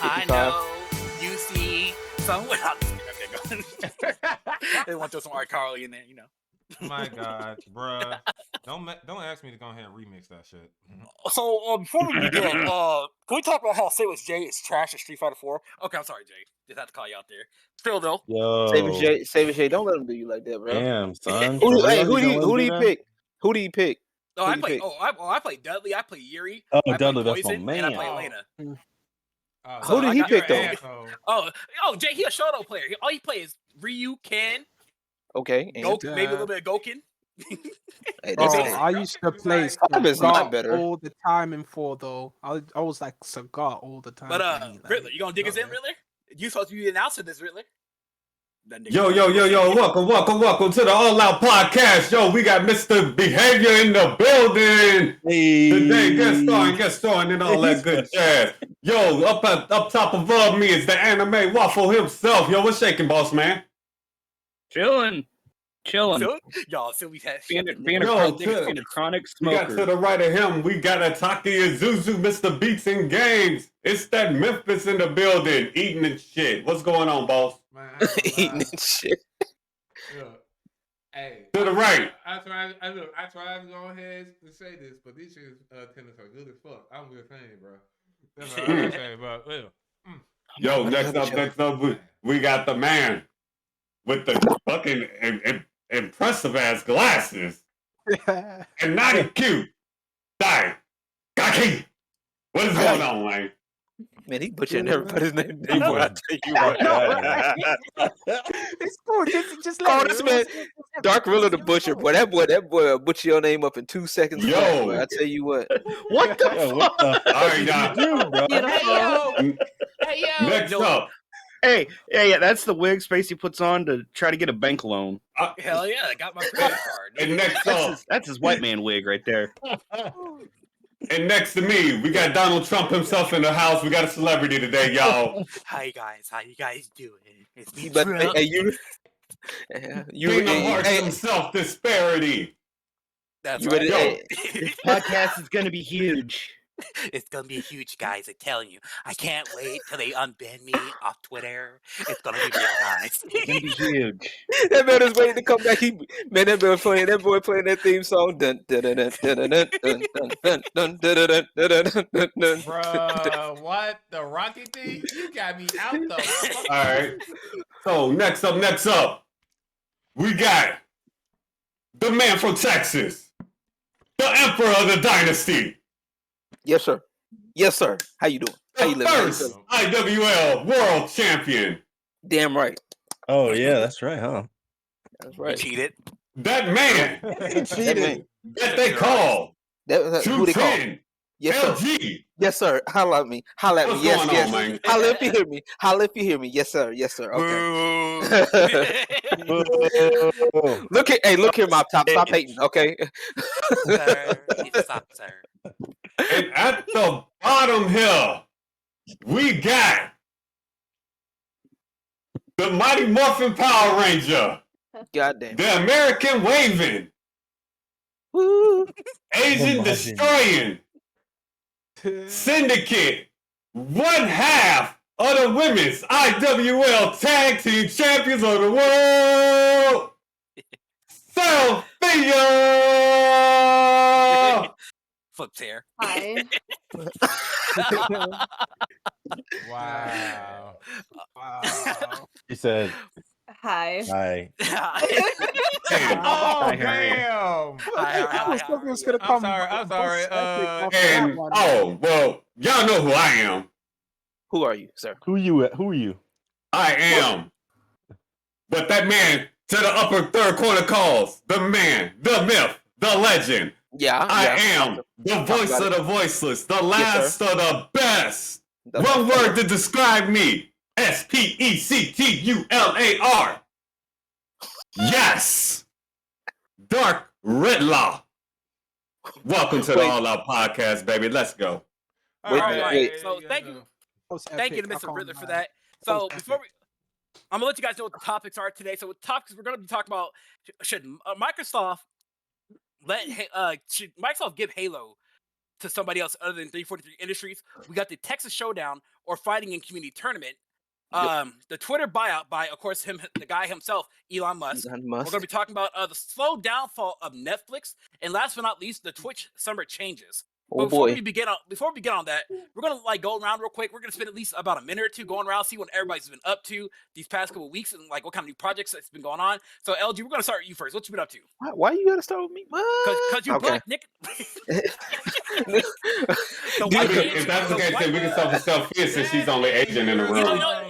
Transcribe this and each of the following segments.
I know you see someone. Okay, go. They want to throw some Art Carly in there, you know. My God, bruh. Don't ask me to go ahead and remix that shit. So before we begin, can we talk about how Sailor's J is trash at Street Fighter 4? Okay, I'm sorry, Jay. Just had to call you out there. Still though. Yo. Saber J, don't let him do you like that, bro. Damn, son. Who do you pick? Who do you pick? Oh, I play Dudley. I play Yuri. Oh, I Dudley, play that's my Poison, man. And I play Elena. Who did he pick though? Oh, Jay, he a Shoto player. All he plays is Ryu, Ken. Okay. Goku, maybe a little bit of Goken. Hey, I used to play Sagat all the time in 4 though. I was like Sagat all the time. But Riddler, you gonna dig us in, Riddler? You supposed to be the announcer this, Riddler? Yo, welcome to the All Out Podcast. Yo, we got Mr. Behavior in the building. Hey. Today, guest starring, and all that good jazz. Yo, up top above me is the AnasiDaGyuki himself. Yo, what's shaking, boss man? Chilling. Y'all, Sylfia being a chronic smoker. We got to the right of him. We got Akitak Uzu, Mr. Beats and Games. It's that Memphis in the building, eating and shit. What's going on, boss? Man, eating and shit. Look, hey, to the right. I tried to go ahead and say this, but these shit tennis are good as fuck. I'm just saying, bro. That's what I'm saying, bro. Yo, next up, we got the man with the fucking impressive ass glasses and naughty cute. DaAnimeWaffle. What is going on, man? Man, he butchering everybody's name. He boy, I tell you what. It's cool. Just let this man, Dark Riddler the butcher. Boy, that boy will butcher your name up in 2 seconds. Yo, I tell you what. What the fuck? All right, now. Hey yo. Next up. Hey, that's the wig Spacey puts on to try to get a bank loan. Hell yeah, I got my credit card. And next up, that's his white man wig right there. And next to me, we got Donald Trump himself in the house. We got a celebrity today, y'all. Hi guys, how you guys doing? It's me, But Trump. hey, you King of Hearts himself, Disbearity. That's you right. ready? This podcast is gonna be huge. It's gonna be huge, guys. I'm telling you. I can't wait till they unban me off Twitter. It's gonna be real, guys. It's gonna be huge. That man is waiting to come back. That boy playing that theme song. Dun, dun, dun, dun, dun, dun, dun, dun, dun, dun, dun, dun, dun. Bruh, what? The Rocky thing? You got me out the All right. So next up, we got the man from Texas, the emperor of the dynasty. Yes, sir. How you doing? How you living? First IWL world champion. Damn right. Oh yeah, that's right, huh? That's right. You cheated. That man. He cheated. That they call. Who they call? 210. Yes, sir. LG. Yes, sir. Holla at me. What's Yes, going yes. on, man? Holla if you hear me. Yes, sir. Okay. Look here, Mop Top. Stop hating, okay? Sir, stop, sir. And at the bottom here, we got the Mighty Morphin Power Ranger. Goddamn. The American Waving. Woo. Asian Destroying. Syndicate. One half of the women's IWL Tag Team Champions of the World. Sylfia. Flips here. Hi. Wow. He said, Hi. "Hi." Oh, damn. I was hoping it was gonna come. I'm sorry. And well, y'all know who I am. Who are you, sir? Who are you? I am. But that man to the upper third corner calls the man, the myth, the legend. Yeah. I am the voice of the voiceless, the last of the best. One word to describe me. SPECTULAR. Yes. Dark Riddler. Welcome to the All Out Podcast, baby. Let's go. Wait. So thank you to Mr. Riddler for that. So before I'm gonna let you guys know what the topics are today. So with topics we're gonna be talking about, should Microsoft give Halo to somebody else other than 343 Industries. We got the Texas Showdown or Fighting in Community Tournament. The Twitter buyout by, of course, the guy himself, Elon Musk. We're going to be talking about the slow downfall of Netflix, and last but not least, the Twitch summer changes. But before we begin on that, we're gonna like go around real quick. We're gonna spend at least about a minute or two going around, see what everybody's been up to these past couple of weeks, and like what kind of new projects that's been going on. So LG, we're gonna start with you first. What you been up to? Why you gotta start with me? Because you're black, Nick. If that's the case, then we can start with Sylfia since she's only Asian in the room.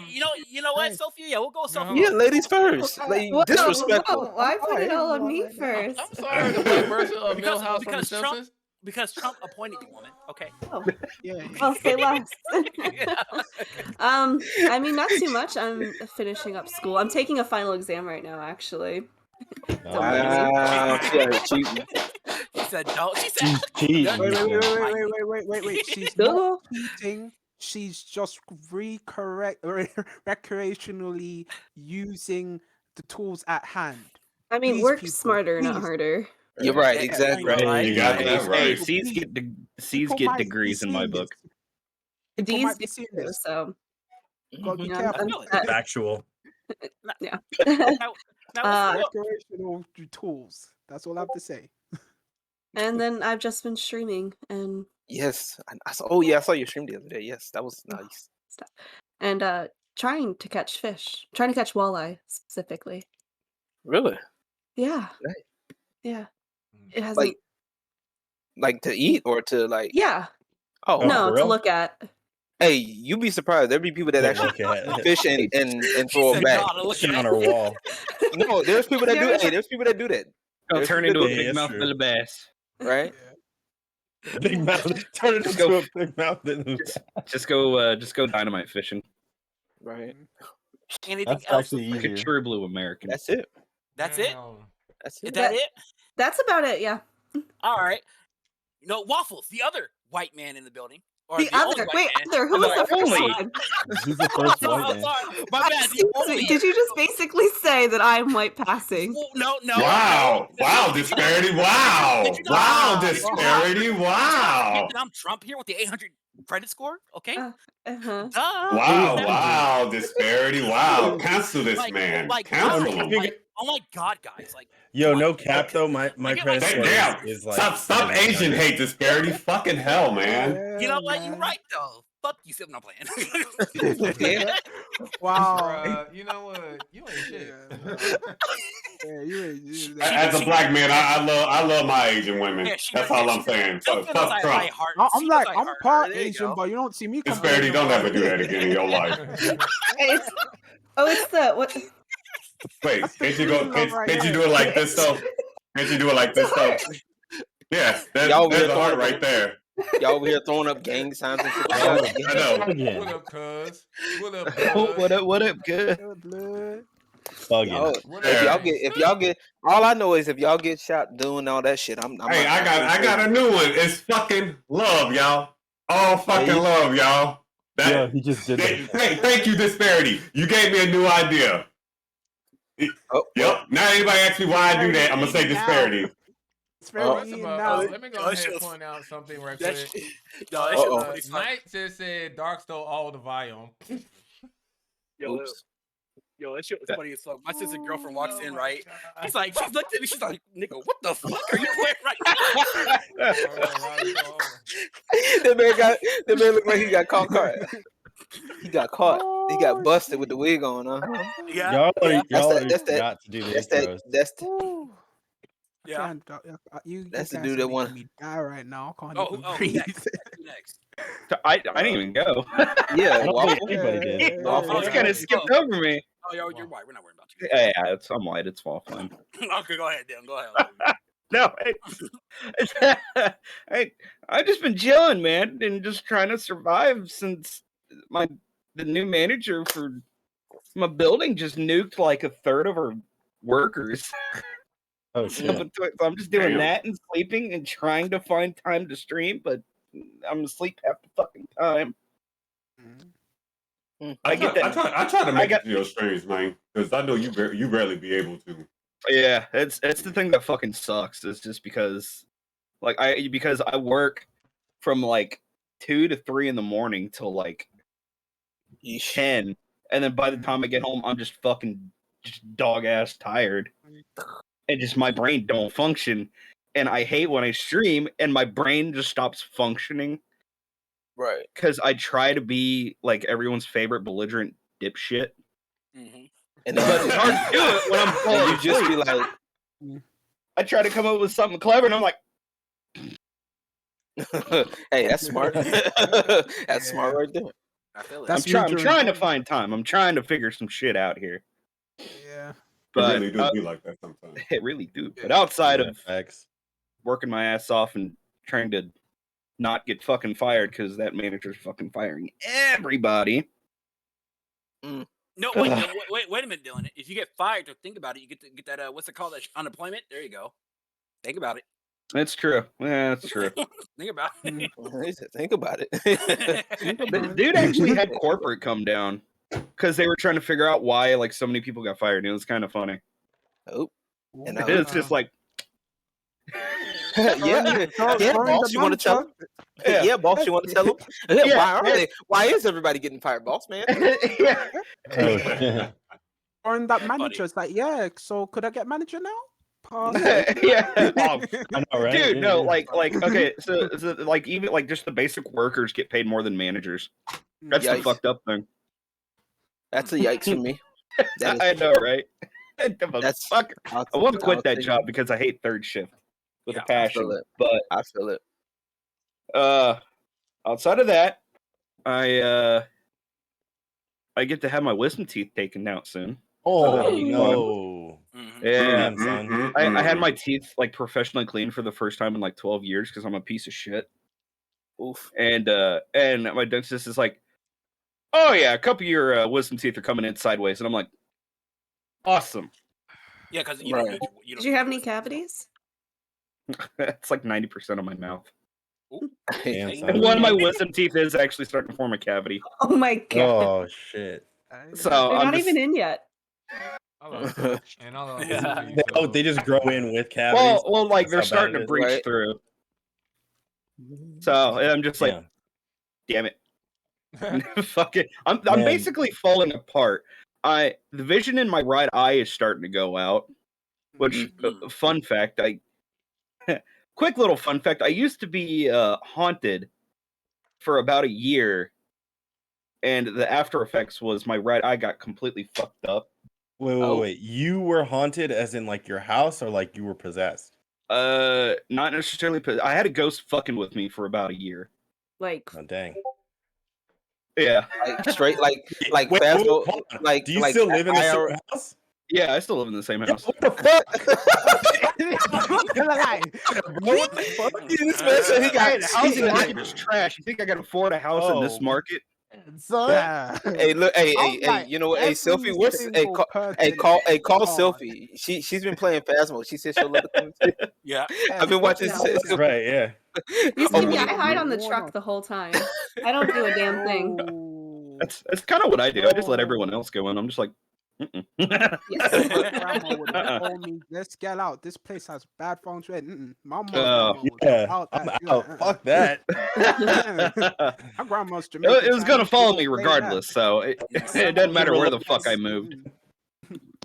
You know what, Sylfia? Yeah, we'll go with Sylfia. Yeah, ladies first. Like, disrespectful. Why put it all on me first? I'm sorry, the black version of Millhouse from The Simpsons. Because Trump appointed you, woman. Okay. Oh. I'll say less. I mean, not too much. I'm finishing up school. I'm taking a final exam right now, actually. She said no. She said cheating. Wait. She's not cheating. She's just recreationally using the tools at hand. I mean, work smarter, not harder. You're right, exactly. Right. You got that right. C's get degrees in my book. D's get so. Factual. Yeah. Recreational tools. That's all I have to say. And then I've just been streaming and. Yes. I saw your stream the other day. Yes, that was nice. Stuff. And trying to catch fish. Trying to catch walleye specifically. Really? Yeah. Right. Yeah. It hasn't like to eat or to like. Yeah. Oh no, to look at. Hey, you'd be surprised. There'd be people that actually fish and throw them back. On our wall. No, there's people that do. Hey, there's people that do that. They'll turn into a big mouth little bass. Right. Big mouth. Turn it into a big mouth. Just go dynamite fishing. Right. Anything That's else? actually Like a true blue American. That's it. That's it. That's it. Is that it? That's about it. Yeah. All right. Waffles, the other white man in the building. Or the other. Wait, other. Who was the first one? He's the first white man. My bad. Did you just basically say that I'm white passing? No. Wow. Disparity. Wow. Disparity. Wow. I'm Trump here with the 800 credit score. Okay. Wow. Disparity. Wow. Cancel this man. Cancel him. Oh my God, guys! Like, yo, no cap though. My credit score is like. Stop Asian hate disparity. Fucking hell, man. You know what? You're right though. Fuck you, I'm not playing. Wow. You know what? You ain't shit. As a black man, I love my Asian women. That's all I'm saying. Fuck Trump. I'm part Asian, but you don't see me. Disparity, don't ever do that again in your life. It's the what? Wait, can't you do it like this though? Can't you do it like this though? Yeah, there's a heart right there. Y'all over here throwing up gang signs and shit. I know. What up, cuz? What up, What up, good? If y'all get, all I know is if y'all get shot doing all that shit, I'm hey, I got a new one. It's fucking love, y'all. All fucking love, y'all. Yeah, he just did that. Hey, thank you, Disparity. You gave me a new idea. Yep. Now anybody asks me why I do that, I'm gonna say Disparity. Let me go ahead and point out something right quick. Knight just said Dark stole all the volume. Oops. Yo, that shit was funny as fuck. My sister's girlfriend walks in, right? She's looked at me, she's like, nigga, what the fuck are you playing right now? That man looked like he got caught. He got caught. He got busted with the wig on, huh? Yeah. Y'all got to do this. That's Yeah, that's the dude that won. Me die right now. I can't next. I didn't even go. Yeah, anybody did. Waffle kind of skipped over me. Oh, you're white. We're not worried about you. Yeah, I'm white. It's all fine. Okay, go ahead, Dan. Go ahead. No, I've just been chilling, man, and just trying to survive since the new manager for my building just nuked like a third of our workers. Oh shit! So I'm just doing that and sleeping and trying to find time to stream, but I'm asleep half the fucking time. I try to make your streams, man, because I know you rarely be able to. Yeah, it's the thing that fucking sucks. It's just because I work from like 2 to 3 in the morning till like 10, and then by the time I get home, I'm just fucking dog ass tired, and just my brain don't function, and I hate when I stream and my brain just stops functioning. Right. Because I try to be like everyone's favorite belligerent dipshit. And but it's hard to do it when I'm full. You just be like, I try to come up with something clever, and I'm like, "Hey, that's smart. That's smart right there." I feel it. I'm trying to find time. I'm trying to figure some shit out here. Yeah, but really do be like that sometimes. It really do. But outside of working my ass off and trying to not get fucking fired because that manager's fucking firing everybody. No, wait a minute, Dylan. If you get fired, to think about it, you get that what's it called? That unemployment. There you go. Think about it. That's true. Yeah, that's true. Think about it. Think about it. The dude actually had corporate come down because they were trying to figure out why like so many people got fired. It was kind of funny. Oh, and it's just like, yeah, boss, you want to tell him? Yeah, boss, you want to tell him? Yeah, why are they? Why is everybody getting fired, boss man? Yeah. Or in that manager's like, yeah. So could I get manager now? Yeah. I know, right? Dude, no, like, okay, so like even like just the basic workers get paid more than managers. That's the fucked up thing. That's a yikes for me. I know, right? That's fucker. I want to quit that job because I hate third shift with a passion. But I feel it. Outside of that, I get to have my wisdom teeth taken out soon. Oh no! Yeah, son. I had my teeth like professionally cleaned for the first time in like 12 years because I'm a piece of shit. Oof. And my dentist is like, "Oh yeah, a couple of your wisdom teeth are coming in sideways," and I'm like, "Awesome." Yeah, because you don't need. Did you have any cavities? It's like 90% of my mouth. Damn, And one of my wisdom teeth is actually starting to form a cavity. Oh my god! Oh shit! So they're I'm not even in yet. They just grow in with cavities. Well, like they're starting to breach through. So I'm just like, damn it, fuck it. I'm basically falling apart. The vision in my right eye is starting to go out. Which fun fact, quick little fun fact. I used to be haunted for about a year, and the after effects was my right eye got completely fucked up. Wait. You were haunted as in like your house or like you were possessed? Not necessarily. I had a ghost fucking with me for about a year. Like, oh dang. Yeah. Like straight like wait, like do you still live in the same house? Yeah, I still live in the same house. What the fuck? What the fuck? This man said he got housing market is trash. You think I can afford a house in this market? Hey, look, hey, you know what? Hey, Sylfia, call Sylfia. She's been playing Phasmo. She said she'll let it come. Yeah, I've been watching. Right, yeah. You see me? I hide on the truck the whole time. I don't do a damn thing. That's kind of what I do. I just let everyone else go in. I'm just like, Grandma would have told me, let's get out. This place has bad phones. My mom I'm out. Fuck that. My grandma's Jamaican. It was gonna follow me regardless, so it doesn't matter where the fuck I moved.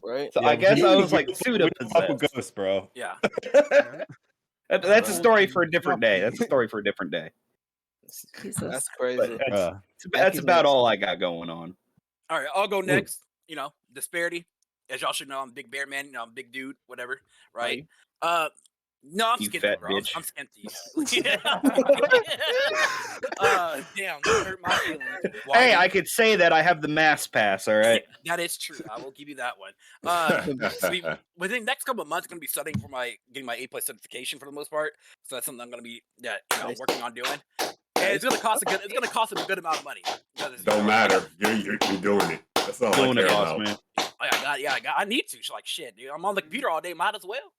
Right. So I guess I was like pseudo possessed. Ghost, bro. Yeah. That's a story for a different day. That's crazy. That's about all I got going on. All right, I'll go next. You know, Disbearity. As y'all should know, I'm a big bear man. You know, I'm a big dude, whatever. Right? No, I'm skinty, bro. Bitch. I'm skinty. Damn, that hurt my feelings. Hey, I could say that I have the mass pass, all right? That is true. I will give you that one. Within the next couple of months, I'm going to be studying for getting my A+ certification for the most part. So that's something I'm going to be working on doing. And it's going to cost a good amount of money. Don't matter. You're doing it. That's all doing it, boss, man. I need to. So like shit, dude. I'm on the computer all day. Might as well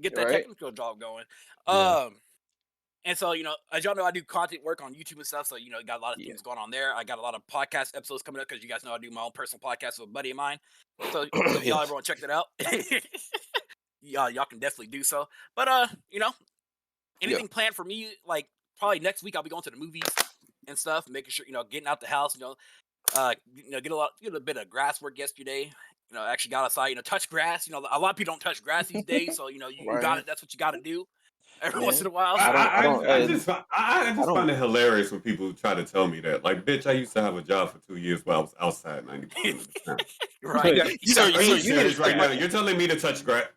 get that technical job going. And so, you know, as y'all know, I do content work on YouTube and stuff. So, you know, got a lot of things going on there. I got a lot of podcast episodes coming up because you guys know I do my own personal podcast with a buddy of mine. So, if y'all ever want to check that out, y'all can definitely do so. But, you know, anything planned for me, like probably next week I'll be going to the movies and stuff, making sure getting out the house. Get a bit of grass work yesterday. Actually got outside. Touch grass. A lot of people don't touch grass these days, so you got it. That's what you got to do every once in a while. I just find it hilarious when people try to tell me that. Like, bitch, I used to have a job for 2 years while I was outside 90% of the time. Right. You're telling me to touch grass?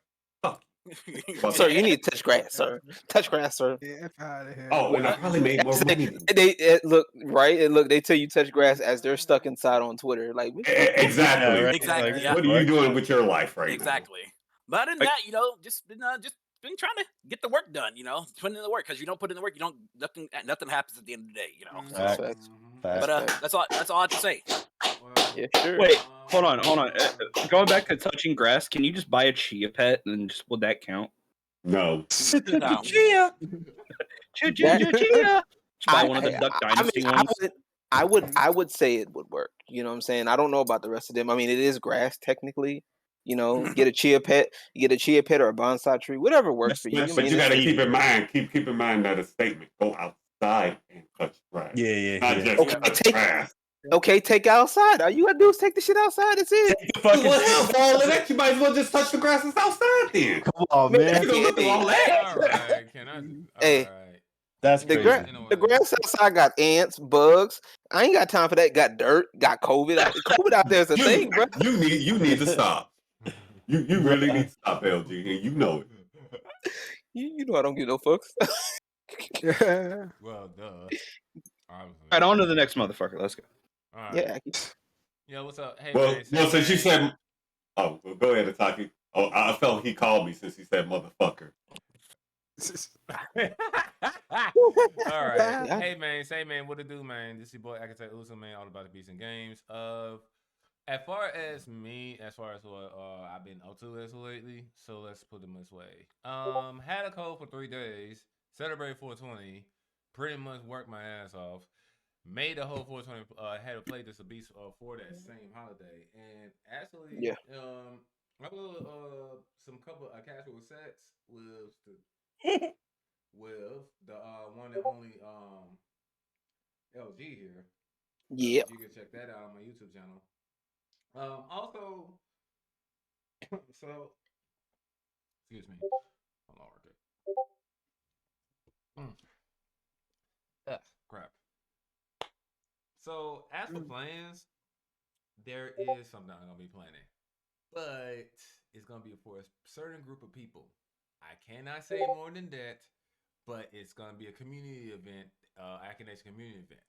Sir, you need to touch grass, sir. Touch grass, sir. Get out of here. Oh, and I probably made more money. They tell you touch grass as they're stuck inside on Twitter. Like exactly. Yeah, right. Exactly. What are you doing with your life right now? Exactly. But other than that, just been trying to get the work done. Putting in the work, because you don't put in the work, nothing happens at the end of the day. But that's all I have to say. Yeah, sure. Wait, hold on. Going back to touching grass, can you just buy a chia pet and just would that count? No. Chia. Just buy one of the Duck Dynasty ones. I would say it would work. You know what I'm saying? I don't know about the rest of them. I mean, it is grass technically. Get a chia pet. You get a chia pet or a bonsai tree, whatever works for you. But you got to keep in mind that a statement: go outside and touch grass. Yeah. Not just touch grass. Okay, take it outside. All you gotta do is take the shit outside. That's it. Well, hell, for all of that, you might as well just touch the grass that's outside then. Come on, man. You gonna look at all that. All right, Hey, that's the crazy. the grass outside got ants, bugs. I ain't got time for that. Got dirt, got COVID. COVID out there is a thing, bro. You need to stop. You really need to stop, LG, and you know it. You know I don't give no fucks. Well, duh. All right, on to the next motherfucker. Let's go. All right. Yeah. Yeah, what's up? Hey, Well, man, since you said, go ahead, Ataki. Oh, I felt he called me since he said motherfucker. All right. Hey, man, what it do, man? This is your boy Akitak Uzu, man, all about the beats and games. As far as what I've been up to this lately, so let's put them this way. Had a cold for 3 days, celebrated 420, pretty much worked my ass off. Made the whole 420. Had to play this beast for that same holiday, and actually, I will some couple of casual sets with the one and only LG here. Yeah, you can check that out on my YouTube channel. Also, so excuse me. Hold on, okay. Crap. So, as for plans, there is something I'm going to be planning. But it's going to be for a certain group of people. I cannot say more than that, but it's going to be a community event, Akitak's community event.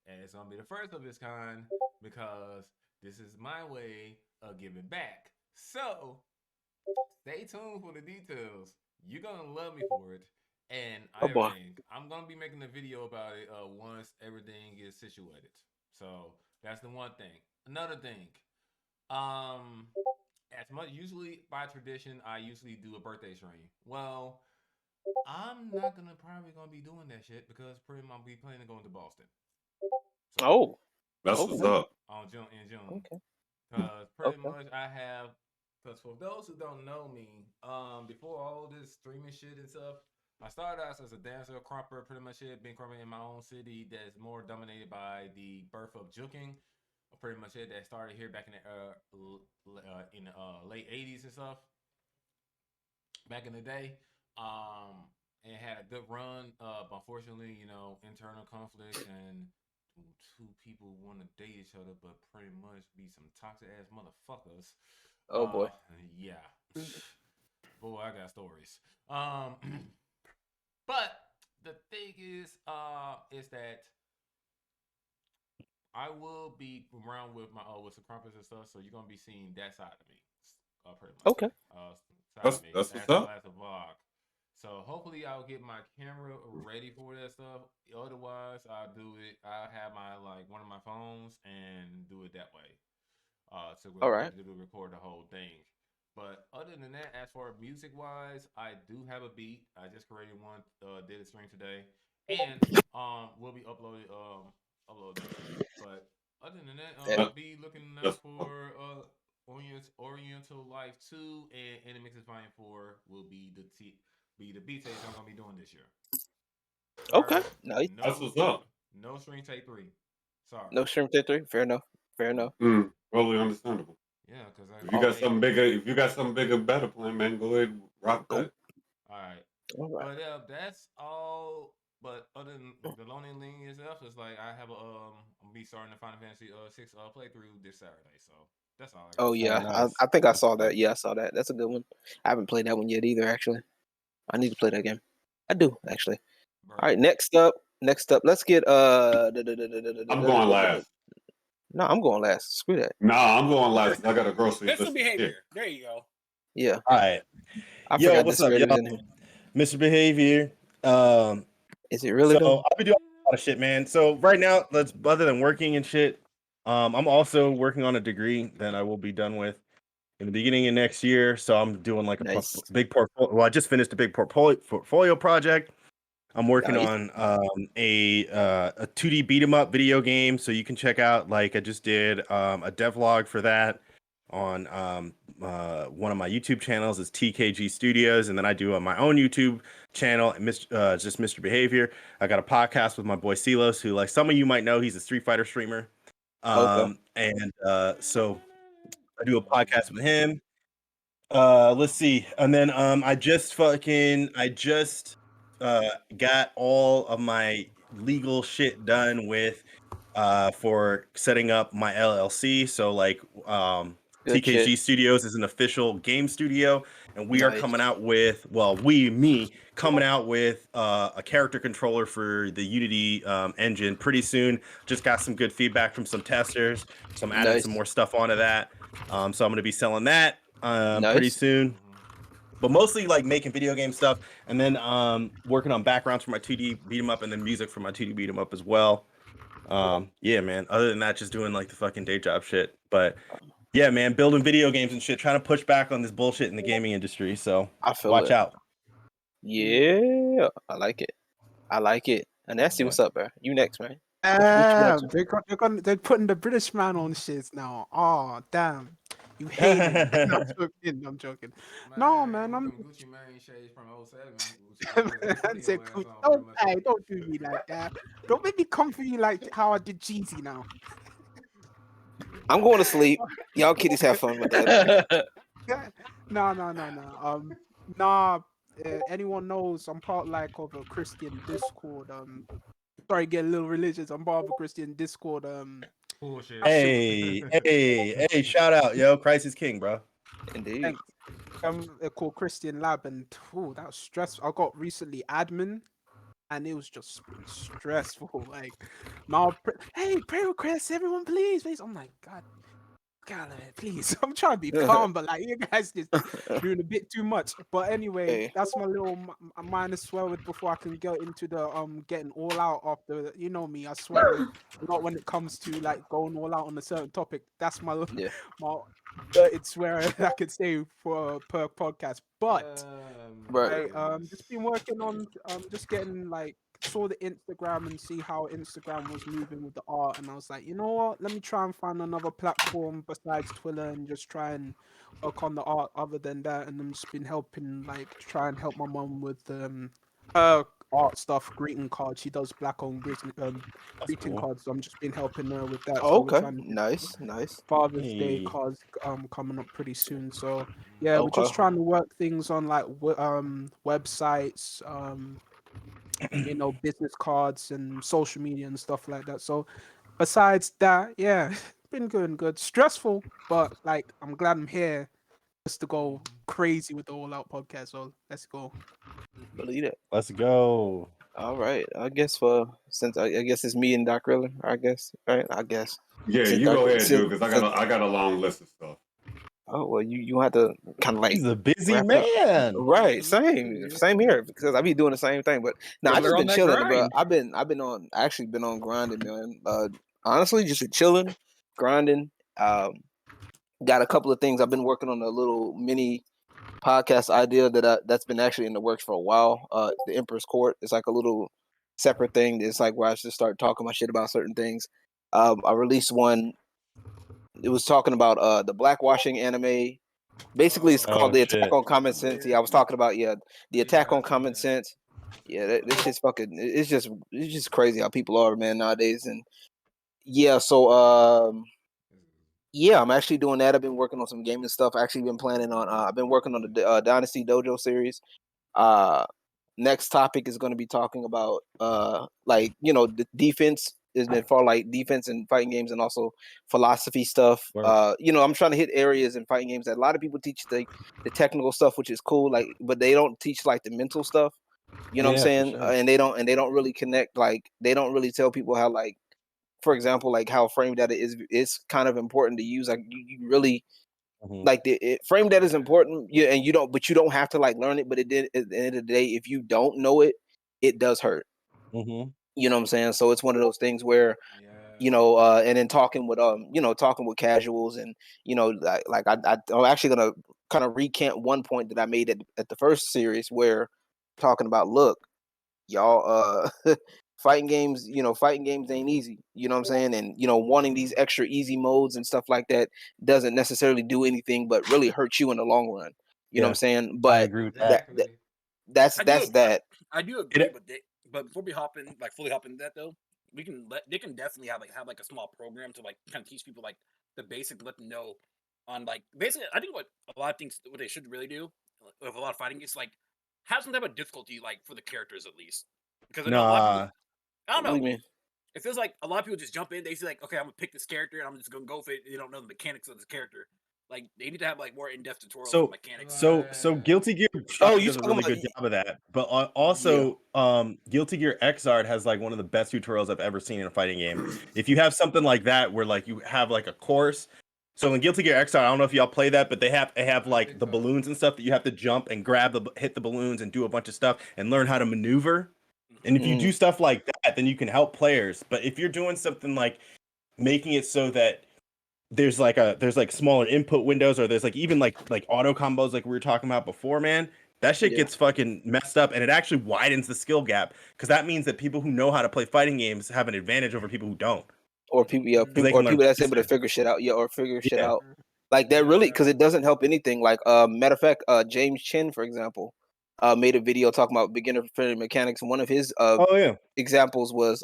And it's going to be the first of its kind because this is my way of giving back. So, stay tuned for the details. You're going to love me for it. And I'm going to be making a video about it once everything is situated. So that's the one thing. Another thing, as much usually by tradition, I usually do a birthday stream. Well, I'm not probably gonna be doing that shit because pretty much I'll be planning on going to Boston. So, that's what's up. In June. Okay. Because pretty much because for those who don't know me, before all this streaming shit and stuff, I started out as a dancer, crumper, pretty much it. Been crumping in my own city that's more dominated by the birth of juking. Pretty much it. That started here back in the late 80s and stuff. Back in the day. And had a good run. Unfortunately, internal conflicts and two people want to date each other, but pretty much be some toxic ass motherfuckers. Oh boy. Yeah. Boy, I got stories. But the thing is that I will be around with my with some crumpets and stuff, so you're gonna be seeing that side of me, pretty much. Okay. That's what's up. As a vlog. So hopefully I'll get my camera ready for that stuff. Otherwise, I'll do it. I'll have my one of my phones and do it that way. To record the whole thing. But other than that, as far as music wise, I do have a beat. I just created one, did a stream today, and will be uploaded. But other than that, I'll be looking out for Oriental Life 2 and Animix Volume 4 will be the beat tapes I'm gonna be doing this year. Okay, nice. That's what's up. No Stream Take 3. Sorry. No Stream Take 3. Fair enough. Totally understandable. Yeah, because if you got something bigger, better plan, man, go ahead and rock that. All right. But that's all. But other than the Lonely Link itself, it's like I have I'm be starting the Final Fantasy 6 playthrough this Saturday. So that's all. Oh yeah, nice. I think I saw that. Yeah, I saw that. That's a good one. I haven't played that one yet either. Actually, I need to play that game. I do actually. All right, next up, let's get I'm going last. No, I'm going last. Screw that. Nah, I'm going last. I got a grocery. Mr. Behavior. There you go. Yeah. All right. Yo, what's up, y'all? Mr. Behavior. Is it really? So I'll be doing a lot of shit, man. So right now, other than working and shit, I'm also working on a degree that I will be done with in the beginning of next year. So I'm doing like a big portfolio. Well, I just finished a big portfolio project. I'm working on a 2D beat 'em up video game, so you can check out. Like I just did a devlog for that on one of my YouTube channels is TKG Studios, and then I do on my own YouTube channel, just Mr. Behavior. I got a podcast with my boy Silos, who like some of you might know, he's a Street Fighter streamer. And so I do a podcast with him. Let's see, and then I just got all of my legal shit done with for setting up my LLC. So like TKG Studios is an official game studio, and we are coming out with coming out with a character controller for the Unity engine pretty soon. Just got some good feedback from some testers, so I'm adding some more stuff onto that. So I'm going to be selling that pretty soon. But mostly like making video game stuff, and then working on backgrounds for my 2D beat 'em up, and then music for my 2D beat 'em up as well. Yeah, man. Other than that, just doing like the fucking day job shit. But yeah, man, building video games and shit, trying to push back on this bullshit in the gaming industry. So watch out. Yeah, I like it. Anasi, what's up, bro? You next, man. They're putting the British man on shit now. Oh, damn. You hate it. I'm joking. Man, no, man. I'm Gucci Mane shades from 07. Don't do me like that. Don't make me come for you like how I did Jeezy now. I'm going to sleep. Y'all kiddies have fun with that. No. Anyone knows I'm part of a Christian Discord. Sorry, get a little religious. I'm part of a Christian Discord. Bullshit. Hey! Shout out, yo! Christ is King, bro. Indeed. They're called Christian Lab, and that was stressful. I got recently admin, and it was just stressful. Like, now, prayer requests, everyone, please. I'm like, God, please. I'm trying to be calm, but like, you guys just doing a bit too much. But anyway, that's my little minor swear with before I can get into the getting all out after. You know me, I swear a lot when it comes to like going all out on a certain topic. That's my it's where I could say for per podcast. But just been working on just getting like saw the Instagram and see how Instagram was moving with the art, and I was like, you know what, let me try and find another platform besides Twitter and just try and work on the art other than that. And I'm just been helping try and help my mom with her art stuff, greeting cards. She does black-owned greeting cards, so I'm just been helping her with that. Nice. Father's Day cards coming up pretty soon, so yeah, we're just trying to work things on like websites, business cards and social media and stuff like that. So besides that, yeah, been good. Stressful, but like I'm glad I'm here just to go crazy with the All Out podcast. So let's go. Believe it. Let's go. All right. I guess since I guess it's me and Doc Riller, I guess. Right? I guess. Yeah, you go ahead, dude, because I got a long list of stuff. Oh well, you have to kind of like. He's a busy man, right? Same here, because I be doing the same thing. But no, I just been chilling, bro. I've been on grinding, man. Honestly, just chilling, grinding. Got a couple of things. I've been working on a little mini podcast idea that's been actually in the works for a while. The Emperor's Court is like a little separate thing. It's like where I just start talking my shit about certain things. I released one. It was talking about the blackwashing anime. Basically, it's called the Attack on Common Sense. Yeah, I was talking about the Attack on Common Sense. Yeah, this shit's fucking. It's just crazy how people are, man, nowadays. And yeah, so yeah, I'm actually doing that. I've been working on some gaming stuff. I actually been planning on. I've been working on the Dynasty Dojo series. Next topic is going to be talking about like the defense is for like defense and fighting games, and also philosophy stuff. I'm trying to hit areas in fighting games that a lot of people teach the technical stuff, which is cool, like, but they don't teach like the mental stuff. You know what I'm saying? Sure. And they don't really connect. Like, they don't really tell people how, like, for example, like how frame data is kind of important to use. Like, you really like frame data is important. Yeah, and you don't have to like learn it. But at the end of the day, if you don't know it, it does hurt. Mm-hmm. You know what I'm saying? So it's one of those things where, and then talking with casuals, and I'm actually gonna kind of recant one point that I made at the first series, where talking about, look, y'all, fighting games ain't easy. You know what I'm saying? And wanting these extra easy modes and stuff like that doesn't necessarily do anything but really hurt you in the long run. You know what I'm saying? But I agree with that. That's that. I do agree with it. But before we fully hop into that though, they can definitely have a small program to like kind of teach people like the basic, let them know on like basically. I think what a lot of things what they should really do with a lot of fighting is like have some type of difficulty like for the characters at least, because I know a lot of people, I don't know. What do you mean? It feels like a lot of people just jump in. They say like, okay, I'm gonna pick this character and I'm just gonna go for it. They don't know the mechanics of this character. Like they need to have like more in-depth tutorials on mechanics. So Guilty Gear does a really good job of that. But also, Guilty Gear Xrd has like one of the best tutorials I've ever seen in a fighting game. If you have something like that where like you have like a course. So in Guilty Gear Xrd, I don't know if y'all play that, but they have like the balloons and stuff that you have to jump and hit the balloons and do a bunch of stuff and learn how to maneuver. And if you do stuff like that, then you can help players. But if you're doing something like making it so that there's like smaller input windows, or there's like even like auto combos like we were talking about before, man, that shit gets fucking messed up, and it actually widens the skill gap, because that means that people who know how to play fighting games have an advantage over people who don't. Or people that's able to figure shit out, shit out. Like that really, because it doesn't help anything. Like matter of fact, James Chin, for example, made a video talking about beginner friendly mechanics, and one of his examples was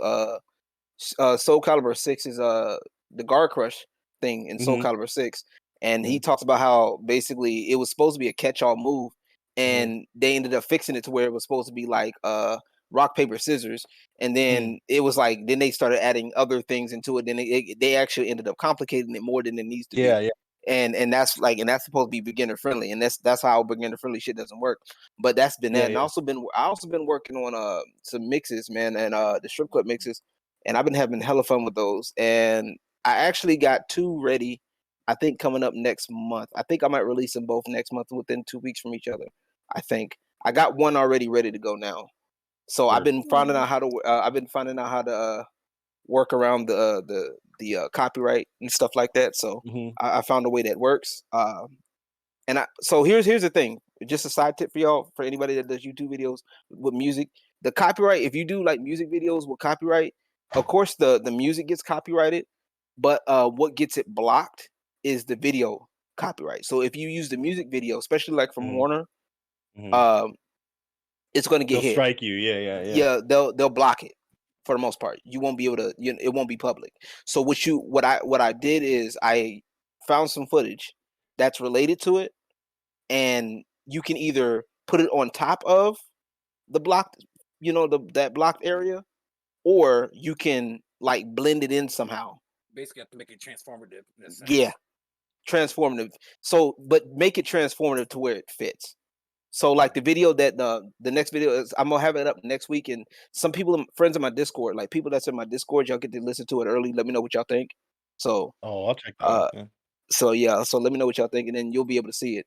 Soul Calibur 6 is the guard crush thing in Soul Calibur 6, and he talks about how basically it was supposed to be a catch-all move, and they ended up fixing it to where it was supposed to be like rock paper scissors, and then it was like then they started adding other things into it, then they actually ended up complicating it more than it needs to be. And that's supposed to be beginner friendly, and that's how beginner friendly shit doesn't work. But that's been that. And I also been working on some mixes, man, and the strip club mixes, and I've been having hella fun with those. And I actually got 2 ready, I think, coming up next month. I think I might release them both next month within 2 weeks from each other. I think I got one already ready to go now. So I've been finding out how to work around the copyright and stuff like that. So I found a way that works. So here's the thing. Just a side tip for y'all, for anybody that does YouTube videos with music. The copyright, if you do like music videos with copyright, of course the music gets copyrighted, but what gets it blocked is the video copyright. So if you use the music video, especially like from Warner, it's going to get hit. Strike you. Yeah, they'll block it for the most part. You won't be able to. It won't be public. So what I did is I found some footage that's related to it, and you can either put it on top of the blocked, that blocked area, or you can like blend it in somehow. Basically, have to make it transformative. Yeah, transformative. So, but make it transformative to where it fits. So, like the video that the next video is, I'm gonna have it up next week, and some people, friends in my Discord, like people that's in my Discord, y'all get to listen to it early. Let me know what y'all think. So, I'll check that out. Yeah. So let me know what y'all think, and then you'll be able to see it.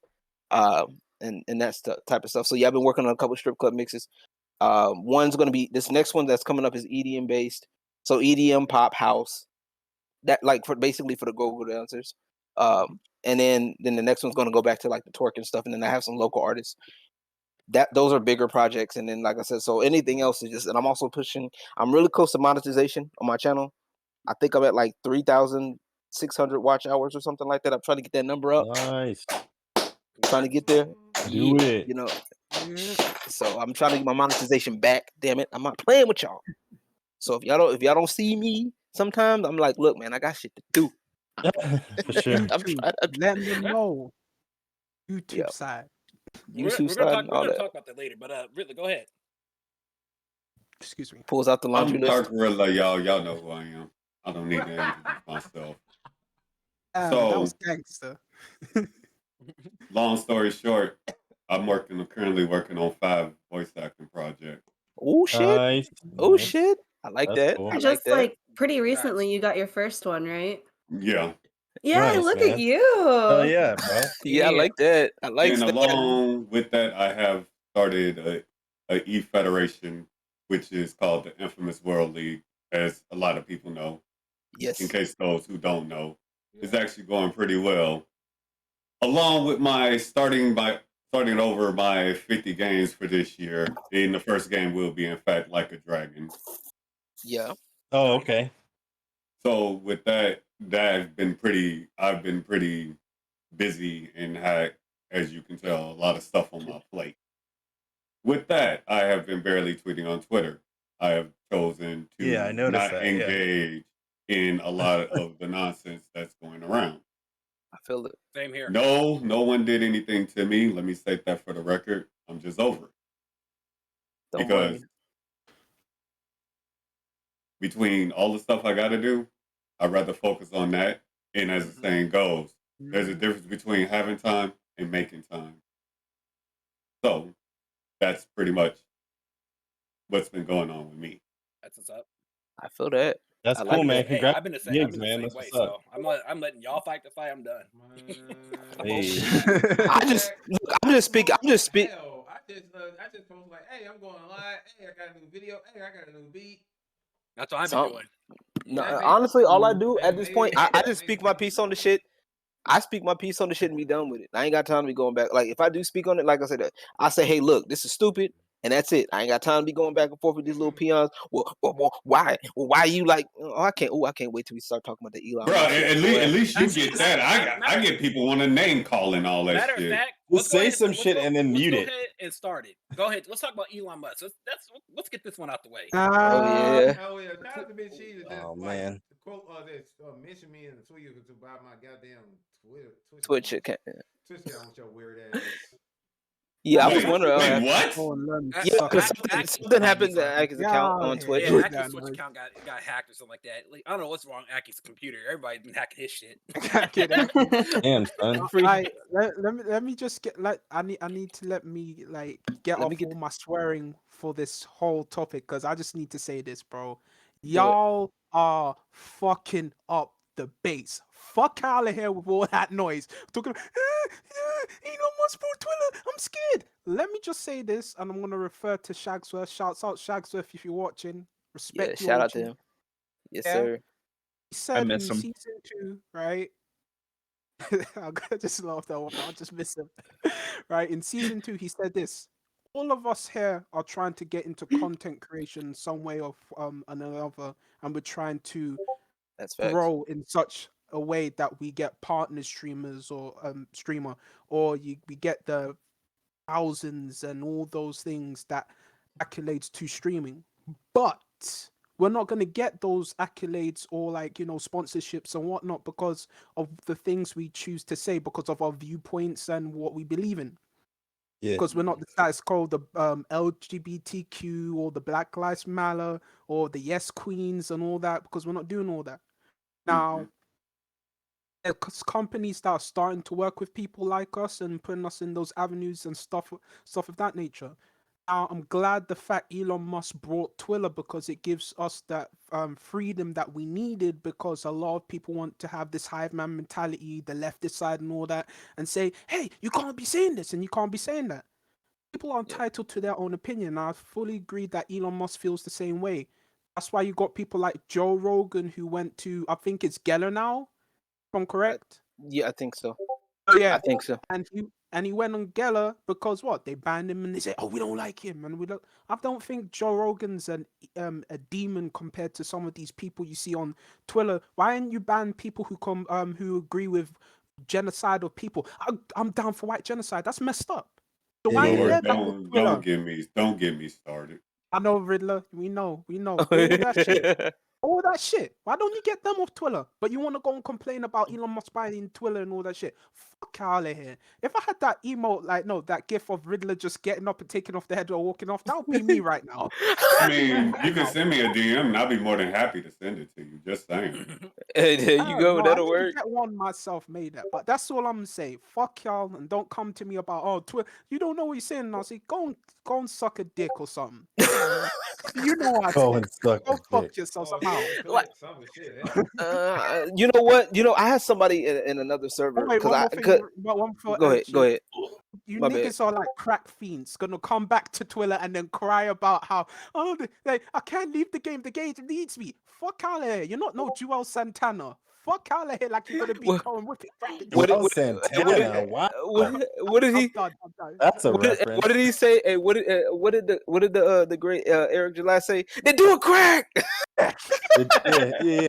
And that's the type of stuff. So yeah, I've been working on a couple strip club mixes. One's gonna be this next one that's coming up is EDM based. So EDM, pop, house. That like for the go-go dancers. And then the next one's gonna go back to like the twerk and stuff, and then I have some local artists. Those are bigger projects, and then like I said, so anything else is just. And I'm also pushing. I'm really close to monetization on my channel. I think I'm at like 3,600 watch hours or something like that. I'm trying to get that number up. Nice. I'm trying to get there. Do it. So I'm trying to get my monetization back. Damn it, I'm not playing with y'all. So if y'all don't see me, sometimes I'm like, look, man, I got shit to do. For sure. Let them know. YouTube side. We're gonna talk about that later, but Ridley, go ahead. Excuse me. Pulls out the laundry list. I'm Dark Gorilla, y'all. Y'all know who I am. I don't need to introduce myself. So that was gangster. long story short, currently working on 5 voice acting projects. Oh shit! Oh shit! I like that. Cool. I Just like that. pretty recently, you got your first one, right? Yeah. Yeah, Nice, look man. at you. Oh yeah, bro. Yeah, I like that. I like And that. along with that, I have started a E-Federation, which is called the Infamous World League, as a lot of people know. Yes. In case those who don't know, it's actually going pretty well. Along with my starting over my 50 games for this year, and the first game will be, in fact, Like a Dragon. Yeah. Oh, okay. So with that, I've been pretty busy and had, as you can tell, a lot of stuff on my plate. With that, I have been barely tweeting on Twitter. I have chosen to not engage in a lot of the nonsense that's going around. I feel it. Same here. No one did anything to me. Let me state that for the record. I'm just over it. Because between all the stuff I got to do, I'd rather focus on that. And as the saying goes, there's a difference between having time and making time. So that's pretty much what's been going on with me. That's what's up. I feel that. That's cool, man. Hey, Congrats, I've been the same, man. way, so I'm letting y'all fight the fight. I'm done. Hey. I'm just speaking. I just post like, hey, I'm going live. Hey, I got a new video. Hey, I got a new beat. That's what I've been doing. No, honestly, all I do at this point, I just speak my piece on the shit. I speak my piece on the shit and be done with it. I ain't got time to be going back. Like if I do speak on it, like I said, I say, hey, look, this is stupid. And that's it. I ain't got time to be going back and forth with these little peons. Well, why? Well, why you like? Oh, I can't wait till we start talking about the Elon. Bro, at least you get that. I get people want to name calling all that Matter shit. Of fact, let's say some shit and then mute it. Go ahead and start it. Go ahead. Let's talk about Elon Musk. Let's get this one out the way. Oh yeah. Oh man. Quote mention me in the tweet to buy my goddamn Twitch account. Twitch account with your weird ass. Yeah, I was wondering. Wait, what? Yeah, because something happened to Aki's account on Twitch. Yeah, Aki's Twitch account got hacked or something like that. Like, I don't know what's wrong with Aki's computer. Everybody's been hacking his shit. Damn, son. Let me just get I need to let me get off all my swearing for this whole topic because I just need to say this, bro. Y'all are fucking up the base. Fuck out of here with all that noise. Talking about, Elon Musk bought Twitter. I'm scared. Let me just say this, and I'm gonna refer to Shagsworth. Shouts out Shagsworth if you're watching. Respect. Yeah, shout out to him. Yes, sir. He said in season 2, right? I'm gonna just laugh that one. I'll just miss him. Right, in season 2, he said this. All of us here are trying to get into content creation some way or another, and we're trying to grow in such a way that we get partner streamers or streamer, or we get the thousands and all those things that accolades to streaming. But we're not going to get those accolades or sponsorships and whatnot because of the things we choose to say, because of our viewpoints and what we believe in. Yeah. Because we're not the status quo, the LGBTQ or the Black Lives Matter or the Yes Queens and all that, because we're not doing all that. Now, because companies that are starting to work with people like us and putting us in those avenues and stuff of that nature. Now, I'm glad the fact Elon Musk brought Twitter because it gives us that freedom that we needed, because a lot of people want to have this hive man mentality, the leftist side and all that, and say, hey, you can't be saying this and you can't be saying that. People are entitled to their own opinion. I fully agree that Elon Musk feels the same way. That's why you got people like Joe Rogan who went to, I think it's Geller now, if I'm correct. Yeah, I think so. Oh, yeah, I think so. And he went on Geller because what? They banned him and they say, oh, we don't like him. And I don't think Joe Rogan's a demon compared to some of these people you see on Twitter. Why didn't you ban people who agree with genocide of people? I'm down for white genocide. That's messed up. So why you let that Lord, with Twiller? don't get me started. I know, Riddler. We know. All that shit. Why don't you get them off Twiller? But you want to go and complain about Elon Musk buying Twiller and all that shit. Fuck out of here. If I had that emote, that gif of Riddler just getting up and taking off the head or walking off, that would be me right now. I mean, you can send me a DM and I'll be more than happy to send it to you. Just saying. Hey, there you go. That'll I work. get one myself made that, but that's all I'm gonna say. Fuck y'all and don't come to me about Twitter. You don't know what you're saying. And I'll say go and suck a dick or something. You know what I Go said. and suck Go a fuck dick. yourself somehow. You know what? I had somebody in another server. Wait, one for go ahead. You My niggas are like crack fiends gonna come back to Twiller and then cry about how I can't leave the game needs me. Fuck out of here. You're not no Joel Santana. Fuck out of here like you're gonna be going with it. Joel Santana. What did he? That's a reference. What did he say? Hey, what did the great Eric July say? They're doing crack. Yeah.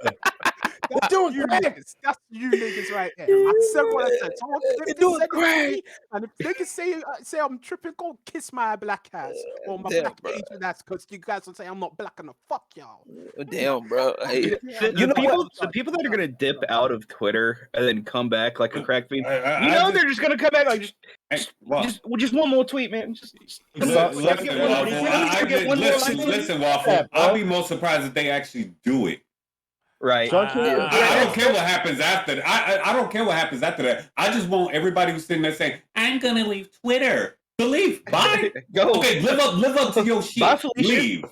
That's you niggas. That's you niggas right there. I said what I said. Someone doing crack. And if niggas say I'm tripping, go kiss my black ass or my black Asian ass, because you guys will say I'm not black enough. Fuck y'all. Damn, bro. Hey, the people that are gonna dip out of Twitter and then come back like a crack fiend, they're just gonna come back like just one more tweet, man. Listen, Waffle. I'll be most surprised if they actually do it. Right. I don't care what happens after that. I don't care what happens after that. I just want everybody who's sitting there saying, I'm gonna leave Twitter. Believe. Bye. Go. Okay, live up to your shit. Leave.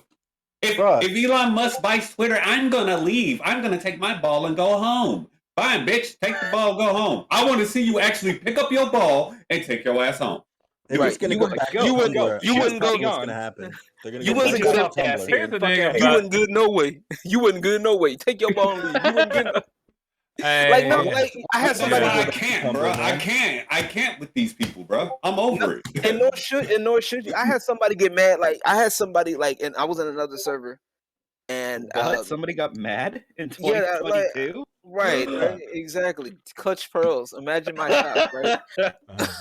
If Elon Musk buys Twitter, I'm gonna leave. I'm gonna take my ball and go home. Fine, bitch. Take the ball, go home. I want to see you actually pick up your ball and take your ass home. You wouldn't go. You wouldn't go. Gonna happen. You wasn't good. You wasn't good no way. You wasn't good no way. Take your ball and leave. You wasn't good. I had somebody. I can't, bro. I can't with these people, bro. I'm over it. And nor should you. I had somebody get mad. I had somebody and I was in another server, and somebody got mad in 2022. Right, exactly. Clutch pearls. Imagine my shot, right?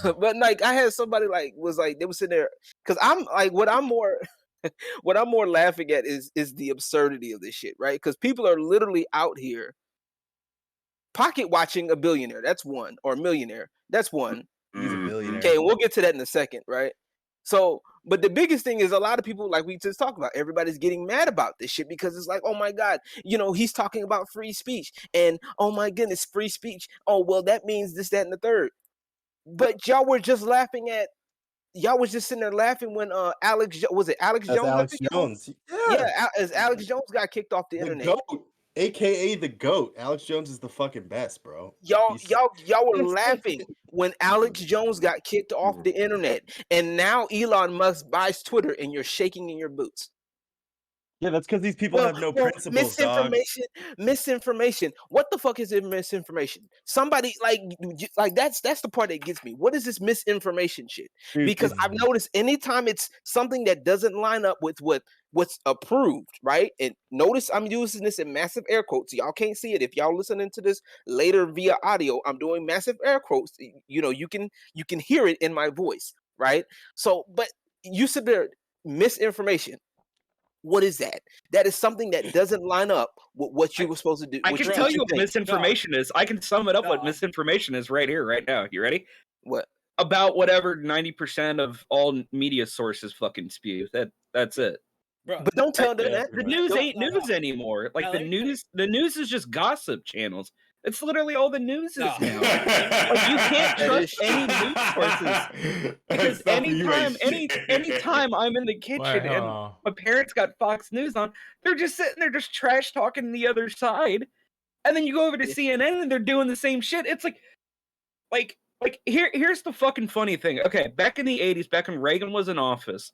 But I had somebody they were sitting there because I'm what I'm more laughing at is the absurdity of this shit, right? Because people are literally out here pocket watching a billionaire. That's one, or a millionaire. That's one. He's a billionaire. Okay, we'll get to that in a second, right? So, but the biggest thing is a lot of people, like we just talked about, everybody's getting mad about this shit because it's like, oh my God, he's talking about free speech and oh my goodness, free speech. Oh, well, that means this, that, and the third. But y'all were just laughing at, y'all was just sitting there laughing when Alex Jones? Yeah, as Alex Jones got kicked off the internet. GOAT, AKA the GOAT. Alex Jones is the fucking best, bro. Y'all were laughing when Alex Jones got kicked off the internet, and now Elon Musk buys Twitter, and you're shaking in your boots. Yeah, that's because these people have no principles, misinformation. What the fuck is misinformation? Somebody that's the part that gets me. What is this misinformation shit? Because I've noticed anytime it's something that doesn't line up with what's approved, right? And notice I'm using this in massive air quotes. Y'all can't see it. If y'all listening to this later via audio, I'm doing massive air quotes. You can hear it in my voice, right? So, but you said there misinformation. What is that? That is something that doesn't line up with what you were supposed to do. I can tell you what misinformation is. I can sum it up what misinformation is right here, right now. You ready? What? About whatever 90% of all media sources fucking spew. That's it. Bro, but don't tell them that. The news ain't news anymore. The news is just gossip channels. It's literally all the news is now. You can't trust any news sources because anytime I'm in the kitchen and my parents got Fox News on, they're just sitting there just trash talking the other side, and then you go over to CNN and they're doing the same shit. It's like here's the fucking funny thing. Okay, back in the 80s, back when Reagan was in office,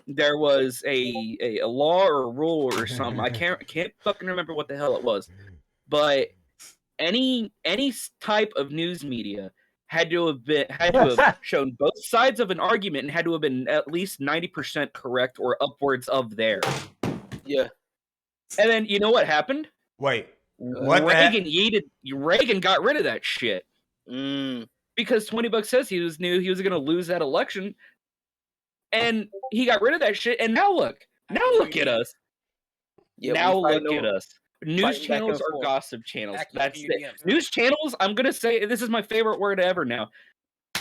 there was a law or a rule or something. I can't fucking remember what the hell it was, but any type of news media had to have shown both sides of an argument and had to have been at least 90% correct or upwards of there. Yeah. And then you know what happened? Wait. What? Reagan got rid of that shit. Because $20 says he knew he was going to lose that election. And he got rid of that shit, and now look at us. Yeah, now look at us. News fighting back channels and are forth. gossip channels. Acting That's in your it. DMs. News channels, I'm gonna say this is my favorite word ever now.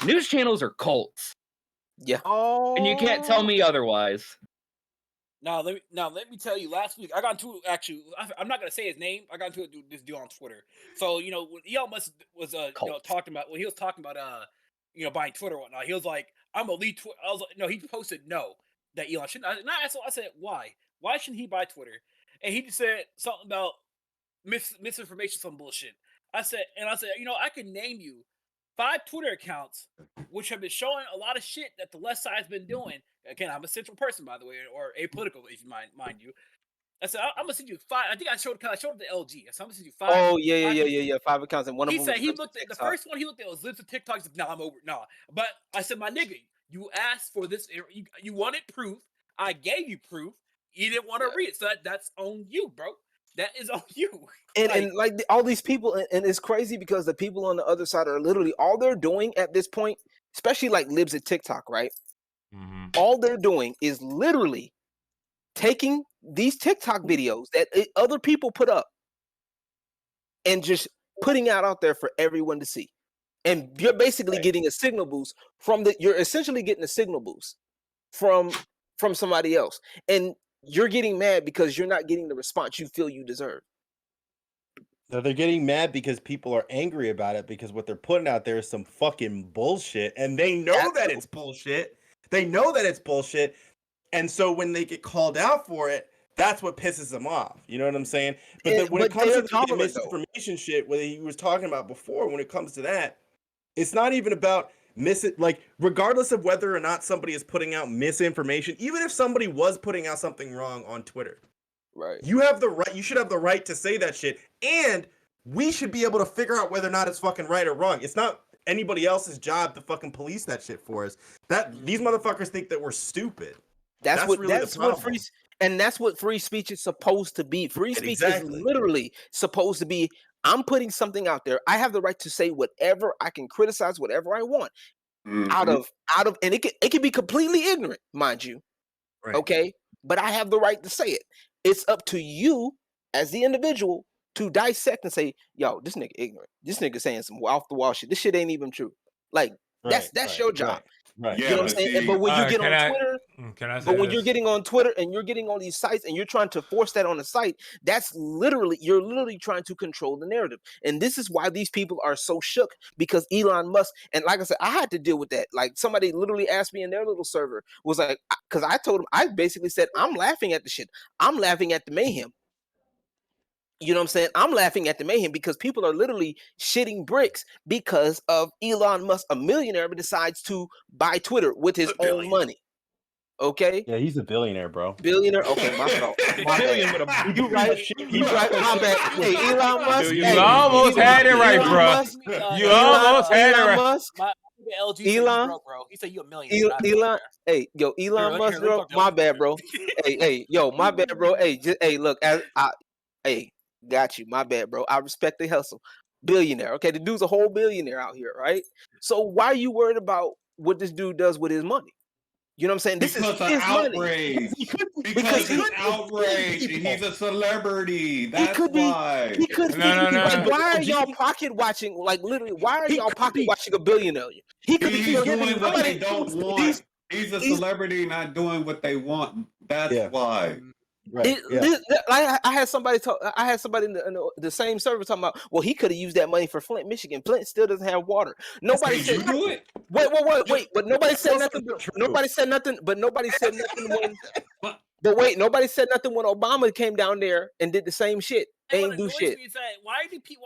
News channels are cults. Yeah. Oh, And you can't tell me otherwise. Now let me tell you. Last week I got into I'm not gonna say his name. I got into this dude on Twitter. So when Elon Musk was talking about when he was talking about buying Twitter and whatnot. He was like, I'm a lead Twitter. I was like, no, he posted that Elon shouldn't. I said why? Why shouldn't he buy Twitter? And he just said something about misinformation, some bullshit. I said, I could name you 5 Twitter accounts which have been showing a lot of shit that the left side's been doing. Again, I'm a central person, by the way, or apolitical, if you mind you. I said, I'm gonna send you 5. I think I showed it to LG. So I'm gonna send you 5. Oh yeah. 5 accounts, and one of them. He said he looked at the first one. He looked at was lives of TikTok. He said, "No, I'm over. No." But I said, "My nigga, you asked for this. You wanted proof. I gave you proof. You didn't want to read it, so that's on you, bro. That is on you." And all these people, and it's crazy because the people on the other side are literally all they're doing at this point, especially like libs at TikTok, right? Mm-hmm. All they're doing is literally taking these TikTok videos that other people put up and just putting out there for everyone to see. And you're basically getting a signal boost you're essentially getting a signal boost from somebody else. And you're getting mad because you're not getting the response you feel you deserve. So they're getting mad because people are angry about it because what they're putting out there is some fucking bullshit, and they know that it's bullshit. They know that it's bullshit, and so when they get called out for it, that's what pisses them off. You know what I'm saying? But when it comes to the misinformation shit, what he was talking about before, when it comes to that, it's not even about regardless of whether or not somebody is putting out misinformation, even if somebody was putting out something wrong on Twitter. Right. You have the right. You should have the right to say that shit, and we should be able to figure out whether or not it's fucking right or wrong. It's not anybody else's job to fucking police that shit for us. These motherfuckers think that we're stupid. That's what free speech is supposed to be. Free speech is literally supposed to be. I'm putting something out there. I have the right to say whatever. I can criticize whatever I want. Out of, and it can be completely ignorant, mind you. Right. Okay, but I have the right to say it. It's up to you as the individual to dissect and say, "Yo, this nigga ignorant. This nigga saying some off the wall shit. This shit ain't even true." Like that's your job. Right. You know what I'm saying? But when you get on Twitter, when you're getting on Twitter and you're getting on these sites and you're trying to force that on the site, you're literally trying to control the narrative. And this is why these people are so shook, because Elon Musk, and like I said, I had to deal with that. Like somebody literally asked me in their little server, was like, because I told them, I basically said, I'm laughing at the shit. I'm laughing at the mayhem. You know what I'm saying? I'm laughing at the mayhem because people are literally shitting bricks because of Elon Musk, a millionaire, but decides to buy Twitter with his own money. Okay? Yeah, he's a billionaire, bro. Billionaire? Okay, my fault. My bad. You right. You right. My bad. Hey, Elon Musk. You almost had it right, bro. You almost had it right. Elon, bro. He said you a millionaire. Elon, hey, yo, Elon Musk, bro. My bad, bro. Hey, yo, my bad, bro. Hey, look, got you. My bad, bro. I respect the hustle. Billionaire. Okay, the dude's a whole billionaire out here, right? So why are you worried about what this dude does with his money? You know what I'm saying? This is his outrage. Because he's outraged and he's a celebrity. That's why. He could like, why are y'all pocket watching? Like literally, why are y'all pocket watching a billionaire? He's doing what they don't want. He's a celebrity not doing what they want. That's why. Right. I had somebody talk. I had somebody in the same server talking about. Well, he could have used that money for Flint, Michigan. Flint still doesn't have water. Nobody said. Do it. Wait. But nobody said nothing. Nobody said nothing. But nobody said nothing when. But wait, nobody said nothing when Obama came down there and did the same shit. Ain't do shit. Why do people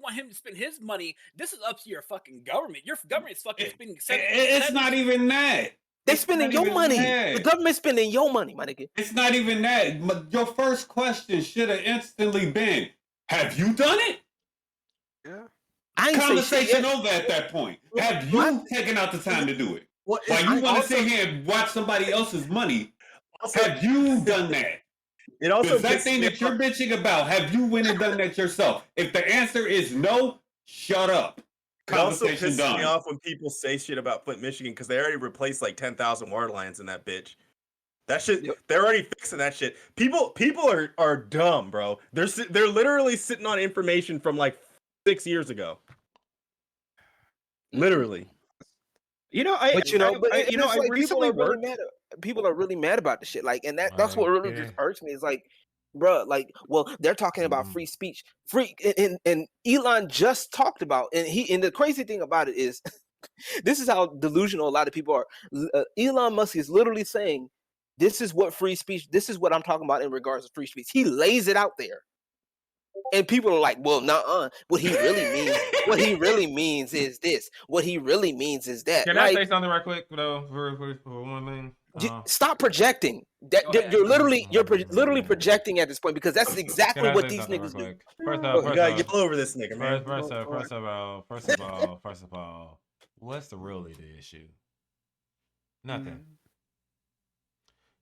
want him to spend his money? This is up to your fucking government. Your government's fucking spending. It's not even that. They spending your money. The government's spending your money, my nigga. It's not even that. Your first question should have instantly been, have you done it? Yeah. Conversation over at that point. Have you taken out the time to do it? While you want to sit here and watch somebody else's money, have you done that? It also that thing that you're bitching about, have you went and done that yourself? If the answer is no, shut up. It also Conversation pisses me done. off when people say shit about Flint, Michigan, because they already replaced like 10,000 water lines in that bitch. That shit, they're already fixing that shit. People are dumb, bro. They're literally sitting on information from like 6 years ago. Literally. I I recently worked. People are really mad about the shit. Like, and that's what really just hurts me. Is like, bruh, like, well, they're talking about free speech, and Elon just talked about, and the crazy thing about it is, this is how delusional a lot of people are. Elon Musk is literally saying, this is what free speech. This is what I'm talking about in regards to free speech. He lays it out there. And people are like, well, nuh-uh. What he really means is this. What he really means is that. Can I say something right quick, though, for one thing? Stop projecting. You're literally projecting at this point, because that's exactly what these niggas do. First off, you gotta get over this nigga, man. First of all, what's really the issue? Nothing.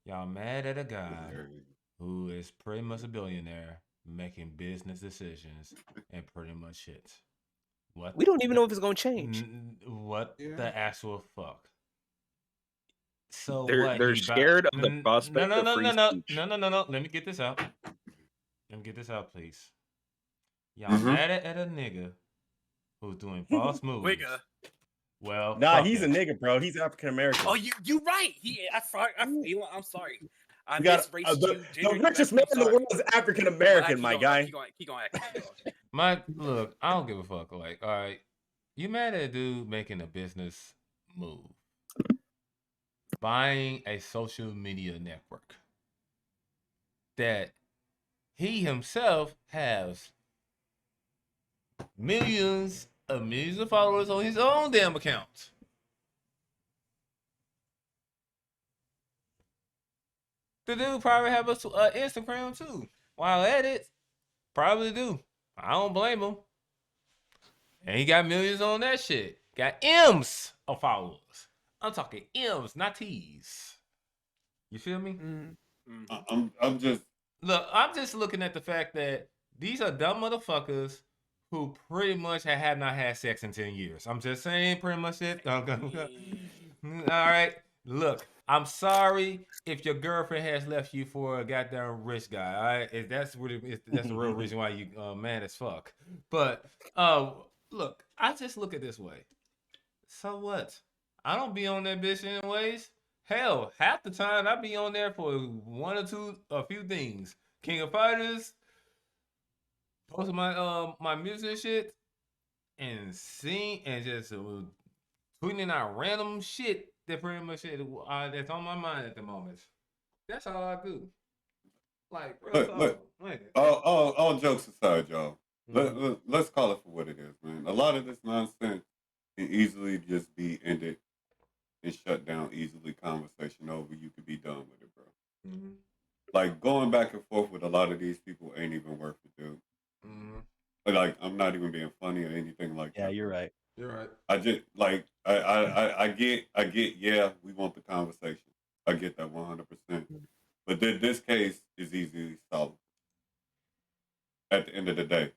Y'all mad at a guy who is pretty much a billionaire making business decisions and pretty much shit. What? We don't even know if it's gonna change. What the actual fuck? So they're scared of the prospect of free speech. No. Let me get this out. Please. Y'all mad at a nigga who's doing false moves. Wigga. Well, nah, he's a nigga, bro. He's African American. Oh, you right. I'm sorry. I the richest man in the world is African American, my guy. Keep going. Look, I don't give a fuck. Like, all right, you mad at a dude making a business move, buying a social media network that he himself has millions of followers on his own damn account. The dude probably have a Instagram too. While at it, probably do. I don't blame him. And he got millions on that shit. Got M's of followers. I'm talking M's, not T's. You feel me? I'm just looking at the fact that these are dumb motherfuckers who pretty much have not had sex in 10 years. I'm just saying pretty much it. All right. Look, I'm sorry if your girlfriend has left you for a goddamn rich guy. All right, that's the real reason why you mad as fuck. But look, I just look at it this way. So what? I don't be on that bitch anyways. Hell, half the time I be on there for a few things. King of Fighters, posting my music and shit, and sing and just tweeting out random shit. That pretty much it. That's on my mind at the moment. That's all I do. Like, look. All jokes aside, y'all. Let's call it for what it is, man. A lot of this nonsense can easily just be ended and shut down easily. Conversation over. You could be done with it, bro. Mm-hmm. Like, going back and forth with a lot of these people ain't even worth it, dude. Mm-hmm. Like, I'm not even being funny or anything like that. Yeah, you're right. You're right. I just like I get. Yeah, we want the conversation. I get that 100%. But this case is easily solved. At the end of the day,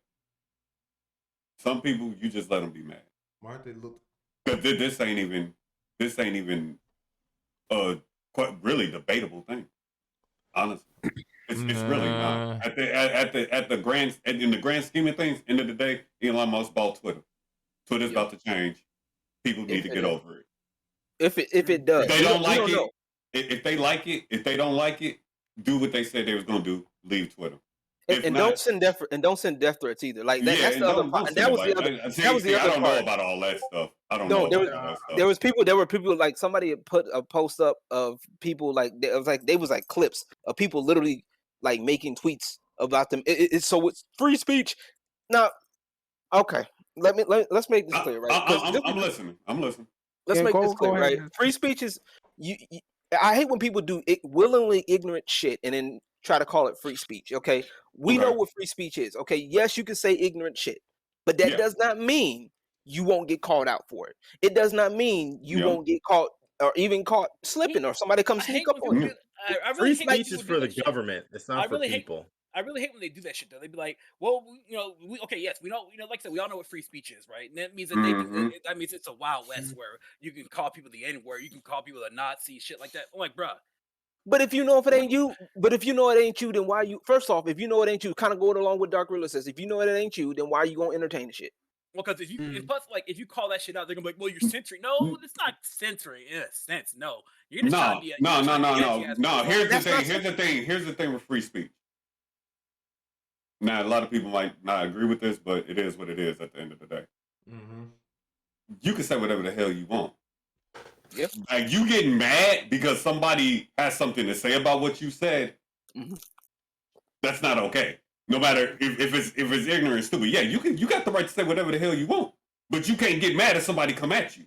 some people you just let them be mad. Why aren't they look? Because this ain't even quite really debatable thing. Honestly, it's really not. In the grand scheme of things, end of the day, Elon Musk bought Twitter. Twitter's about to change. People need to get over it. If it does, if they don't like it. If they like it, if they don't like it, do what they said they was gonna do. Leave Twitter. And don't send death threats either. Like that, that's the other part. That was the other. That was the other part. I don't know about all that stuff. I don't know about all that stuff. There were people like somebody had put a post up of people like they was like clips of people literally like making tweets about them. So it's free speech. Now, okay. Let's make this clear, right? I'm listening. Let's make this clear, right? Free speech is you. I hate when people do willingly ignorant shit and then try to call it free speech. Okay, we know what free speech is. Okay, yes, you can say ignorant shit, but that does not mean you won't get called out for it. It does not mean you won't get called. or even caught slipping, or somebody comes sneak up on you. I really Free speech is for the government. It's not for people. I really hate when they do that shit though. They'd be like, "Well, yes, we know, like I said, we all know what free speech is, right? And that means that they do. That means it's a Wild West where you can call people the N-word, you can call people a Nazi, shit like that." I'm like, bruh. But if you know if it ain't you, then why you? First off, if you know it ain't you, kind of going along with Dark Rilla says, if you know it ain't you, then why are you gonna entertain the shit? Well, because if you, and plus, like, if you call that shit out, they're gonna be like, "Well, you're censoring." No, it's not censoring in a sense. No, you're just trying to be. No. Here's the thing with free speech. Now, a lot of people might not agree with this, but it is what it is at the end of the day. You can say whatever the hell you want. Yep. Like, you getting mad because somebody has something to say about what you said. That's not okay. No matter if it's ignorant and stupid. Yeah, you got the right to say whatever the hell you want, but you can't get mad if somebody come at you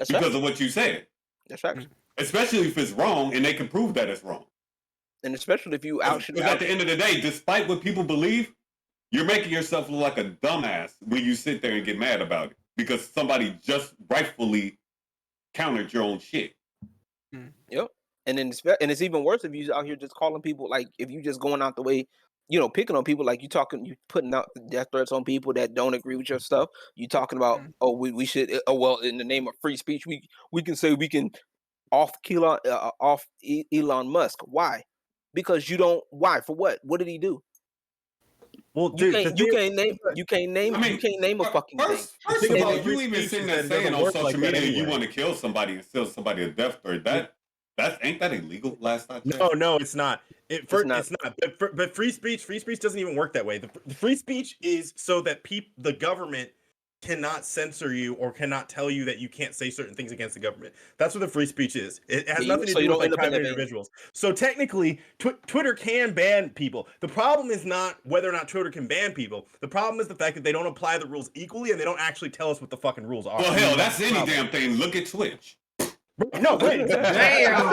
because of what you said. That's right. Especially if it's wrong and they can prove that it's wrong. And especially if you out. Because at the end of the day, despite what people believe, you're making yourself look like a dumbass when you sit there and get mad about it because somebody just rightfully countered your own shit. Yep. And then it's even worse if you out here just calling people, like, if you just going out the way, picking on people, like you putting out death threats on people that don't agree with your stuff. You talking about, we should, well, in the name of free speech, we can say we can off Elon Musk. Why? Because you don't. Why? For what? What did he do? Well, dude, you can't name a fucking thing. First of all, you even sitting there saying on social media you want to kill somebody and still somebody a death threat. Ain't that illegal? Last I checked. No, it's not. It's not. But free speech doesn't even work that way. The free speech is so that the government cannot censor you or cannot tell you that you can't say certain things against the government. That's what the free speech is. It has nothing to do with like private individuals. So technically, Twitter can ban people. The problem is not whether or not Twitter can ban people. The problem is the fact that they don't apply the rules equally and they don't actually tell us what the fuking rules are. Well, hell, that's any damn thing. Look at Twitch. No, wait. Damn.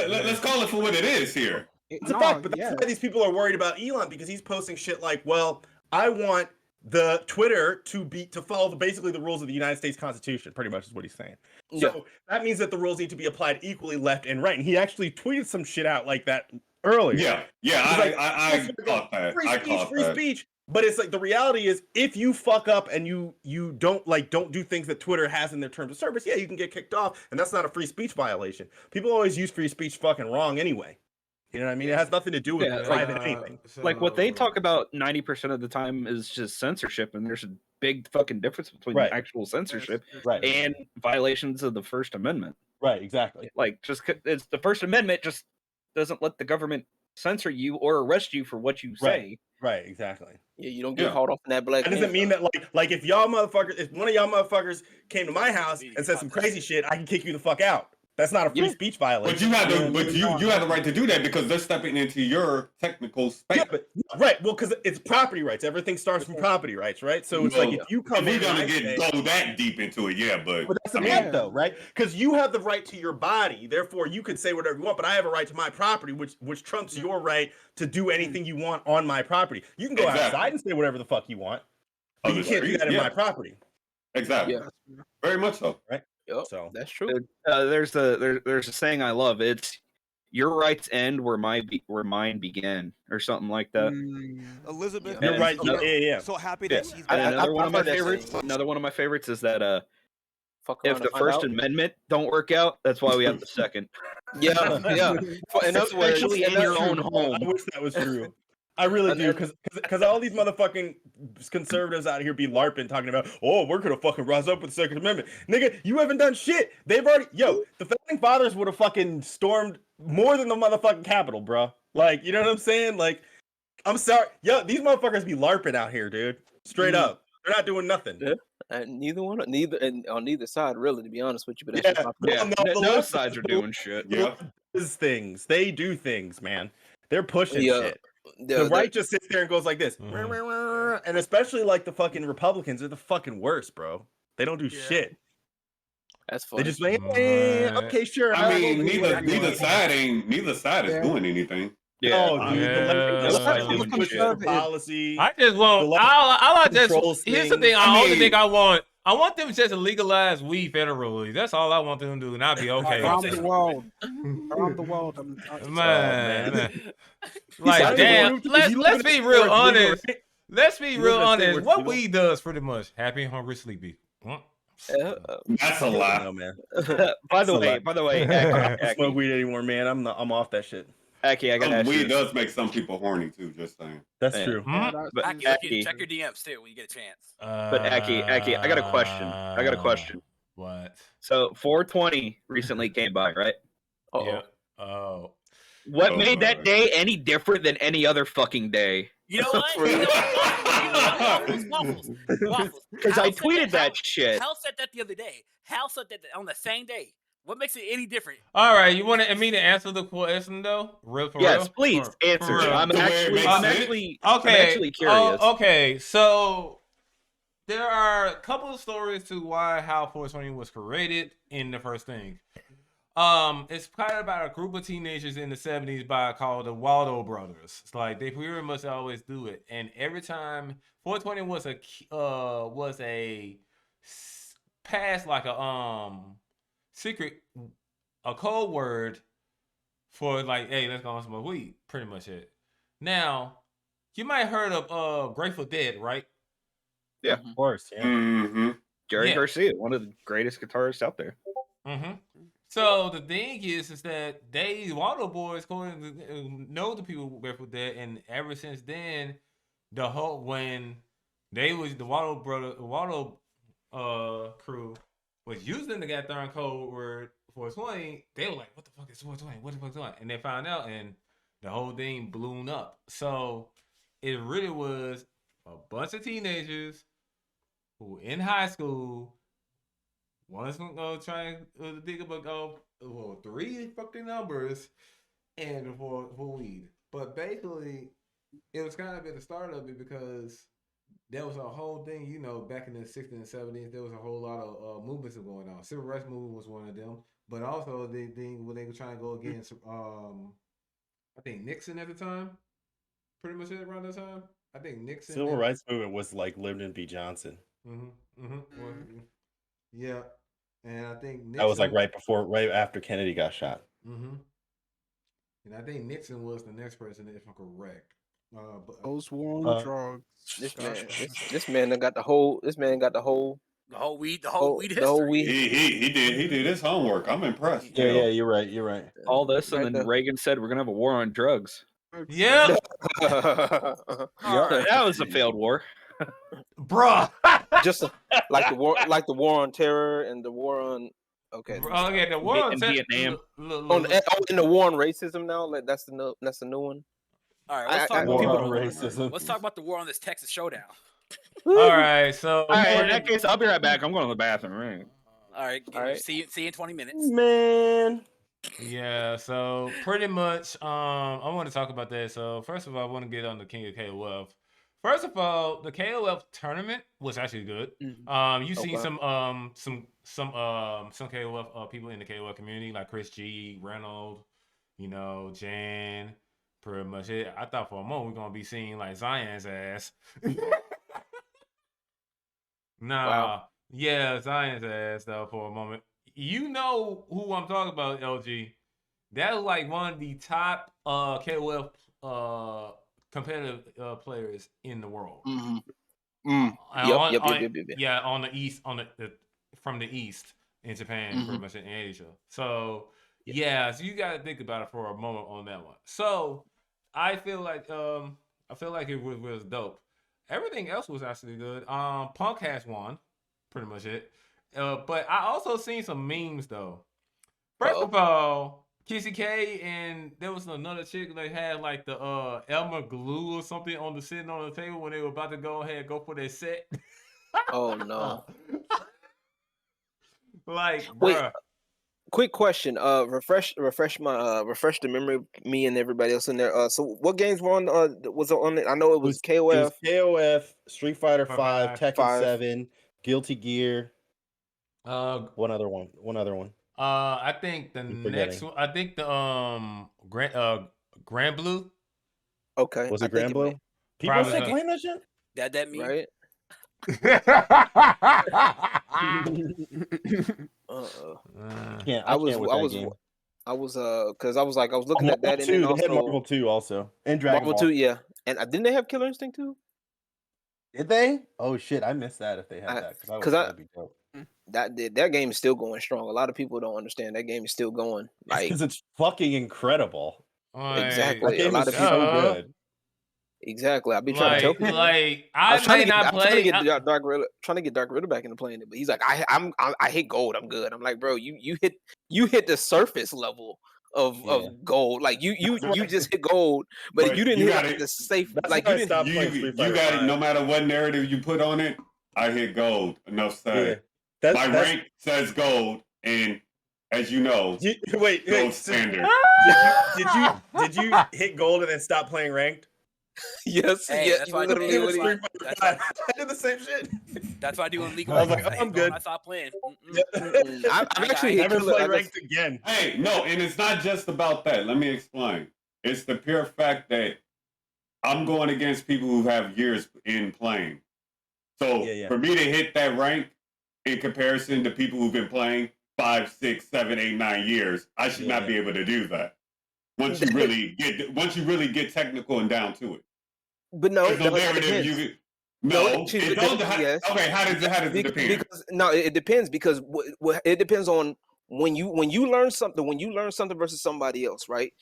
Let's call it for what it is here. It's a fact, but that's why these people are worried about Elon, because he's posting shit like, well, I want the Twitter to follow basically the rules of the United States Constitution, pretty much is what he's saying. So that means that the rules need to be applied equally left and right. And he actually tweeted some shit out like that earlier. I caught that. Free speech. But it's like the reality is, if you fuck up and you don't do things that Twitter has in their terms of service, you can get kicked off, and that's not a free speech violation. People always use free speech fucking wrong anyway. You know what I mean? It has nothing to do with private anything. Like what they talk about 90% of the time is just censorship, and there's a big fucking difference between actual censorship and violations of the First Amendment. Right, exactly. Like, it's the First Amendment just doesn't let the government censor you or arrest you for what you say. Right, exactly. Yeah, you don't get caught off in that black. That doesn't mean that like if if one of y'all motherfuckers came to my house and said some crazy shit, I can kick you the fuck out. That's not a free speech violation. But you have the right to do that because they're stepping into your technical space. Well, because it's property rights. Everything starts from property rights, right? So it's like if you come in, we're gonna go that deep into it, but that's the point though, right? Because you have the right to your body, therefore you could say whatever you want. But I have a right to my property, which trumps your right to do anything you want on my property. You can go outside and say whatever the fuck you want, but you can't do that in my property. Exactly. Very much so. Right. Yep, so that's true. There's a saying I love. It's your rights end where mine began, or something like that. Elizabeth, you're right. Yeah. So happy that she's. Another one of my favorites is that if the First Amendment don't work out, that's why we have the Second. Yeah. And especially in your own home. I wish that was true. I really do, because all these motherfucking conservatives out here be LARPing, talking about, we're gonna fucking rise up with the Second Amendment. Nigga, you haven't done shit. They've already, the Founding Fathers would have fucking stormed more than the motherfucking Capitol, bro. Like, you know what I'm saying? Like, I'm sorry. These motherfuckers be LARPing out here, dude. Straight up. They're not doing nothing. Yeah. And on neither side, really, to be honest with you. But no sides are doing shit. Yeah. They do things, man. They're pushing shit. The right just sits there and goes like this. And especially like the fucking Republicans are the fucking worst, bro. They don't do shit. That's funny. They just like, okay, sure. I mean, neither side is doing anything. Policy. I just want. Here's the thing. The only thing I want I want them just to legalize weed federally. That's all I want them to do, and I'll be okay. Around the world. Around the world. Man. Like, damn, let's be real honest. Let's be real honest. What weed does pretty much. Happy, hungry, sleepy. That's a lie, man. By the way, I don't smoke weed anymore, man. I'm off that shit. Aki, I gotta ask you. Weed does make some people horny too. Just saying. That's true. But Aki, check your DMs too when you get a chance. But Aki, I got a question. What? So 420 recently came by, right? Yeah. Oh. What made that day any different than any other fucking day? You know what? Waffles. Because I tweeted that shit. Hal said that the other day. Hal said that on the same day. What makes it any different? All right, you want me to answer the question though? Yes, please answer. I'm actually curious. Okay, so there are a couple of stories to why HAL 420 was created in the first thing. It's kind of about a group of teenagers in the 70s called the Waldo Brothers. It's like they pretty much always do it, and every time 420 was a past like a secret, a code word for like, hey, let's go on some weed. Pretty much it. Now, you might have heard of Grateful Dead, right? Yeah, of course. Yeah. Mm-hmm. Jerry Garcia, one of the greatest guitarists out there. Mm-hmm. So the thing is that they Waldo boys know the people with Grateful Dead, and ever since then, when they was the Waldo crew was using the goddamn code word 420, they were like, what the fuck is 420? What the fuck is 420? And they found out, and the whole thing blew up. So it really was a bunch of teenagers who in high school wanted to go try to dig up three fucking numbers and for weed. But basically, it was kind of at the start of it because there was a whole thing, you know, back in the 60s and 70s, there was a whole lot of movements going on. Civil rights movement was one of them, but also the thing when they were trying to go against, I think Nixon at the time, pretty much around that time. I think Nixon. Civil rights movement was like Lyndon B. Johnson. Yeah, and I think Nixon, that was like right after Kennedy got shot. And I think Nixon was the next president, if I'm correct. Those war on drugs. This man got the whole. weed history. The whole weed. He did his homework. I'm impressed. Yeah, you're right. All this, and then Reagan said we're gonna have a war on drugs. Yeah. That was a failed war. Bruh. Just like the war on terror and the war on the war on Vietnam. In the war on racism now. Like that's the new one. All right, let's talk about the war on this Texas showdown. All right, so in that case, I'll be right back. I'm going to the bathroom. All right. See you in 20 minutes. Man. Yeah, so pretty much, I want to talk about that. So first of all, I want to get on the King of KOF. First of all, the KOF tournament was actually good. You seen some KOF people in the KOF community like Chris G, Reynolds, Jan. Pretty much it. I thought for a moment we're gonna be seeing like Zion's ass. Yeah, Zion's ass though for a moment. You know who I'm talking about, LG. That was like one of the top KOF competitive players in the world. Yeah, on the east, from the east in Japan, pretty much in Asia. So so you got to think about it for a moment on that one. So I feel like it was dope. Everything else was actually good. Punk has won, pretty much it. But I also seen some memes though. First of all, Kissy K and there was another chick that had like the Elmer glue or something sitting on the table when they were about to go for their set. Oh no! Like, wait. Bruh. Quick question. Refresh the memory. Me and everybody else in there. So what games were on? Was on it? I know it was KOF. It was KOF, Street Fighter 5, Tekken 7, Guilty Gear. One other one. I think the next one. I think the Grand Blue. Okay. Was it Grand Blue? People still playing that shit? That me. Right. I was because I was looking at that, and then also they had Marvel 2 also, and Dragon Marvel Ball 2, yeah. And didn't they have Killer Instinct 2? Did they? Oh shit, I missed that if they had that because that'd be dope. That game is still going strong. A lot of people don't understand that game is still going. Like because it's fucking incredible. Exactly. That game a lot is of people so good. Exactly. I've been trying to tell people. Like I was trying to get Dark Riddle back into playing it, but he's like, I hit gold. I'm good. I'm like, bro, you hit the surface level of gold. Like you just hit gold, but you didn't hit like the safe. Like you didn't. You got it. No matter what narrative you put on it, I hit gold. Enough said. Yeah. My rank says gold, and as you know, gold standard. Did you hit gold and then stop playing ranked? Yes, hey, yeah. That's why I did the same shit. That's what I do in League of I was Legends. like, I'm good. I stopped playing. I've actually never played ranked again. Hey, no, and it's not just about that. Let me explain. It's the pure fact that I'm going against people who have years in playing. So for me to hit that rank in comparison to people who've been playing 5, 6, 7, 8, 9 years, I should not be able to do that. Once you really get technical and down to it. But no, narrative you okay, how does it depend? Because it depends because it depends on when you learn something versus somebody else, right?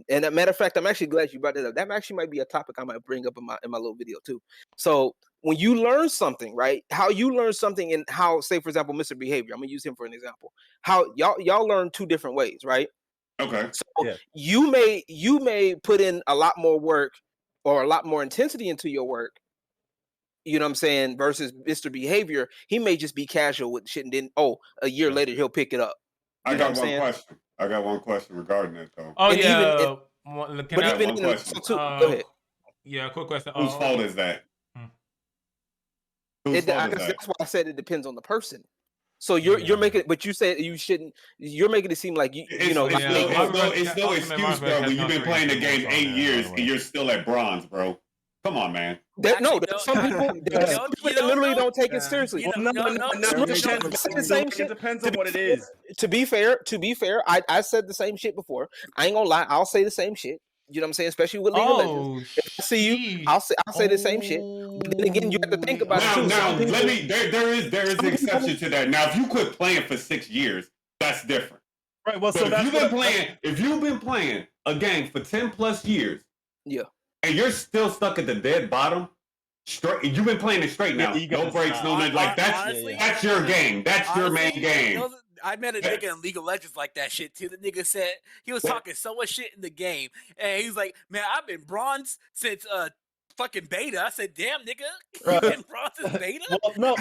And as a matter of fact, I'm actually glad you brought that up. That actually might be a topic I might bring up in my little video too. So when you learn something, right? How you learn something and how, say for example, Mr. Behavior. I'm gonna use him for an example. How y'all learn two different ways, right? Okay. So you may put in a lot more work or a lot more intensity into your work. You know what I'm saying? Versus Mr. Behavior, he may just be casual with shit, and then a year later he'll pick it up. I got one question regarding that though. Oh, and yeah. Go ahead. Yeah, quick question. Whose fault is that? That's why I said it depends on the person. So you're making it, but you said you shouldn't. You're making it seem like it's no excuse, bro. When you've been playing the game 8 years and you're still at bronze, bro. Come on, man. Some people literally don't take it seriously. It depends on what it is. To be fair, I said the same shit before. I ain't gonna lie. I'll say the same shit. You know what I'm saying? Especially with League of Legends. If I see you, I'll say the same shit. But then again, you have to think about it too. Now, there is an exception to that. Now, if you quit playing for 6 years, that's different. Right. Well, so if you've been playing a game for 10 plus years, and you're still stuck at the dead bottom, straight. You've been playing it straight now. No breaks, no nothing. Like that's your game. That's your main game. I met a nigga in League of Legends like that shit too. The nigga said he was talking so much shit in the game, and he's like, "Man, I've been bronze since fucking beta." I said, "Damn, nigga, you've been bronze since beta." Well, no,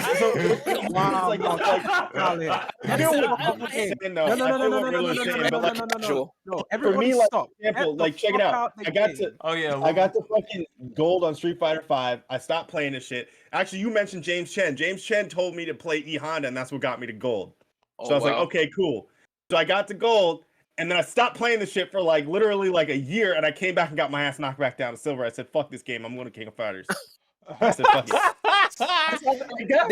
no. Everybody stop. Like, check it out. I got to fucking gold on Street Fighter 5. I stopped playing this shit. Actually, you mentioned James Chen. James Chen told me to play E Honda, and that's what got me to gold. So I was like, okay, cool. So I got to gold, and then I stopped playing the shit for literally a year, and I came back and got my ass knocked back down to silver. I said, fuck this game. I'm going to King of Fighters. I said, fuck it.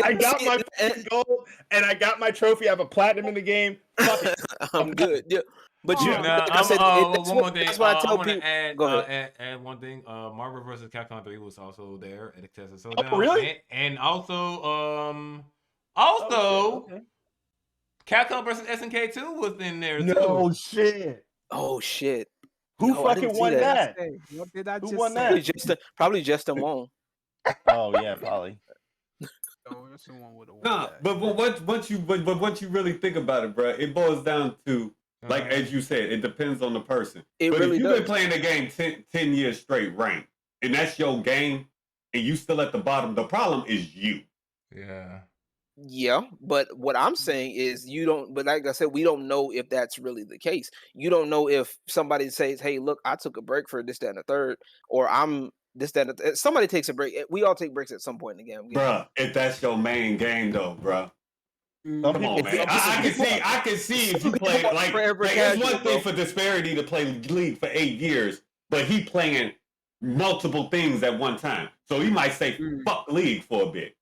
I got my gold, and I got my trophy. I have a platinum in the game. Fuck it. I'm good. Yeah. But one more thing. That's why I tell people. Go ahead. Add one thing. Marvel vs. Capcom 3 was also there at Excessive Showdown. Oh, really? And also, Capcom vs. SNK 2 was in there too. No shit. Oh shit. Who fucking won that? What did I Who won that? Probably Justin Wong. Oh yeah, probably. But once you really think about it, bro, it boils down to as you said, it depends on the person. But if you've been playing the game 10 years straight ranked, and that's your game, and you still at the bottom, the problem is you. Yeah. Yeah, but what I'm saying is but like I said, we don't know if that's really the case. You don't know if somebody says, hey, look, I took a break for this, that, and the third, or I'm this, that, and somebody takes a break. We all take breaks at some point in the game. Bruh, if that's your main game though, bruh. Come on, man. I can see if you play it's one thing for Disbearity to play League for 8 years, but he playing multiple things at one time. So he might say fuck League for a bit.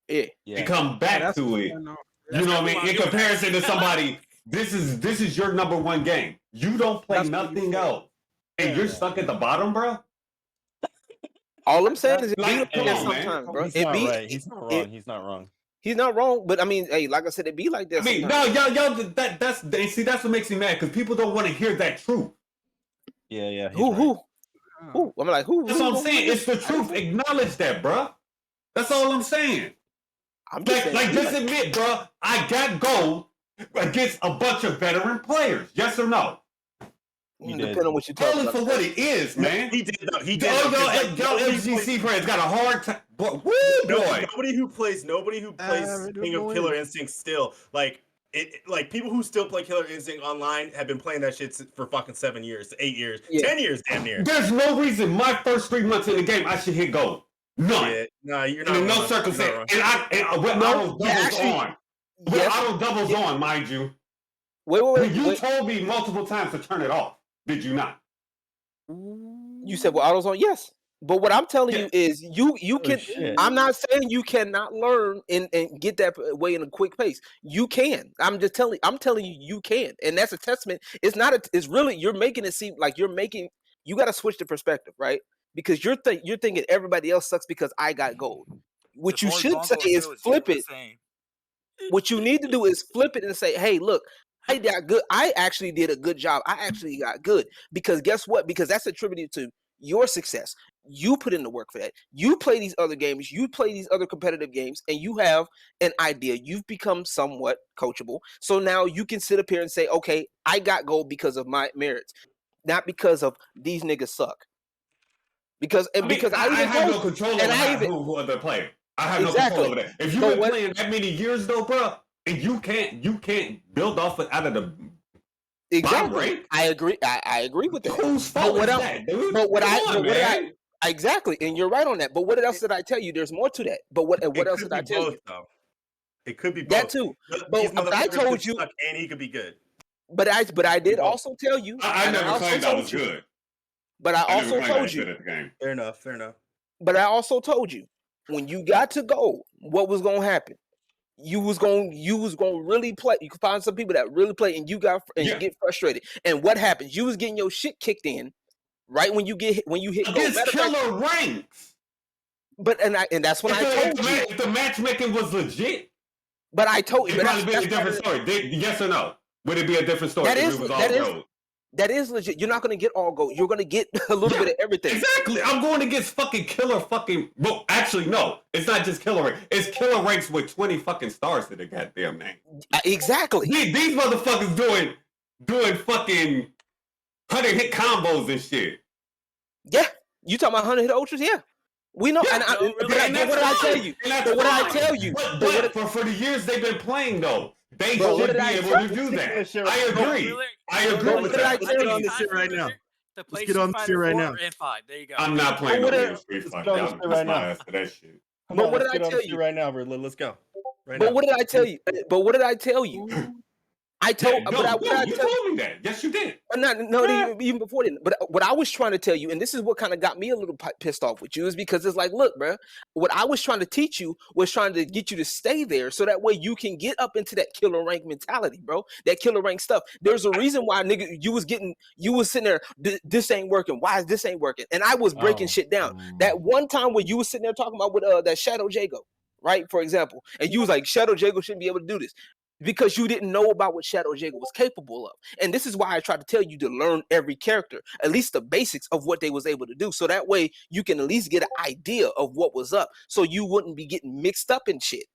Yeah. and come back to it. You know what I mean? In comparison to somebody, this is your number one game. You don't play nothing else, and you're stuck at the bottom, bro. All I'm saying is it like, be like that sometimes, bro. He's not right. He's not wrong. He's not wrong. He's not wrong, but I mean, hey, like I said, it be like that. I mean, sometimes. no, y'all, that's what makes me mad because people don't want to hear that truth. Yeah. Who? I'm like, who? That's what I'm saying. It's the truth. Acknowledge that, bro. That's all I'm saying. I'm just saying, just admit, bro. I got gold against a bunch of veteran players. Yes or no? Depending on what you talk Tell it about. for what it is, man. He did. He did. Y'all FGC players got a hard time. Woo, boy. Nobody who plays King of Killer Instinct still like people who still play Killer Instinct online have been playing that shit for fucking 7 years, 8 years, 10 years, damn near. There's no reason my first 3 months in the game I should hit gold. None. Yeah, no, you're not. In no circumstance. And with auto doubles on. With auto doubles on, mind you. Wait. You told me multiple times to turn it off. Did you not? You said, well, auto's on? Yes. But what I'm telling you is you can. I'm not saying you cannot learn and get that way in a quick pace. You can. I'm telling you can. And that's a testament. It's really, you're making it seem like you got to switch the perspective, right? Because you're thinking everybody else sucks because I got gold. What you should say is flip it. What you need to do is flip it and say, hey, look, I got good. I actually did a good job. I actually got good. Because guess what? Because that's attributed to your success. You put in the work for that. You play these other games. You play these other competitive games, and you have an idea. You've become somewhat coachable. So now you can sit up here and say, okay, I got gold because of my merits, not because of these niggas suck. Because I have no control over who other player. I have no control over that. If you've been playing that many years, though, bro, and you can't build off it out of the exactly. Right? I agree. I agree with that. Whose fault is that, dude? Exactly, and you're right on that. But what else did I tell you? There's more to that. But what else did I tell you? Though. It could be both. That too. But I told you, and he could be good. But I did also tell you. I never claimed I was good. But I also told you. Fair enough. But I also told you when you got to gold, what was gonna happen? You was gonna really play. You could find some people that really play, and you get frustrated. And what happens? You was getting your shit kicked in right when you hit gold. Against killer ranks. But and that's when I told you. If the matchmaking was legit. But I told you. It'd probably be a different story. Yes or no? Would it be a different story if it was all gold? That is legit. You're not going to get all gold. You're going to get a little bit of everything. Exactly. I'm going to get fucking killer fucking... Well, actually, no. It's not just killer ranks. It's killer ranks with 20 fucking stars to the goddamn name. Exactly. These motherfuckers doing fucking 100-hit combos and shit. Yeah. You talking about 100-hit ultras? Yeah. We know. Yeah, but what did I tell you? But what did I tell you? But for the years they've been playing, though, they should be able to do that. I agree. I agree with that. Let's get on this shit right now. Let's get on this shit right now. There you go. I'm not playing no damn Street Fighter. Right now. That shit. But what did I tell you right now, Riddler? Let's go. But what did I tell you? But what did I tell you? I told. You told me that. Yes, you did. No, even before then. But what I was trying to tell you, and this is what kind of got me a little pissed off with you, is because it's like, look, bro, what I was trying to teach you was trying to get you to stay there, so that way you can get up into that killer rank mentality, bro. That killer rank stuff. There's a reason why, nigga, you was sitting there. This ain't working. Why is this ain't working? And I was breaking shit down. That one time when you was sitting there talking about with that Shadow Jago, right? For example, and you was like, Shadow Jago shouldn't be able to do this. Because you didn't know about what Shadow Jago was capable of. And this is why I tried to tell you to learn every character, at least the basics of what they was able to do. So that way you can at least get an idea of what was up. So you wouldn't be getting mixed up in shit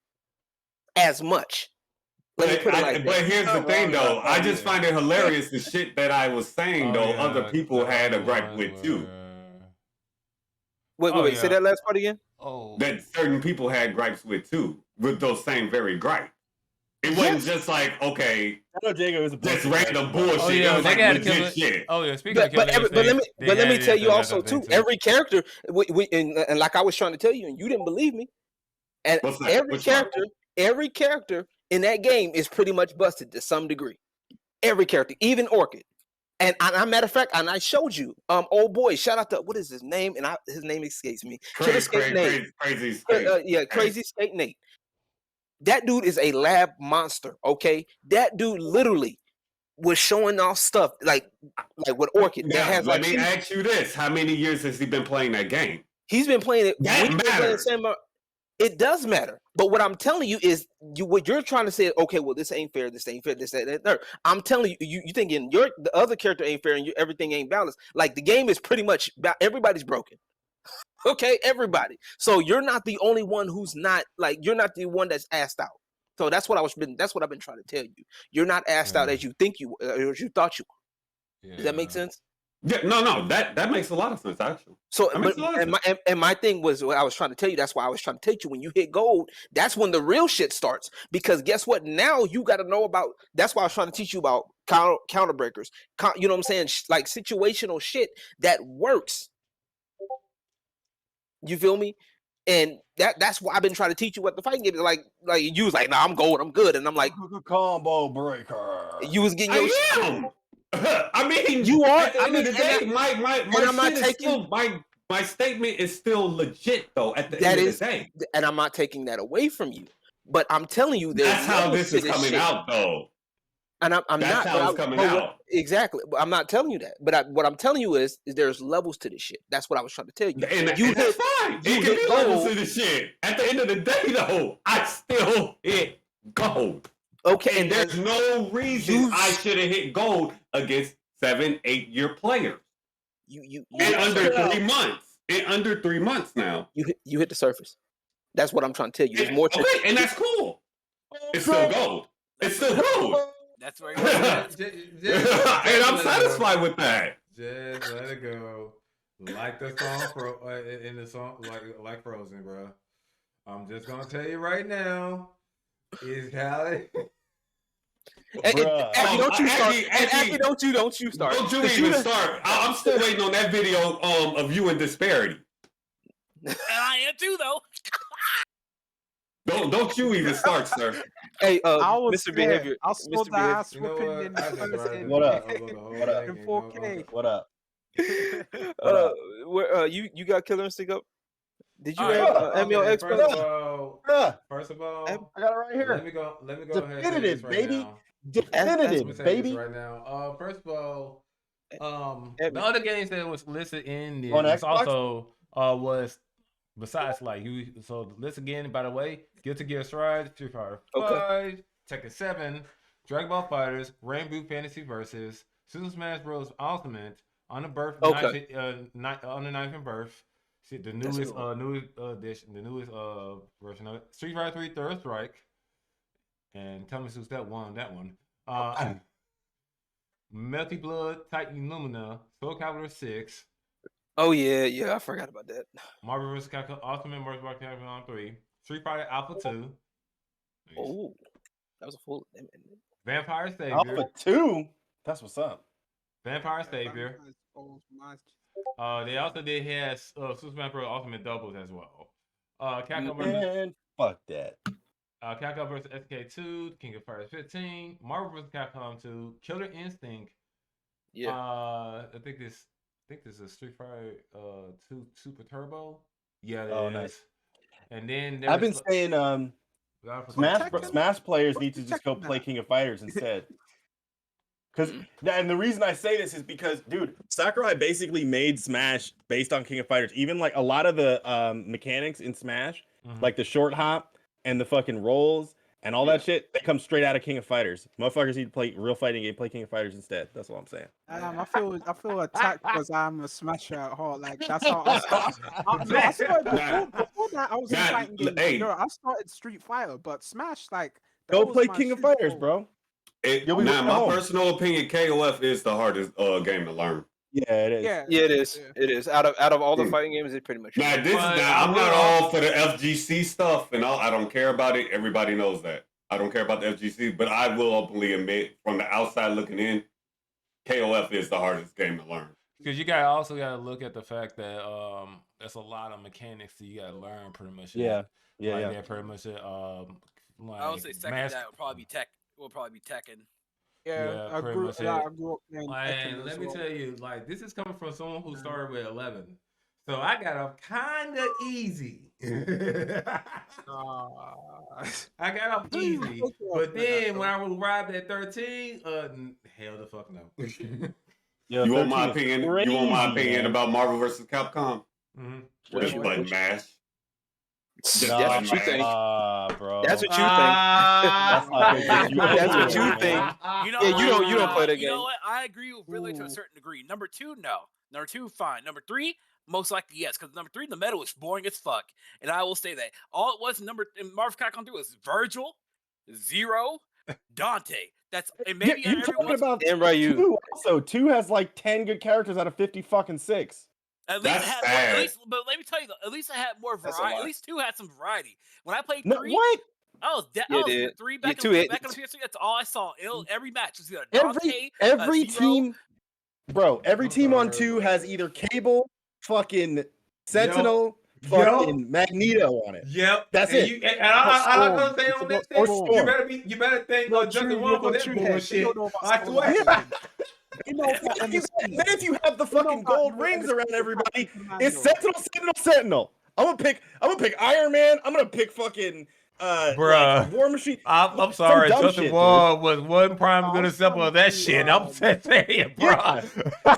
as much. But here's the thing, though. I just find it hilarious the shit that I was saying, though, other people had a gripe with, too. Wait. Say that last part again? That certain people had gripes with, too, with those same very gripes. It wasn't just like, okay, just random bullshit. It was like legit shit. Oh yeah, speaking of but let me tell you also too. Every character, and like I was trying to tell you, and you didn't believe me. And every character in that game is pretty much busted to some degree. Every character, even Orchid. And matter of fact, and I showed you, old boy, shout out to what is his name? And his name escapes me. Crazy Skate Nate. Crazy Skate Nate. That dude is a lab monster. Okay, that dude literally was showing off stuff like with Orchid. Now, That has let me ask you this: how many years has he been playing that game? He's been playing it. That matters. It does matter. But what I'm telling you is, what you're trying to say, okay, well, this ain't fair, this ain't fair, this, that, that. I'm telling you, you thinking the other character ain't fair and everything ain't balanced. Like, the game is pretty much everybody's broken. Okay, everybody. So you're not the only one who's not, like, you're not the one that's asked out. So that's what I've been trying to tell you. You're not asked out as you think you, or as you thought you were. Yeah. Does that make sense? Yeah, no, that makes a lot of sense, actually. So, my thing was, what I was trying to tell you, that's why I was trying to teach you, when you hit gold, that's when the real shit starts. Because guess what? Now you got to know about, that's why I was trying to teach you about counter breakers. You know what I'm saying? Like, situational shit that works. You feel me? And that's why I've been trying to teach you what the fighting game is. Like you was like, nah, I'm gold, I'm good. And I'm like, combo breaker. You was getting your shit. I mean, you are. At the end of the day, my statement is still legit though. At the end of the day, and I'm not taking that away from you. But I'm telling you, that's how this is coming out, though. And I'm that's not. How it's coming out. Exactly. But I'm not telling you that. But what I'm telling you is there's levels to this shit. That's what I was trying to tell you. And that's fine. It can be levels to this shit. At the end of the day, though, I still hit gold. Okay, and there's no reason I should have hit gold against 7-8 year players. You in under 3 months. In under 3 months now. You hit the surface. That's what I'm trying to tell you. There's more to and that's cool. It's still gold. It's still gold. That's very and I'm satisfied with that. Just let it go. Like the song in the song, like Frozen, bro. I'm just gonna tell you right now. Is Callie? Don't you start. Don't you start. Don't you even start. I'm still waiting on that video of you and Disbearity. And I am too, though. Don't you even start, sir. Hey, Mr. Behavior. I saw the ass whooping in the first What up? In 4K. What up? You got Killer Instinct up? Did you have ML First of all, I got it right here. Let me go ahead. Definitive, right baby. now. Definitive, baby. Right now. First of all, the other games that was listed in this On also was besides so the list again. By the way, Guilty Gear Strive, Street Fighter 5, Tekken 7, Dragon Ball FighterZ, Rainbow Fantasy Versus, Super Smash Bros. Ultimate, on the birth, on the 9th birth. The newest edition, the newest version of it. Street Fighter 3 Third Strike. And tell me who's that one. Melty Blood, Titan Lumina, Soul Calibur 6. Oh yeah, I forgot about that. Marvel vs. Capcom Ultimate Marvel vs. Capcom 3. Street Fighter Alpha 2. Oh, that was a full. Vampire Savior. Alpha 2? That's what's up. Vampire Savior. They also did have Super Smash Bros. Ultimate Doubles as well. Capcom versus fuck that. Capcom vs. SK2, King of Fighters 15, Marvel vs. Capcom 2, Killer Instinct. Yeah. I think this is Street Fighter 2 Super Turbo. Yeah, it is. Nice. And then I've been saying Smash players need to just go play King of Fighters instead. And the reason I say this is because, dude, Sakurai basically made Smash based on King of Fighters. Even like a lot of the mechanics in Smash, like the short hop and the fucking rolls and all that shit, they come straight out of King of Fighters. Motherfuckers need to play real fighting game, play King of Fighters instead. That's what I'm saying. I feel attacked because I'm a smasher at heart. Like, that's how I started. I started before that. I was in fighting games. Hey. I started Street Fighter, but Smash, like, go play King of Fighters, bro. My personal opinion, KOF is the hardest game to learn. Yeah, it is. Yeah, it is. Yeah. It is. Out of all the fighting games, it pretty much. I'm not all for the FGC stuff, and I don't care about it. Everybody knows that. I don't care about the FGC, but I will openly admit, from the outside looking in, KOF is the hardest game to learn. Because you also got to look at the fact that there's a lot of mechanics that you got to learn pretty much. Yeah. Pretty much it. I would say second that would probably be Tekken. Yeah, I grew up playing Tekken let me tell you, like, this is coming from someone who started with 11. So I got off kind of easy. I got off easy, but then when I arrived at 13, hell the fuck no. Yo, You want my 13 is opinion? You want my crazy, opinion man. about Marvel vs. Capcom? Mhm. Just button mash. Just That's button what you mash. think. Bro. That's what you think. That's not the way you That's what feel, you man. think. You know Yeah, you what? don't play the You game. know what? I agree with really to a certain degree. Number 2, no. Number 2, fine. Number 3, most likely yes, because number 3, the meta was boring as fuck, and I will say that all it was in Marvel Capcom 3 was Virgil, Zero, Dante. That's and maybe You're every talking once about And Ryu. 2 also. 2 has like 10 good characters out of 50 fucking 6. at least That's it had sad. more, at least, but let me tell you though, at least I had more That's a variety. lot. At least 2 had some variety. When I played No, 3, what? I was Yeah, I was dude. 3 Yeah, back two on hit- the PS3. That's all I saw. Every match was either Dante, Every Zero. team, bro, every I'm team on sorry, 2 bro. has either Cable, fucking Sentinel, fucking Magneto on it. Yep. That's and it. You, and I gonna say on that Or thing, Storm. you better thank Not Justin true, Wong you're for not that true head. They bullshit. don't know about I Storm swear. like They know about Then MSP. if you have the They know fucking about gold the rings MSP around everybody, Commando. it's Sentinel. I'm gonna pick Iron Man. I'm gonna pick fucking Bruh. like War Machine. I'm sorry, dumb Justin shit, Wong was one prime I good was example of that trying to, shit. I'm saying, bro.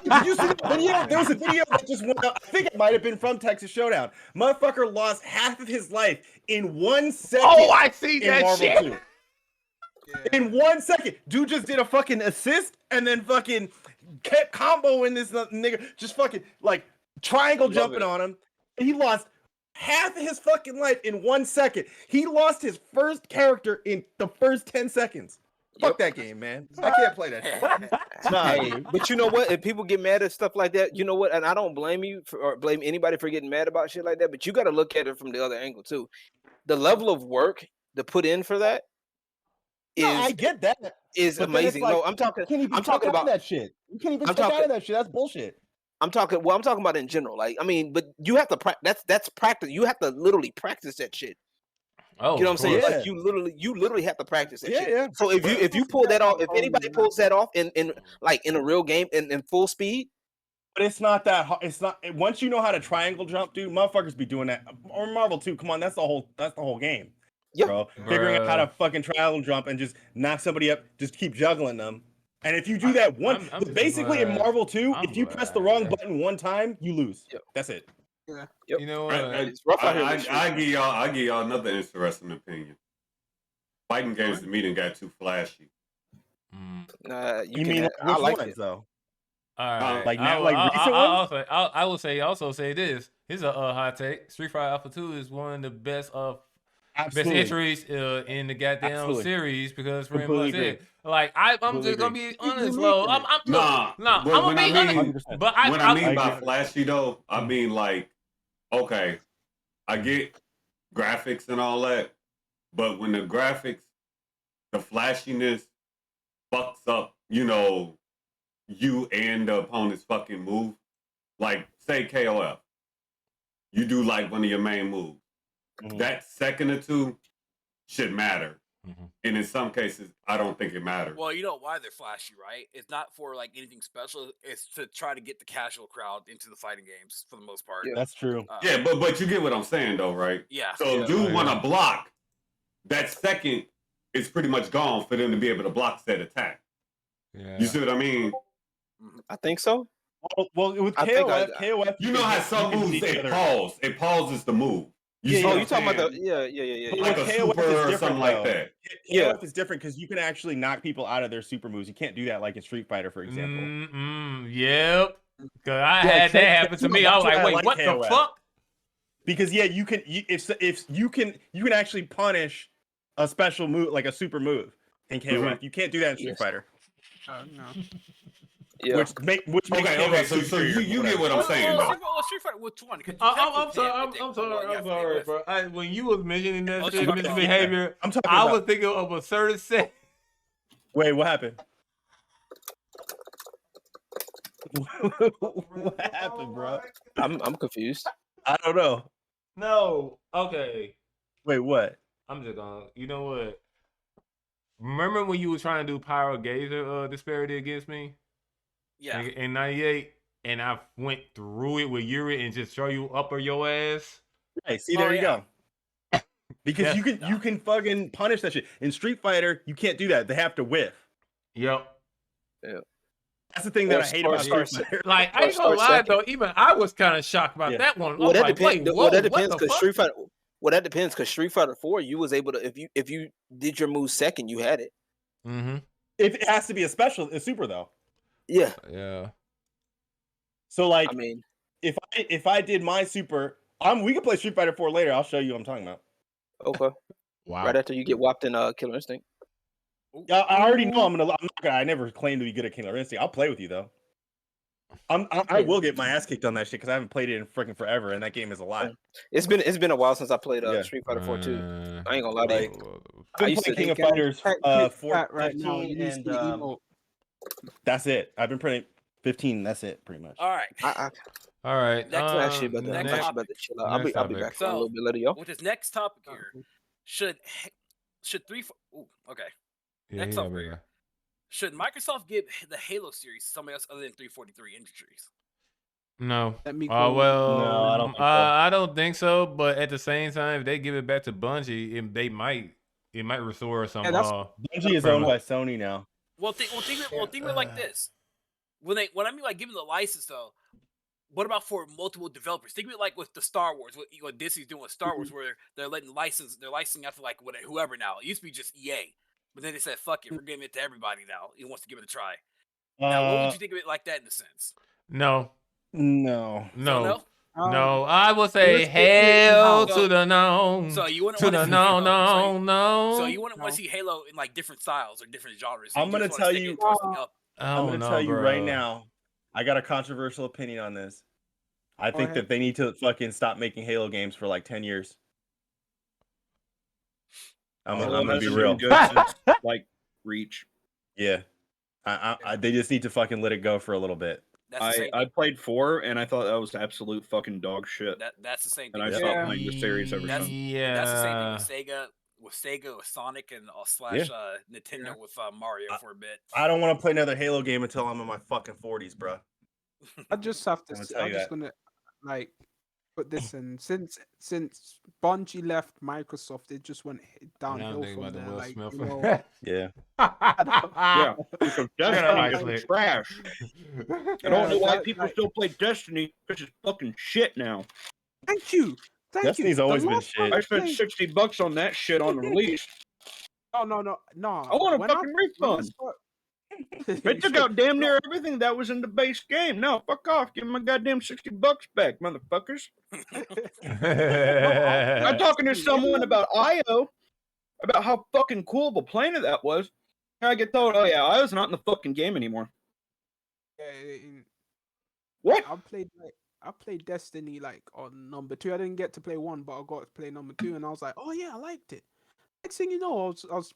Did you see that video? There was a video that just went out. I think it might have been from Texas Showdown. Motherfucker lost half of his life in 1 second. Oh, I see in that Marvel shit. 2. In 1 second, dude just did a fucking assist and then fucking kept comboing this nigga, just fucking like triangle jumping on him. And he lost half of his fucking life in 1 second. He lost his first character in the first 10 seconds. Fuck that game, man. I can't play that shit. Nah, Hey, dude. but you know what? If people get mad at stuff like that, you know what? And I don't blame you or blame anybody for getting mad about shit like that. But you got to look at it from the other angle too. The level of work to put in for that is I get that. Is But then it's amazing. like, No, I'm talking. You can't even I'm talking check out about of that shit. You can't even I'm check out talking- of that shit. That's bullshit. I'm talking about in general. Like, I mean, but you have to that's practice. You have to literally practice that shit. Oh, You know what I'm saying? course. Like you literally have to practice that shit. Yeah. So if you pull that off, if anybody pulls that off in a real game in full speed, But it's not that hard. It's not. Once you know how to triangle jump, dude, motherfuckers be doing that. Or Marvel 2. Come on, that's the whole game. Yeah. Bro. Figuring out how to fucking triangle jump and just knock somebody up, just keep juggling them. And if you do that I'm basically in glad. Marvel 2, I'm if you press the wrong button one time, you lose. Yep. That's it. Yeah. Yep. You know what? It's rough out here. with I streets. give y'all another interesting opinion. Fighting games to me done got too flashy. Nah, You can mean have, which I like ones it. though? All right. Like now, I, like recent I, ones? I will say this. Here's a hot take. Street Fighter Alpha 2 is one of the best Absolutely. entries in the goddamn Absolutely. series because pretty Completely much agree. it. Like I'm Completely just gonna agree. be honest, Lo. I'm Nah, I'm but gonna when be I mean- honest. 100%. But What I mean by agree. flashy though, I mean like, okay, I get graphics and all that, but when the graphics, the flashiness fucks up, you and the opponent's fucking move. Like, say KOF. You do like one of your main moves. Mhm. That second or two should matter. Mhm. And in some cases, I don't think it matters. Well, you know why they're flashy, right? It's not for like anything special. It's to try to get the casual crowd into the fighting games for the most part. Yeah. That's true. Yeah, but you get what I'm saying though, right? Yeah. So Yeah. if dude Oh, want yeah. to block, that second is pretty much gone for them to be able to block said attack. Yeah. You see what I mean? I think so. Well, with I think KOF, You know how some can moves beat each it other. pauses. It pauses the move. You see Oh, what you I'm talking about saying? the yeah. But like But a KOF super is or different, something like though. that. Yeah. KOF is different because you can actually knock people out of their super moves. You can't do that like in Street Fighter, for example. Yep. Cause I Yeah, had that happen to me. I was that's like, why I wait, like what the KOF. fuck? Because yeah, if you can actually punish a special move, like a super move in KOF. You can't do that in Street Yes. Fighter. No. Yeah. Which makes Okay, KOF so superior, you whatever. get what I'm saying though. Street Fighter, which one? 'Cause I'm Tekken sorry, did I'm the one you have to deal sorry, with. bro. When you was mentioning that Oh, shit, sorry. mentioning behavior, I'm talking I about. was thinking of a certain set. Wait, what happened? What happened, bro? I'm confused. I don't know. No. Okay. Wait, what? I'm just gonna. You know what? Remember when you were trying to do Pyro Gazer disparity against me? Yeah. In '98. and I went through it with Yuri and just show you upper your ass. Hey, see, there you go. Because you can fucking punish that shit. In Street Fighter, you can't do that. They have to whiff. Yep. Yeah. That's the thing that I hate about Street Fighter. Like, I ain't gonna lie though, even I was kind of shocked about that one. Well, that depends. because Street Fighter. Well, that depends because Street Fighter 4, you was able to if you did your move second, you had it. Mm-hmm. It has to be a super though. Yeah. Yeah. So like, I mean, if I did my super, we can play Street Fighter 4 later. I'll show you what I'm talking about. Okay. Wow. Right after you get whopped in Killer Instinct. I already know I'm not gonna. I never claimed to be good at Killer Instinct. I'll play with you though. I will get my ass kicked on that shit because I haven't played it in freaking forever, and that game is a lot. It's been a while since I played Street Fighter 4 too. I ain't gonna lie to you. I've been playing King of Fighters 14 right now. You need and to emote. that's it. I've been playing 15. That's it, pretty much. All right. All right. Next, actually about that. I'm actually about to chill out. I'll be back for a little bit later, yo. With this next topic here, should 3 ooh, okay. Next topic here. Should Microsoft give the Halo series to somebody else other than 343 Industries? No. No, I don't think so. I don't think so. But at the same time, if they give it back to Bungie, it might restore some. Bungie is owned by Sony now. Well, think of it like this. When I mean like giving the license though, what about for multiple developers? Think of it like with the Star Wars, what Disney's doing with Star Wars, where they're licensing out to like whoever now. It used to be just EA, but then they said, "Fuck it, we're giving it to everybody now. He wants to give it a try." Now, what would you think of it like that in a sense? No. No. I would say hell to the no. So you wouldn't to want the to no, see no, no. So you wouldn't want to see Halo in like different styles or different genres. So I'm gonna tell you. I'm gonna tell you bro. right now. I got a controversial opinion on this. I think that they need to fucking stop making Halo games for like 10 years. I'm gonna be real. Good since, like Reach. Yeah, they just need to fucking let it go for a little bit. I played 4 and I thought that was absolute fucking dog shit. That's the same thing. And I stopped playing the series ever since. Yeah, that's the same thing with Sega with Sonic and Nintendo with Mario for a bit. I don't want to play another Halo game until I'm in my fucking 40s, bro. I just have to. I'm just gonna like put this in. Since Bungie left Microsoft, it just went downhill from there. Like, yeah. Yeah. Destiny is trash. I don't know why people still play Destiny, because it's fucking shit now. Thank you. Destiny's always been shit. I spent $60 on that shit on release. No. I want a fucking refund. They took out damn near everything that was in the base game. No, fuck off. Give me my goddamn $60 back, motherfuckers. I'm talking to someone about IO, about how fucking cool of a planet that was. And I get told, oh yeah, IO's not in the fucking game anymore. What? I played Destiny like on number 2. I didn't get to play 1, but I got to play number 2, and I was like, oh yeah, I liked it. Next thing you know,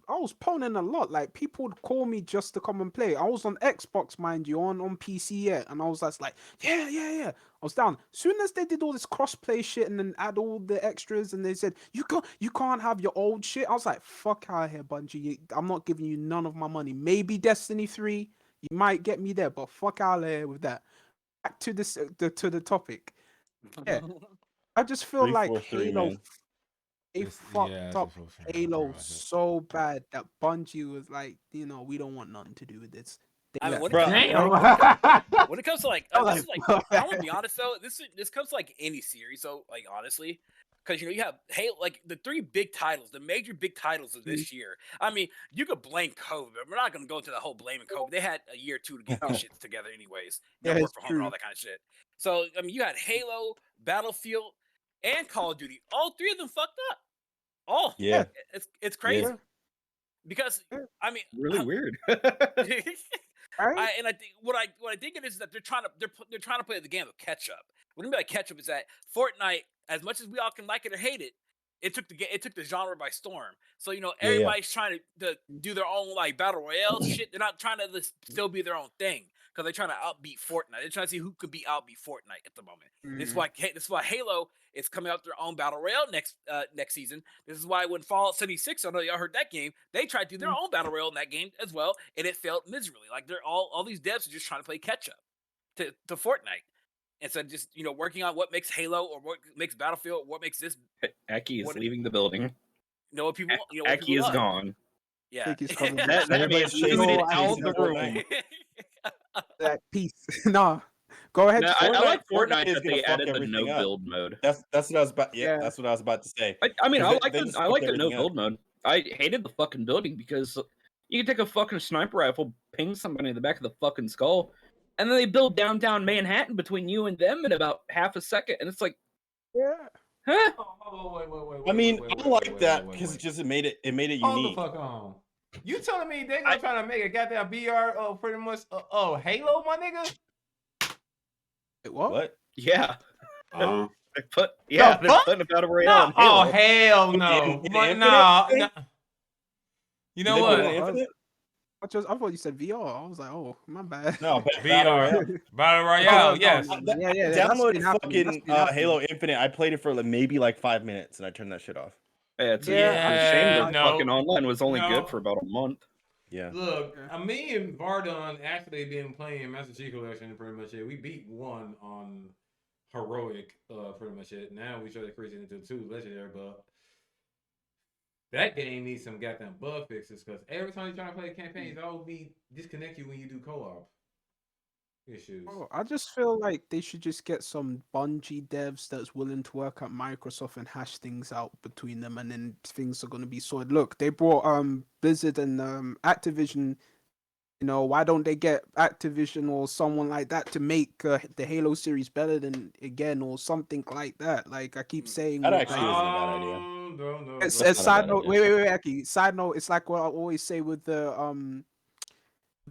I was poning a lot. Like, people would call me just to come and play. I was on Xbox, mind you, on PC yet, and I was just like, yeah. I was down. Soon as they did all this crossplay shit and then add all the extras, and they said you can't have your old shit. I was like, fuck out of here, Bungie. I'm not giving you none of my money. Maybe Destiny 3, you might get me there, but fuck out of here with that. Back to this to the topic. Yeah, I just feel like Halo. They fucked up Halo so bad that Bungie was like, we don't want nothing to do with this. When it comes to like, this is like, I want to be honest though. This comes to like any series. So like honestly, because you have Halo, like the 3 big titles, the major big titles of this year. I mean, you could blame COVID, but we're not going to go into the whole blaming COVID. They had a year or 2 to get these shits together, anyways. Work from home and all that kind of shit. So I mean, you had Halo, Battlefield, and Call of Duty. All 3 of them fucked up. Oh yeah, it's crazy because I mean really weird. And I think what I think it is that they're trying to play the game of catch up. What I mean by catch up is that Fortnite, as much as we all can like it or hate it, it took the genre by storm. So everybody's trying to do their own like battle royale shit. They're not trying to still be their own thing because they're trying to outbeat Fortnite. They're trying to see who could outbeat Fortnite at the moment. This is why Halo is coming out with their own battle royale next season. This is why when Fallout 76, I know y'all heard that game, they tried to do their own battle royale in that game as well, and it failed miserably. Like they're all these devs are just trying to play catch up. to Fortnite. Instead of just working on what makes Halo or what makes Battlefield, what makes this. Aki is leaving the building. What people, Aki is gone. Yeah, I think he's coming back. that man booted out the room. That piece. Nah, go ahead. No, I like Fortnite is that gonna they fuck added the everything no up. build mode. That's what I was about. Yeah. That's what I was about to say. I mean, I 'Cause like they the just no fucked build mode. I hated the fucking building because you can take a fucking sniper rifle, ping somebody in the back of the fucking skull, and then they build downtown Manhattan between you and them in about half a second, and it's like, yeah. huh? I mean, I like that because it made it unique. Hold the fuck on. You telling me they gonna try to make a goddamn VR pretty much Halo, my nigga? Wait, what? Yeah. Uh-huh. They're putting a battle royale in Halo. Oh hell no! Nah. You know what? I thought you said VR. I was like, oh, my bad. No, VR Battle Royale. Yes. Yeah. Download fucking Halo Infinite. I played it for maybe 5 minutes and I turned that shit off. Yeah, it's a shame that fucking online was only good for about a month. Yeah. Look, me and Vardon actually been playing Master Chief Collection pretty much it. We beat 1 on heroic, pretty much it. Now we try to crazy into 2 legendary, but that game needs some goddamn bug fixes because every time you try to play campaigns, that will be disconnect you when you do co-op issues. Oh, I just feel like they should just get some Bungie devs that's willing to work at Microsoft and hash things out between them, and then things are gonna be sorted. Look, they brought Blizzard and Activision. Why don't they get Activision or someone like that to make the Halo series better than again or something like that? Like I keep saying, That actually isn't a bad idea. No. It's a side note. Wait, Aki. Side note. It's like what I always say with the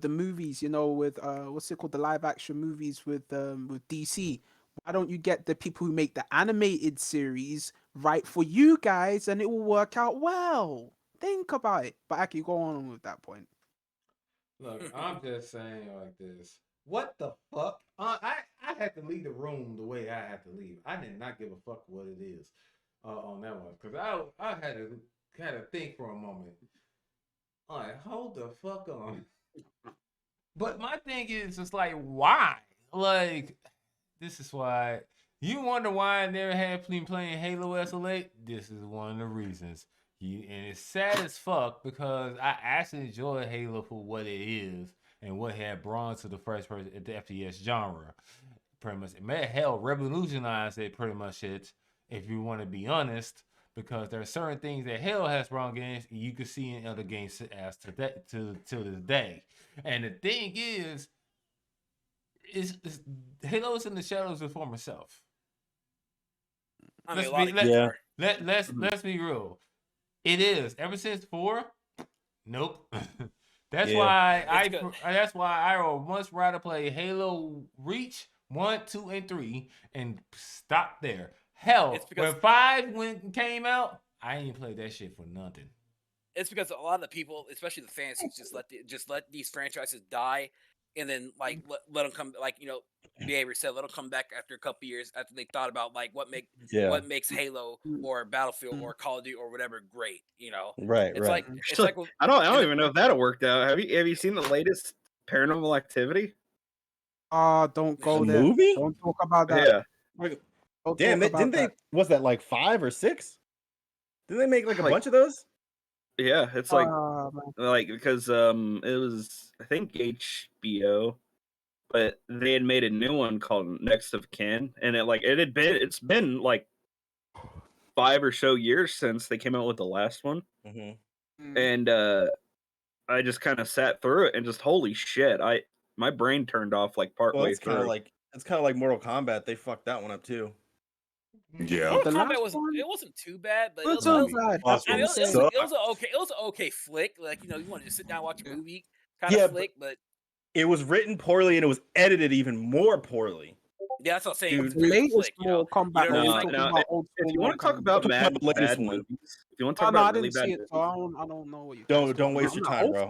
movies. With what's it called? The live action movies with DC. Why don't you get the people who make the animated series right for you guys, and it will work out well? Think about it. But Aki, go on with that point. Look, I'm just saying like this. What the fuck? I had to leave the room the way I had to leave. I did not give a fuck what it is on that one because I had to think for a moment. All right, hold the fuck on. But my thing is just like, why? Like, this is why. You wonder why I never had been playing Halo SLA? This is one of the reasons. And it's sad as fuck because I actually enjoy Halo for what it is and what it had brought to the first person at the FPS genre. Pretty much, it may hell revolutionize it pretty much it, if you want to be honest, because there are certain things that Halo has brought games you can see in other games as to this day. And the thing is Halo's in the shadows of former self. Let's be real. It is. Ever since 4, nope. That's why I would much rather play Halo Reach 1, 2, and 3 and stop there. Hell, when 5 came out, I ain't played that shit for nothing. It's because a lot of the people, especially the fans, just let these franchises die, and then let them come. Behavior said, let them come back after a couple years after they thought about what makes Halo or Battlefield or Call of Duty or whatever great. Right. It's like I don't even know if that'll work out. Have you seen the latest Paranormal Activity? Don't go there. Movie? Don't talk about that. Yeah. Damn, didn't they? Was that 5 or 6? Didn't they make a bunch of those? Yeah, it's because it was I think HBO, but they had made a new one called Next of Kin, and it's been 5 or so years since they came out with the last one, and I just kind of sat through it and just holy shit, my brain turned off partway through. It's kind of like Mortal Kombat. They fucked that one up too. Yeah, Mortal Kombat wasn't too bad, but it was an okay flick. You want to just sit down and watch a movie kind of flick, but it was written poorly and it was edited even more poorly. Yeah, that's what I'm saying. The latest Mortal Kombat. If you want to talk about bad movies, if you want to talk about really bad movies, I don't know what you. Don't waste your time, bro.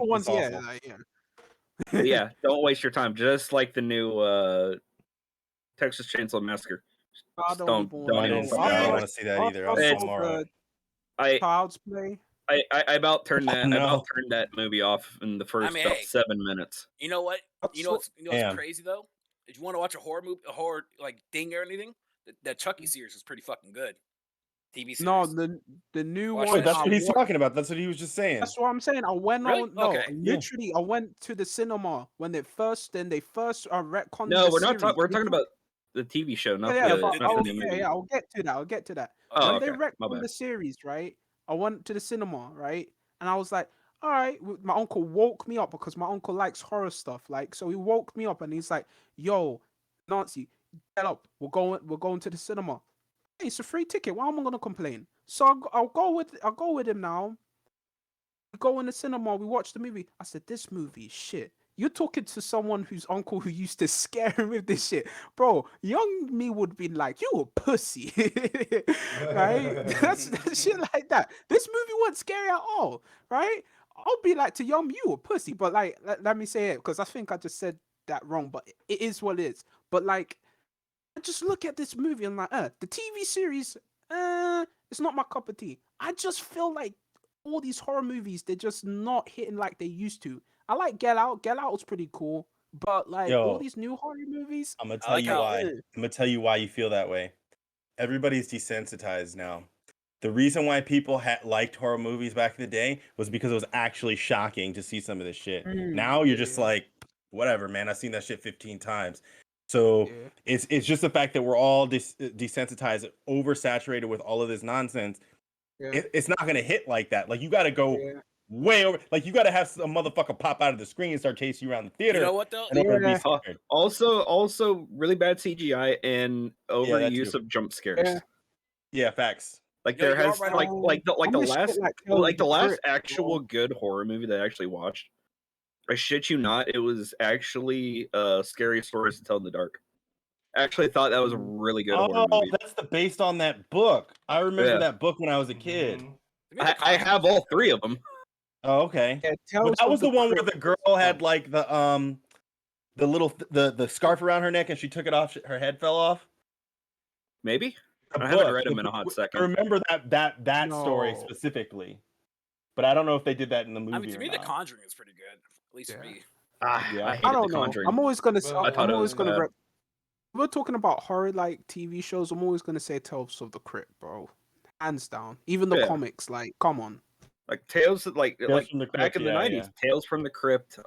Yeah, don't waste your time. Just like the new Texas Chainsaw Massacre. I don't want to see that either. Child's Play. I about turned that movie off in the first about 7 minutes. You know what? You know what's crazy though? if you want to watch a horror movie, a horror like thing or anything, that Chucky series was pretty fucking good. TV series. No, the new Watch one. that That's shit. what he's talking about. That's what he was just saying. That's what I'm saying. I went Really? on. No, Okay. literally, I went to the cinema when they first retconned. No, the we're not series. talking. We're talking about the TV show, not Yeah, the. but not the yeah, movie. I'll get to that. I'll get to that. Oh, When they okay. My retconned bad. the series, right? I went to the cinema, right? And I was like, all right. My uncle woke me up because my uncle likes horror stuff. Like, so he woke me up and he's like, yo, Nancy, get up. We're going to the cinema. Hey, it's a free ticket. Why am I gonna complain? So I'll go with him now. We go in the cinema, we watch the movie. I said, this movie is shit. You're talking to someone whose uncle who used to scare him with this shit. Bro, young me would be like, you a pussy. Right? That's shit like that. This movie wasn't scary at all. Right? I'll be like to young me, you a pussy. But like, let me say it, because I think I just said that wrong, but it is what it is. But like, I just look at this movie and like, the TV series, it's not my cup of tea. I just feel like all these horror movies, they're just not hitting like they used to. I like Get Out. Get Out was pretty cool, but like all these new horror movies, I'm gonna tell you why. I'm gonna tell you why you feel that way. Everybody's desensitized now. The reason why people liked horror movies back in the day was because it was actually shocking to see some of this shit. Now you're just like, whatever, man. I've seen that shit 15 times. So it's just the fact that we're all desensitized, oversaturated with all of this nonsense. It's not gonna hit like that. Like you got to go way over. Like you got to have some motherfucker pop out of the screen and start chasing you around the theater. You know what though? Also, really bad CGI and overuse of jump scares. Yeah, facts. Like there has the last actual good horror movie that I actually watched. I shit you not, it was actually Scary Stories to Tell in the Dark. I actually thought that was a really good horror movie. That's based on that book. I remember that book when I was a kid. I have all three of them. Oh, okay. Well, that was the one where the girl had like the little the scarf around her neck and she took it off. Her head fell off. Maybe I haven't read them in a hot second. I remember that story specifically, but I don't know if they did that in the movie. I mean, to me, The Conjuring is pretty good. At least for me. I don't know. I'm always gonna. We're talking about horror like TV shows. I'm always gonna say Tales of the Crypt, bro. Hands down. Even the comics, like, come on. Like Tales, like from the back Crypt, in the 90s, Tales from the Crypt.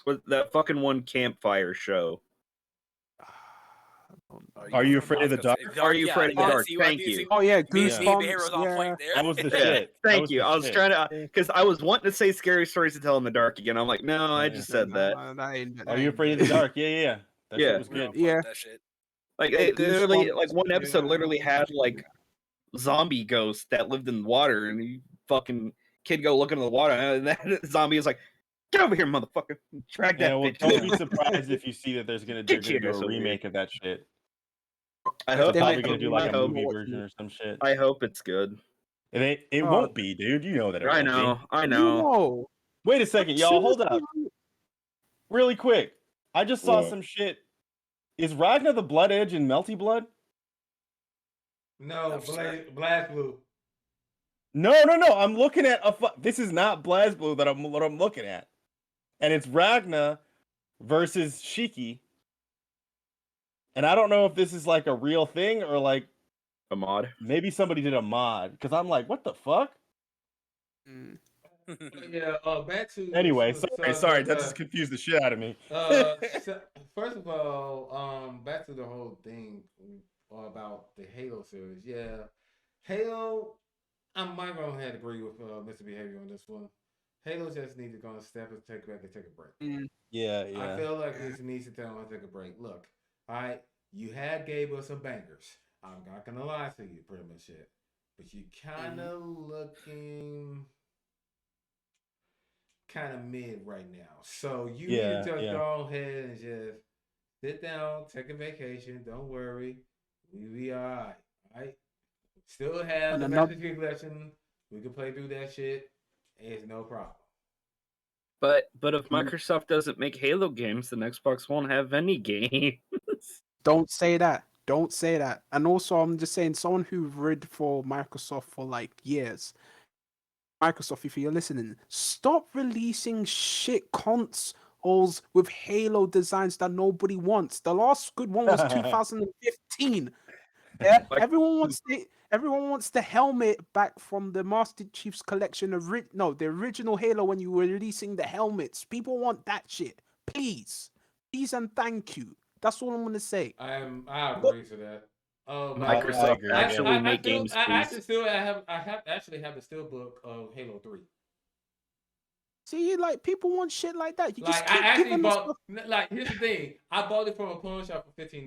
Was that fucking one Campfire show? Are you afraid of the dark? Are you afraid of the dark? Thank you. Oh yeah, Goosebumps. That was the shit. Thank you. I was trying to, because I was wanting to say Scary Stories to Tell in the Dark again. I'm like, no, I just said that. Are you afraid of the dark? Yeah. That shit was good. Yeah. Like it literally, like one episode literally had like zombie ghosts that lived in the water, and you fucking kid go look into the water, and that zombie is like, get over here, motherfucker! Drag that bitch. Don't be surprised if you see that there's gonna do a remake of that shit. I hope they're probably gonna do like a movie version or some shit. I hope it's good. It won't be, dude. You know that. I know. Wait a second, y'all. Hold up. Really quick. I just saw some shit. Is Ragnar the Blood Edge in Melty Blood? No, Blast Blue. No. I'm looking at this is not Blast Blue what I'm looking at, and it's Ragnar versus Shiki. And I don't know if this is like a real thing or like a mod. Maybe somebody did a mod because I'm like, what the fuck? Yeah. Back to. Anyway, sorry. That just confused the shit out of me. First of all, back to the whole thing about the Halo series. Yeah, Halo. I might go ahead and agree with Mr. Behavior on this one. Halo just needs to go a step and take a break. Yeah. I feel like it needs to tell them to take a break. Look, all right, you gave us some bangers. I'm not gonna lie to you, pretty much it. But you kind of looking kind of mid right now. So you need to just go ahead and just sit down, take a vacation. Don't worry, we be all right. All right. Still have the Master Chief Collection. We can play through that shit. It's no problem. But if Microsoft doesn't make Halo games, then Xbox won't have any games. Don't say that. Don't say that. And also, I'm just saying, someone who read for Microsoft for like years, Microsoft, if you're listening, stop releasing shit consoles with Halo designs that nobody wants. The last good one was 2015. Yeah, everyone wants the helmet back from the Master Chief's collection. The original Halo when you were releasing the helmets. People want that shit. Please and thank you. That's all I'm gonna say. I agree to that. Microsoft actually make games, I please. actually have the steelbook of Halo 3. See, like people want shit like that. You just Like I keep actually giving bought. Like here's the thing, I bought it from a pawn shop for $15.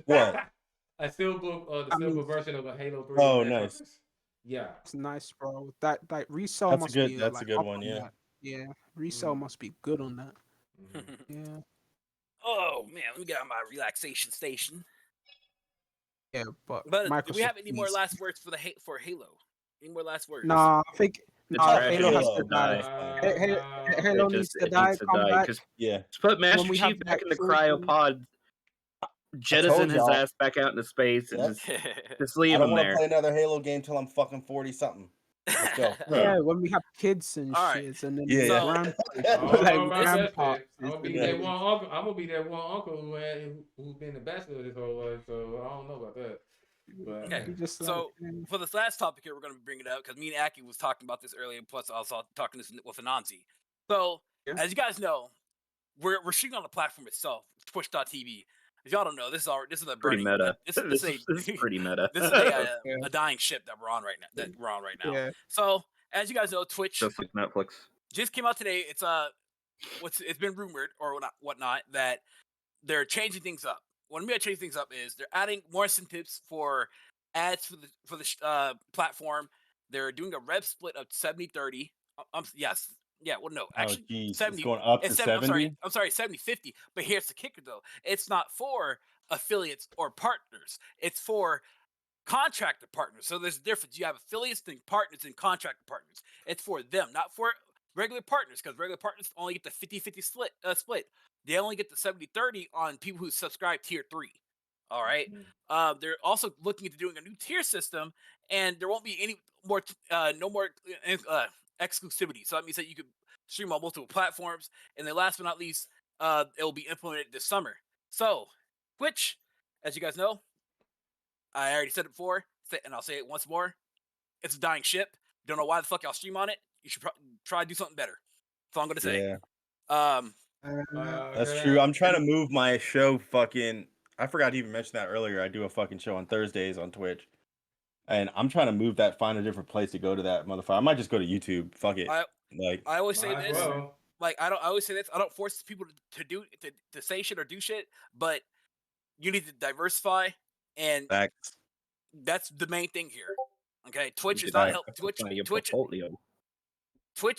What? A steelbook, the steelbook version of a Halo 3. Oh, nice. Yeah, it's nice, bro. That resale That's must a good. be That's like a good up one. on Yeah. that. Yeah, resale must be good on that. Yeah. Oh man, let me get on my relaxation station. Yeah, but do we have any more last words for Halo? Any more last words? Nah, I think Halo has to die. Halo It needs to needs die. to Come die, back. 'cause Yeah. just put Master When we have Chief back in the children. cryopod, jettison his y'all. ass back out into space, and just leave I don't him want to there. play another Halo game till I'm fucking 40 something. Let's go. Yeah, when we have kids and All shit, and then Yeah. grandpa. I'm gonna be that one uncle. I'm gonna be that one uncle who's been the bachelor this whole life. So I don't know about that. But okay, so for this last topic here, we're going to bring it up because me and Aki was talking about this earlier. Plus, I was talking this with Anansi. So, as you guys know, we're shooting on the platform itself, Twitch.tv. If y'all don't know, this is a Pretty burning meta. This is pretty meta. This is a dying ship that we're on right now. Yeah. So, as you guys know, Twitch Just like Netflix just came out today. It's it's been rumored or whatnot that they're changing things up. What I mean by changing things up is they're adding more incentives for ads for the platform. They're doing a rev split of 70-30. Yes. Yeah, well, no, actually, geez. 70. It's going up to 70. I'm sorry, 70-50. But here's the kicker, though. It's not for affiliates or partners. It's for contractor partners. So there's a difference. You have affiliates and partners and contractor partners. It's for them, not for regular partners, because regular partners only get the 50-50 split. They only get the 70-30 on people who subscribe tier 3. All right. They're also looking into doing a new tier system, and there won't be any more no more exclusivity. So that means that you could stream on multiple platforms. And then last but not least, it will be implemented this summer. So Twitch, as you guys know, I already said it before, and I'll say it once more. It's a dying ship. Don't know why the fuck y'all stream on it. You should try to do something better. That's all I'm gonna say. Yeah. That's true. I'm trying to move my show. I forgot to even mention that earlier. I do a fucking show on Thursdays on Twitch, and I'm trying to move that. Find a different place to go to that motherfucker. I might just go to YouTube. Fuck it. I always say this. I always say this. I don't force people to say shit or do shit, but you need to diversify, and that's the main thing here. Okay, Twitch is not help. Twitch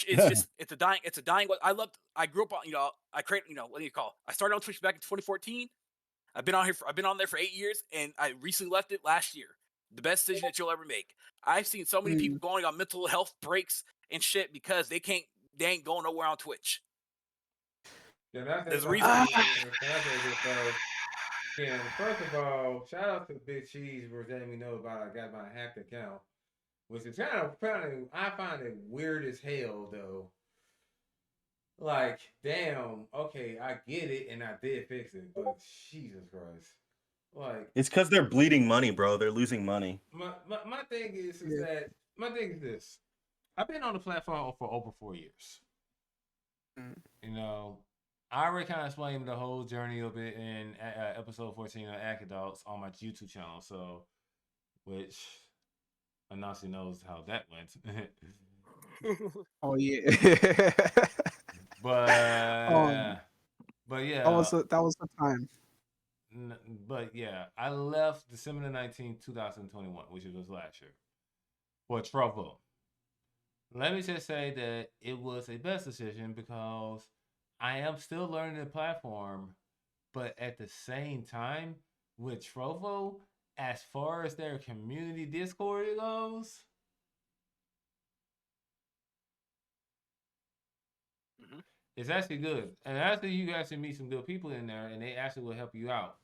is just it's a dying. I grew up on I started on Twitch back in 2014. I've been on there for 8 years, and I recently left it last year. The best decision that you'll ever make. I've seen so many people going on mental health breaks and shit because they ain't going nowhere on Twitch. Yeah, there's a reason. Yeah, first of all, shout out to Big Cheese for letting me know about I got my hacked account. Which is I find it weird as hell though. Like, damn, okay, I get it and I did fix it, but Jesus Christ. Like, it's because they're bleeding money, bro. They're losing money. My thing is that my thing is this. I've been on the platform for over 4 years. You know, I already kind of explained the whole journey of it in episode 14 of Akitak on my YouTube channel. So, which Anasi knows how that went. Oh yeah. but yeah, that was the time. But yeah, I left December 19th, 2021, which was last year, for Trovo. Let me just say that it was a best decision because I am still learning the platform, but at the same time, with Trovo, as far as their community Discord goes, it's actually good. And actually, you guys can meet some good people in there, and they actually will help you out.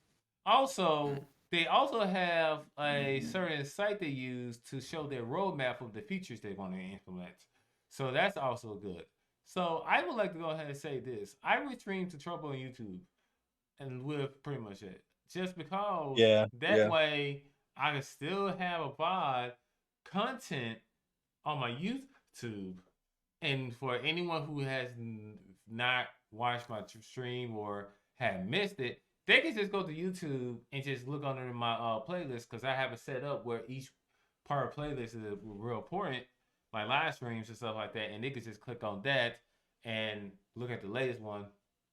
Also, they also have a certain site they use to show their roadmap of the features they want to implement. So that's also good. So I would like to go ahead and say this. I would stream to trouble on YouTube and with pretty much it. Just because that way I can still have a VOD content on my YouTube. And for anyone who has not watched my stream or had missed it, they can just go to YouTube and just look under my playlist, because I have it set up where each part of playlist is real important, like live streams and stuff like that. And they could just click on that and look at the latest one,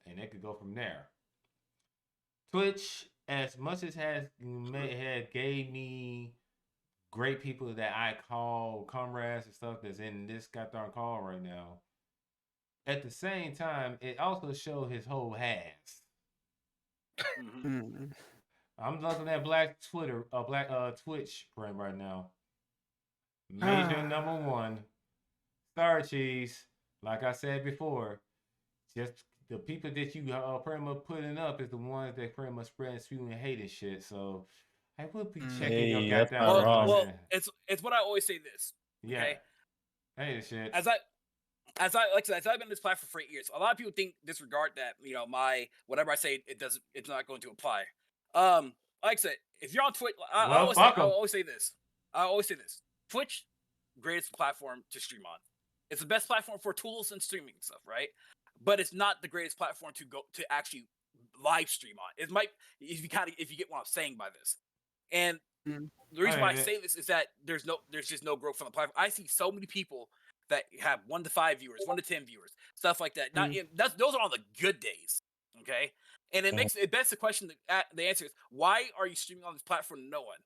and they could go from there. Twitch, as much as had gave me great people that I call comrades and stuff that's in this goddamn call right now, at the same time, it also showed his whole ass. I'm looking at Black Twitch right now. Major number one, Star Cheese. Like I said before, just the people that you pretty much putting up is the ones that pretty much spreading spewing hate and shit. So I will be checking your goddamn. Well, it's what I always say. This, okay? Hate and shit. As I've been in this platform for 8 years, a lot of people disregard that. My whatever I say, it's not going to apply. Like I said, if you're on Twitch, I always say this. Twitch, greatest platform to stream on. It's the best platform for tools and streaming stuff, right? But it's not the greatest platform to actually live stream on. It might, if you get what I'm saying by this. And the reason why I say this is that there's just no growth on the platform. I see so many people that have 1 to 5 viewers, 1 to 10 viewers, stuff like that. Those are on the good days, okay? And it begs the question. The answer is, why are you streaming on this platform to no one?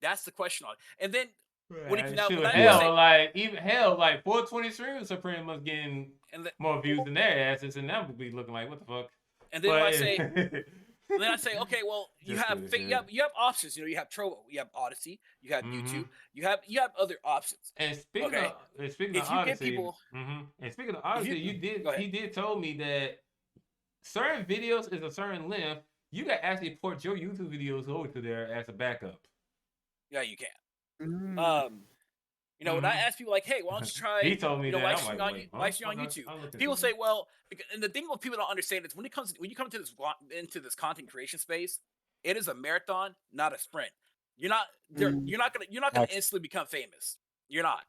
That's the question on it. And then when it now, like 420 streamers are pretty much getting more views than their asses, and that would be looking like, what the fuck? And then I say, okay, well, you have options. You have Trovo, you have Odyssey, you have YouTube, you have other options. And speaking of Odyssey, he did told me that certain videos is a certain length. You can actually port your YouTube videos over to there as a backup. Yeah, you can. When I ask people like, hey, why don't you try? He told me that. Live stream on YouTube. People say, well, and the thing what people don't understand is when you come into this content creation space, it is a marathon, not a sprint. You're not gonna instantly become famous. You're not.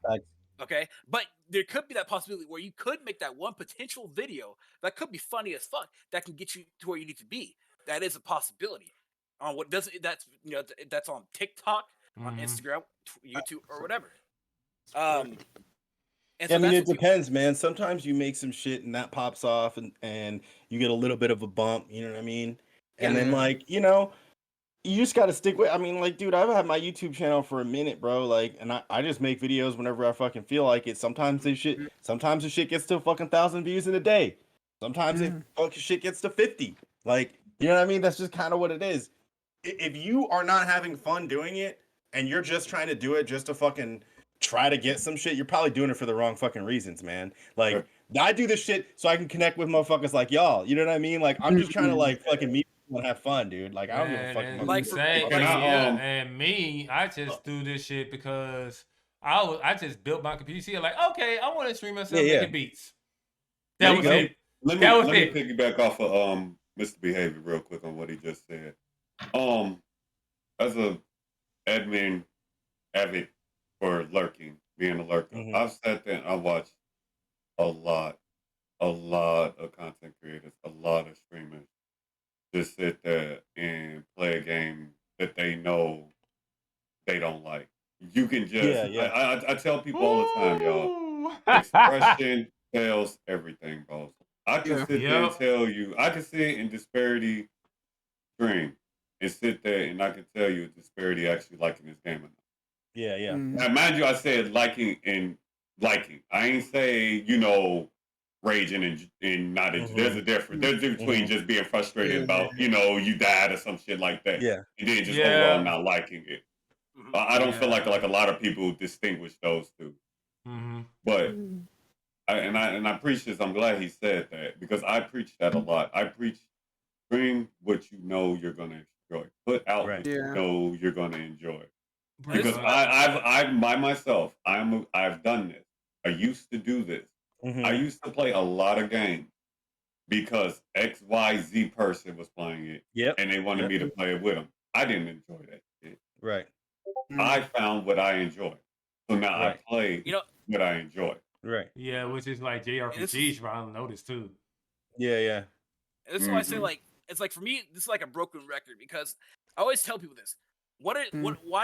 Okay, but there could be that possibility where you could make that one potential video that could be funny as fuck that can get you to where you need to be. That is a possibility. That's on TikTok, on Instagram, YouTube, or whatever. It depends, man. Sometimes you make some shit and that pops off, and you get a little bit of a bump. You know what I mean? And then you just got to stick with. I mean, dude, I've had my YouTube channel for a minute, bro. And I just make videos whenever I fucking feel like it. Sometimes the shit gets to fucking 1,000 views in a day. Sometimes it fucking shit gets to 50. You know what I mean? That's just kind of what it is. If you are not having fun doing it and you're just trying to do it just to fucking try to get some shit, you're probably doing it for the wrong fucking reasons, man. I do this shit so I can connect with motherfuckers like y'all. You know what I mean? I'm just trying to fucking meet people and have fun, dude. I don't give a fuck. And me, I just do this shit because I just built my computer. See, okay, I want to stream myself making beats. That was it. Let me piggyback off of Mr. Behavior real quick on what he just said. As a admin avid for lurking, being a lurker, I've sat there and I watched a lot of content creators, a lot of streamers just sit there and play a game that they know they don't like. You can just, I tell people all the time, y'all, expression tells everything, bro. I can sit there and tell you, I can sit in Disbearity stream and sit there and I can tell you Disbearity actually liking this game or not. Yeah. Now, mind you, I said liking and liking. I ain't say, raging and not. There's a difference. There's a difference between just being frustrated about, you died or some shit like that. Yeah. And then just overall not liking it. I don't feel like a lot of people distinguish those two. But I preach this. I'm glad he said that because I preach that a lot. I preach stream what you know you're gonna enjoy. Put out Right. what you know you're going to enjoy. Bruh. Because I've by myself, I've done this. I used to do this. I used to play a lot of games because XYZ person was playing it, and they wanted me to play it with them. I didn't enjoy that shit. Right. I found what I enjoy, so now I play what I enjoy. Right. Yeah, which is like JRPGs, if I don't notice too. Yeah. This is why I say, like, it's like for me, this is like a broken record because I always tell people this. Why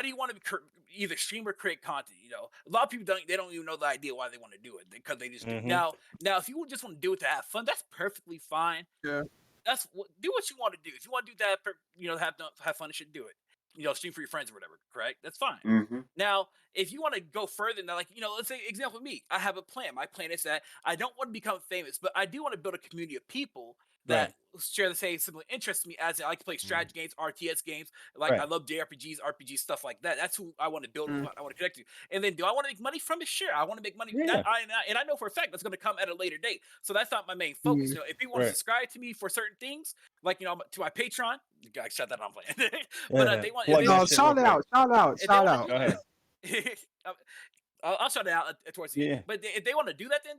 do you want to either stream or create content? You know, a lot of people don't even know the idea why they want to do it because they just do. Now, if you just want to do it to have fun, that's perfectly fine. Yeah, do what you want to do. If you want to do that, you know, have fun and shit, do it. You know, stream for your friends or whatever. Correct? That's fine. Now, if you want to go further than like, you know, let's say example me, I have a plan. My plan is that I don't want to become famous, but I do want to build a community of people that share the same similar interests to me. As I like to play strategy games, RTS games. Like I love JRPGs, RPG stuff like that. That's who I want to build. I want to connect to. And then, do I want to make money from it? Sure, I want to make money. And I know for a fact that's going to come at a later date. So that's not my main focus. You know, if people want to subscribe to me for certain things, like, you know, to my Patreon, I shut that on playing. But they want. Shout out. Go ahead. I'll shut it out towards the end. But if they want to do that, then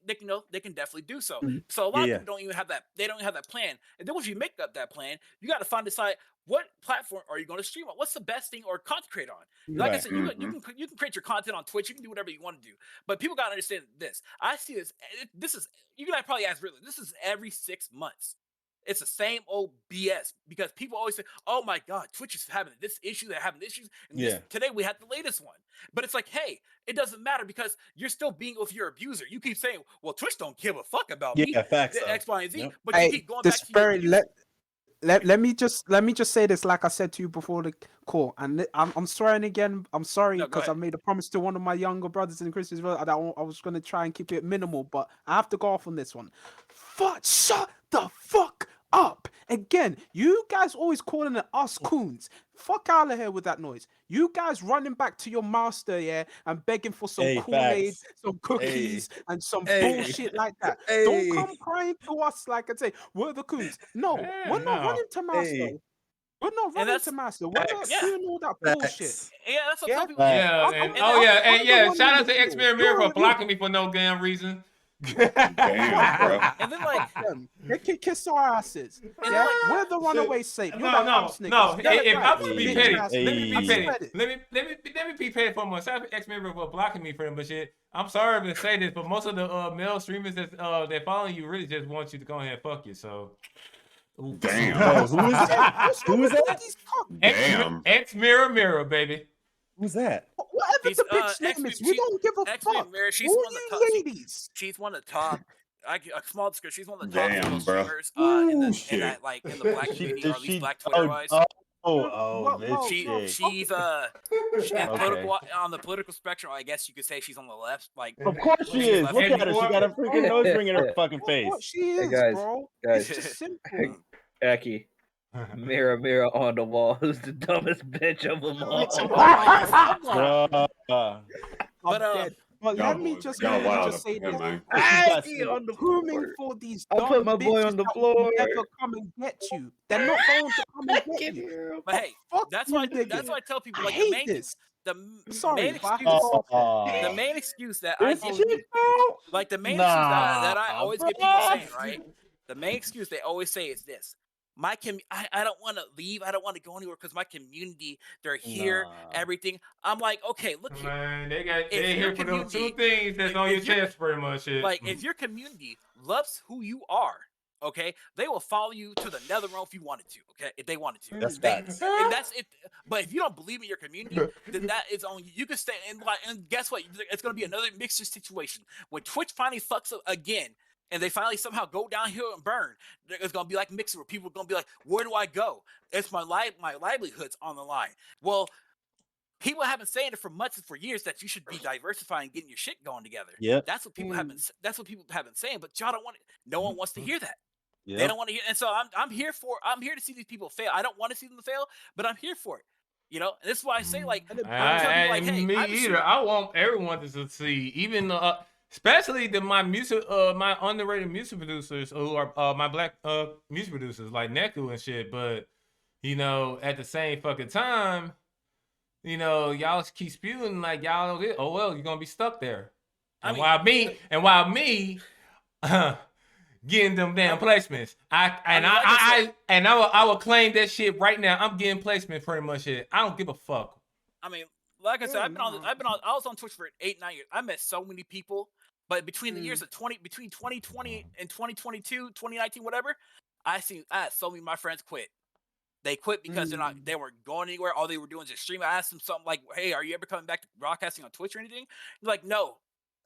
they can, you know, they can definitely do so. So a lot of people don't even have that. They don't even have that plan. And then once you make up that plan, you got to decide what platform are you going to stream on. What's the best thing or content create on? Like I said, you can create your content on Twitch. You can do whatever you want to do. But people got to understand this. I see this. This is, you can probably ask really. This is every 6 months. It's the same old BS because people always say, "Oh my God, Twitch is having this issue. They're having issues." And today we had the latest one. But it's like, hey, it doesn't matter because you're still being with your abuser. You keep saying, "Well, Twitch don't give a fuck about me." Facts. X, Y, and Z. Yep. But you keep going back to your abuser. Let me just say this, like I said to you before the call, and I'm swearing again. I'm sorry because I made a promise to one of my younger brothers in Christians that I was going to try and keep it minimal, but I have to go off on this one. Shut the fuck up again. You guys always calling it us coons. Fuck out of here with that noise. You guys running back to your master, and begging for some Kool-Aid, some cookies, and some bullshit like that. Don't come crying to us like I say, we're the coons. No, we're not running to master. We're not running to master. We're not doing all that bullshit. Yeah, that's what some people. Shout out to X Mirror for blocking me for no damn reason. Damn, bro. And then like they can kiss our asses. Yeah, we're the runaway safe. No. If I'm gonna be petty, let me be petty for myself. X Mirror for blocking me for them, but shit. I'm sorry to say this, but most of the male streamers that following you really just want you to go ahead and fuck you. So. Damn. Who is that? Who is that? Damn. X Mirror, baby. Who's that? Whatever the bitch name is, we don't give a fuck. She's one of the top ladies. She's one of the top. A small description. She's one of the top streamers in the black community, or at least black Twitter wise. She's on the political spectrum. I guess you could say she's on the left. Like, of course she is. Look at her. She got a freaking nose ring in her fucking face. She is, bro. It's just simple. Aki. Mirror, mirror on the wall. Who's the dumbest bitch of them all? But let me just say this. Grooming for these dumb put my boy on the floor. Never come and get you. They're not going to come and get you. But hey, that's why I tell people, like, the main excuse that I always get people saying, right? The main excuse they always say is this. I don't want to leave. I don't want to go anywhere because my community, they're here, everything. I'm like, okay, look here. Man, they're here for those two things that's on your chest pretty much. Like, if your community loves who you are, okay, they will follow you to the nether realm if you wanted to, okay, if they wanted to. That's facts. And that's it. But if you don't believe in your community, then that is on you. You can stay and guess what? It's going to be another mixture situation. When Twitch finally fucks up again, and they finally somehow go downhill and burn, it's going to be like Mixer, where people are going to be like, where do I go? It's my livelihood's on the line. Well, people have been saying it for months and for years that you should be diversifying and getting your shit going together. Yeah, that's what people have been saying, but y'all don't want it. No one wants to hear that. Yep. They don't want to hear. And so I'm here to see these people fail. I don't want to see them fail, but I'm here for it. You know, and this is why I say, like, I want everyone to succeed, even especially my underrated music producers who are my black music producers like Neku and shit. But you know, at the same fucking time, you know, y'all keep spewing like y'all don't get, oh well, you're gonna be stuck there. And while me getting them damn placements, I will claim that shit right now. I'm getting placement pretty much shit. I don't give a fuck. I mean, like I said, I was on Twitch for 8-9 years. I met so many people, but between the years of 2020 and 2022, 2019, whatever, I had so many of my friends quit. They quit because they weren't going anywhere. All they were doing is just streaming. I asked them something like, "Hey, are you ever coming back to broadcasting on Twitch or anything?" They're like, "No,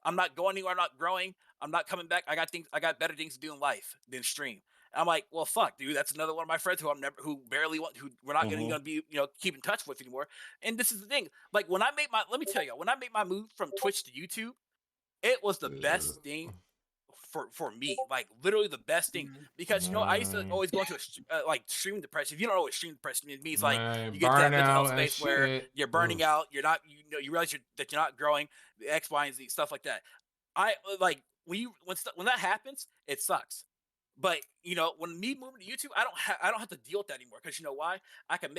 I'm not going anywhere. I'm not growing. I'm not coming back. I got better things to do in life than stream." And I'm like, "Well, fuck, dude. That's another one of my friends who who we're not gonna be, keep in touch with anymore." And this is the thing. Like let me tell you, when I made my move from Twitch to YouTube, it was the best thing for me, like literally the best thing, because I used to always go into like stream depression. If you don't know what stream depression means, like you get that mental health space where you're burning out, you're not, you realize that you're not growing, X, Y, and Z, stuff like that. I like when that happens, it sucks. But when me moving to YouTube, I don't have to deal with that anymore, because you know why? I can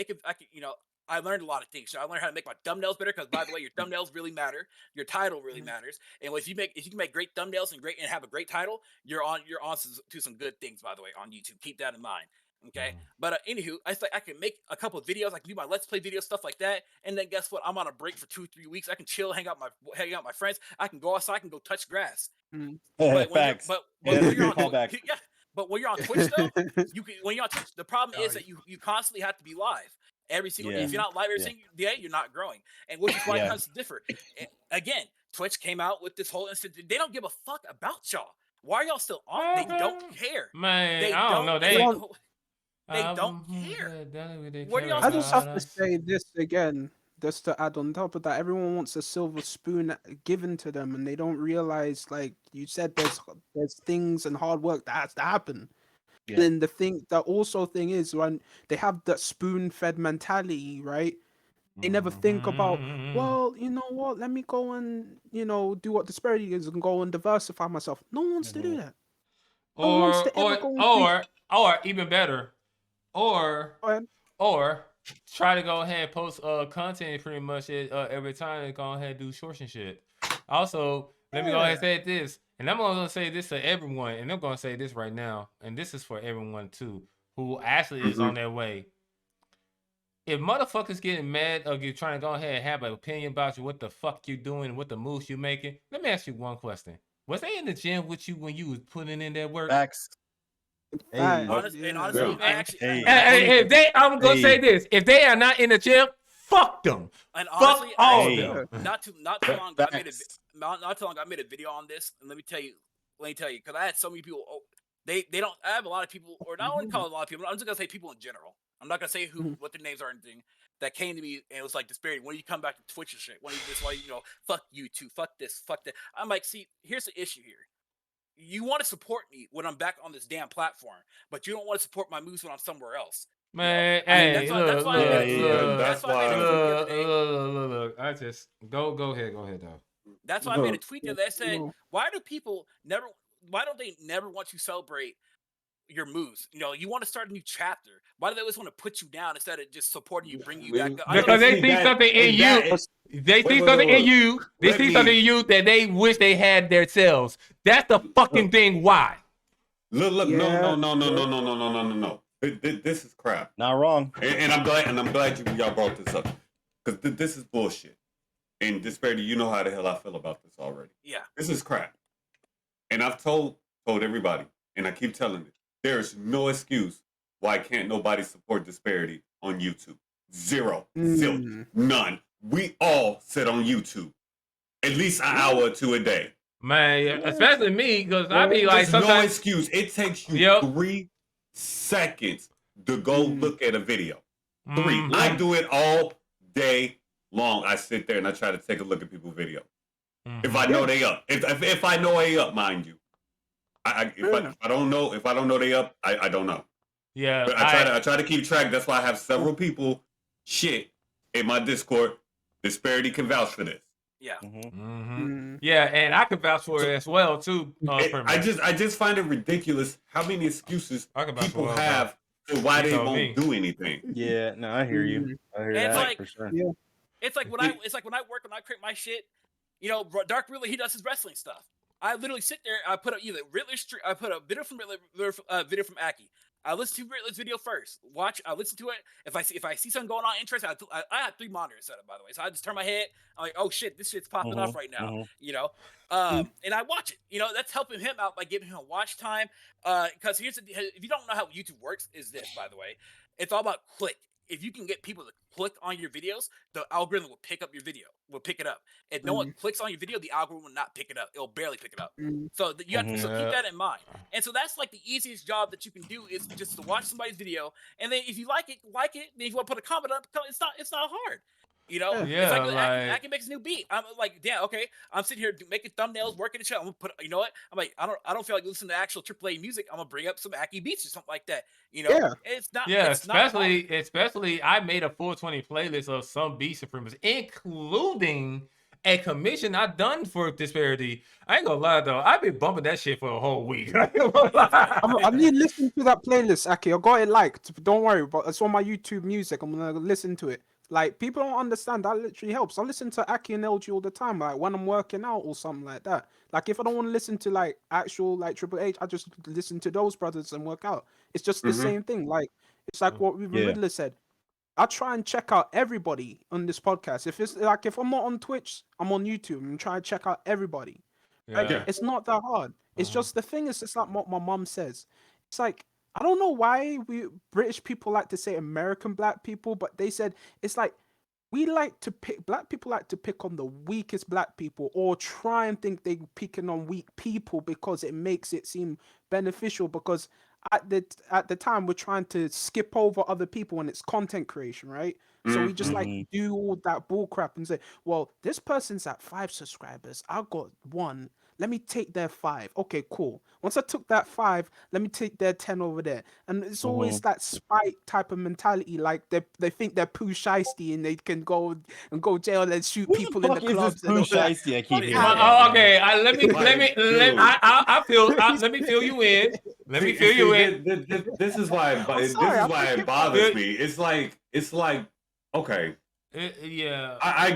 I learned a lot of things. So I learned how to make my thumbnails better, because by the way, your thumbnails really matter. Your title really matters. And if you can make great thumbnails and have a great title, you're on to some good things, by the way, on YouTube. Keep that in mind. Okay. But anywho, I can make a couple of videos. I can do my Let's Play videos, stuff like that. And then guess what? I'm on a break for 2-3 weeks. I can chill, hang out with my friends. I can go outside, I can go touch grass. But Facts. when you're on but when you're on Twitch though, when you're on Twitch, the problem is that you constantly have to be live. Every single day. If you're not live every single day, you're not growing. And which is why it has to differ. Again, Twitch came out with this whole instance. They don't give a fuck about y'all. Why are y'all still on? They don't care. Man, I don't know. They don't care. What do y'all I just have to say this again, just to add on top of that. Everyone wants a silver spoon given to them, and they don't realize, like you said, there's things and hard work that has to happen. Yeah. And the thing is, when they have that spoon-fed mentality, right? They never think about, well, you know what? Let me go and do what Disbearity is and go and diversify myself. No one wants to do that. Or even better, or try to go ahead and post content pretty much every time and go ahead and do shorts and shit. Also, let me go ahead and say this. And I'm going to say this to everyone, and I'm going to say this right now, and this is for everyone too, who actually is on their way. If motherfuckers getting mad or you're trying to go ahead and have an opinion about you, what the fuck you doing, what the moves you making, let me ask you one question. Was they in the gym with you when you was putting in that work? Facts. Honestly, I'm going to say this. If they are not in the gym, fuck them. And honestly, fuck all of them. Not too long ago, I made a video on this, and let me tell you, because I had so many people. I have a lot of people, or not only call a lot of people. I'm just gonna say people in general. I'm not gonna say what their names are or anything. That came to me and it was like, Disbearity, when you come back to Twitch and shit, when you this, why fuck YouTube, fuck this, fuck that. I'm like, see, here's the issue here. You want to support me when I'm back on this damn platform, but you don't want to support my moves when I'm somewhere else. Man, look. I just go ahead, though. That's why I made a tweet there that said, why don't they never want to celebrate your moves? You want to start a new chapter. Why do they always want to put you down instead of just supporting you, bring you back up? Because they see something in you. They see something in you. They see something in you that they wish they had themselves. That's the fucking thing. Why? Look, no. This is crap. Not wrong. And I'm glad y'all brought this up, because this is bullshit. And Disbearity, you know how the hell I feel about this already. Yeah. This is crap. And I've told everybody, and I keep telling it, there is no excuse why can't nobody support Disbearity on YouTube. Zero. None. We all sit on YouTube at least an hour or two a day. Man, especially me, because I be like, sometimes no excuse. It takes you 3 seconds to go look at a video. 3. I do it all day long. I sit there and I try to take a look at people's video. If I know they up. If I know they up, mind you. If I don't know they up, I don't know. Yeah. But I try to keep track. That's why I have several people in my Discord. Disbearity can vouch for this. Yeah. Yeah, and I can vouch for it as well too. I just find it ridiculous how many excuses people have So why You they told won't me. do anything? Yeah, no, I hear you. I hear And it's that like, for sure. Yeah. it's like when I work, when I create my shit, you know, Dark Riddler, he does his wrestling stuff. I literally sit there, I put up either Riddler's, I put a video from Riddler, video from Aki. I listen to Riddler's video first. I listen to it. If I see something going on interesting, I have 3 monitors set up, by the way. So I just turn my head. I'm like, oh shit, this shit's popping off right now. You know, and I watch it. You know, that's helping him out by giving him watch time. Because if you don't know how YouTube works, is this, by the way, it's all about click. If you can get people to click on your videos, the algorithm will pick up your video, will pick it up. If no one clicks on your video, the algorithm will not pick it up. It'll barely pick it up. So you have to keep that in mind. And so that's like the easiest job that you can do is just to watch somebody's video, and then if you like it. Then if you want to put a comment up, it's not hard. You know, it's like Aki makes a new beat. I'm like, damn, okay. I'm sitting here making thumbnails, working the shit. I'm gonna put, you know what? I'm like, I don't feel like listening to actual AAA music. I'm gonna bring up some Aki beats or something like that. You know, it's not. Yeah, it's especially I made a 420 playlist of some beat supremacy, including a commission I done for Disbearity. I ain't gonna lie though, I've been bumping that shit for a whole week. I need to listen to that playlist, Aki. I got it liked. Don't worry, but it's on my YouTube Music. I'm gonna listen to it. Like, people don't understand that literally helps. I listen to Aki and LG all the time, like when I'm working out or something like that. Like, if I don't want to listen to like actual like Triple H, I just listen to those brothers and work out. It's just the same thing. Like, it's like what Riddler said. I try and check out everybody on this podcast. If it's like, if I'm not on Twitch, I'm on YouTube and try and check out everybody. Like, it's not that hard. It's just the thing is, it's like what my mom says. It's like, I don't know why British people like to say American black people, but they said it's like black people like to pick on the weakest black people, or try and think they're picking on weak people because it makes it seem beneficial, because at the time we're trying to skip over other people and it's content creation, right? So we just like do all that bull crap and say, well, this person's at 5 subscribers, I got 1. Let me take their 5. Okay, cool. Once I took that 5, let me take their 10 over there. And it's always that spite type of mentality. Like they think they're Pooh Shiesty and they can go jail and shoot people in the clubs. Pooh Shiesty I keep hearing. Okay, let me fill you in. Let me fill you in. This is why it bothers me. It's like okay. I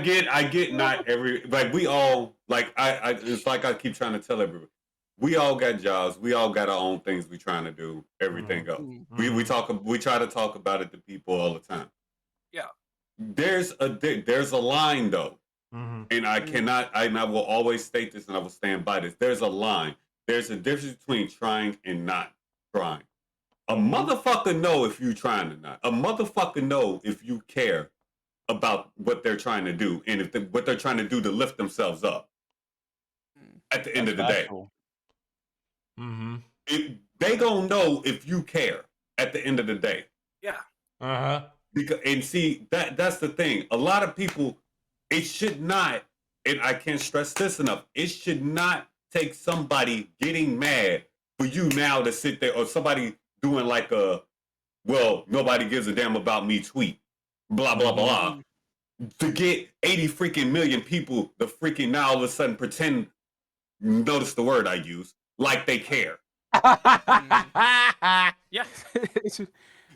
get not every, like, we all, like, I it's like I keep trying to tell everybody, we all got jobs, we all got our own things we trying to do, everything else. We try to talk about it to people all the time. Yeah. There's a line though. And I will always state this and I will stand by this. There's a line. There's a difference between trying and not trying. A motherfucker know if you trying or not. A motherfucker know if you care about what they're trying to do, and if what they're trying to do to lift themselves up at the end of the day. They gonna know if you care at the end of the day. Yeah. Because, and see, that's the thing. A lot of people, it should not, and I can't stress this enough, it should not take somebody getting mad for you now to sit there, or somebody doing like a, well, nobody gives a damn about me tweet. Blah, blah, blah, to get 80 freaking million people to freaking now all of a sudden pretend, notice the word I use, like they care. Yeah.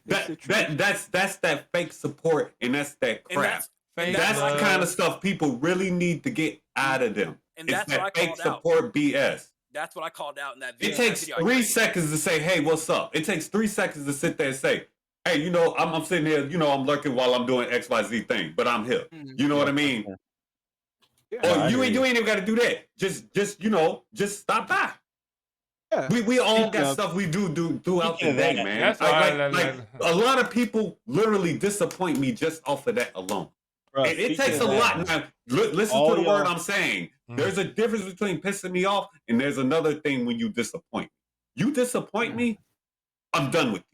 That's that fake support, and that's that crap. That's the kind of stuff people really need to get out of them. And it's that's that what I fake called support out. BS. That's what I called out in that video. It takes 3 seconds to say, hey, what's up? It takes 3 seconds to sit there and say, hey, you know, I'm sitting here, you know, I'm lurking while I'm doing XYZ thing, but I'm here. You know what I mean? Or you ain't even got to do that. Just you know, just stop by. Yeah. We all got stuff we do throughout the day, man. Like a lot of people literally disappoint me just off of that alone. Bro, it takes a lot. Now, listen to the word I'm saying. There's a difference between pissing me off and there's another thing when you disappoint. You disappoint me, I'm done with you.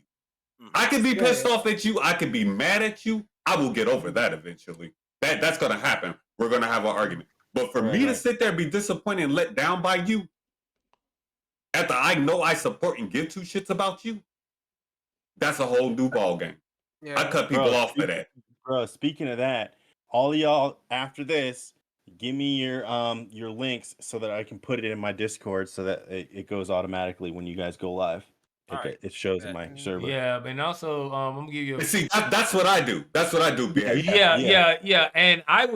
I can be pissed off at you. I can be mad at you. I will get over that eventually. That's going to happen. We're going to have an argument. But for me to sit there and be disappointed and let down by you, after I know I support and give 2 shits about you, that's a whole new ball game. I cut people off for that. Bro, speaking of that, all y'all after this, give me your links so that I can put it in my Discord so that it goes automatically when you guys go live. it shows in my server. Yeah, and also I'm gonna give you. See, that's what I do. That's what I do. Yeah. And I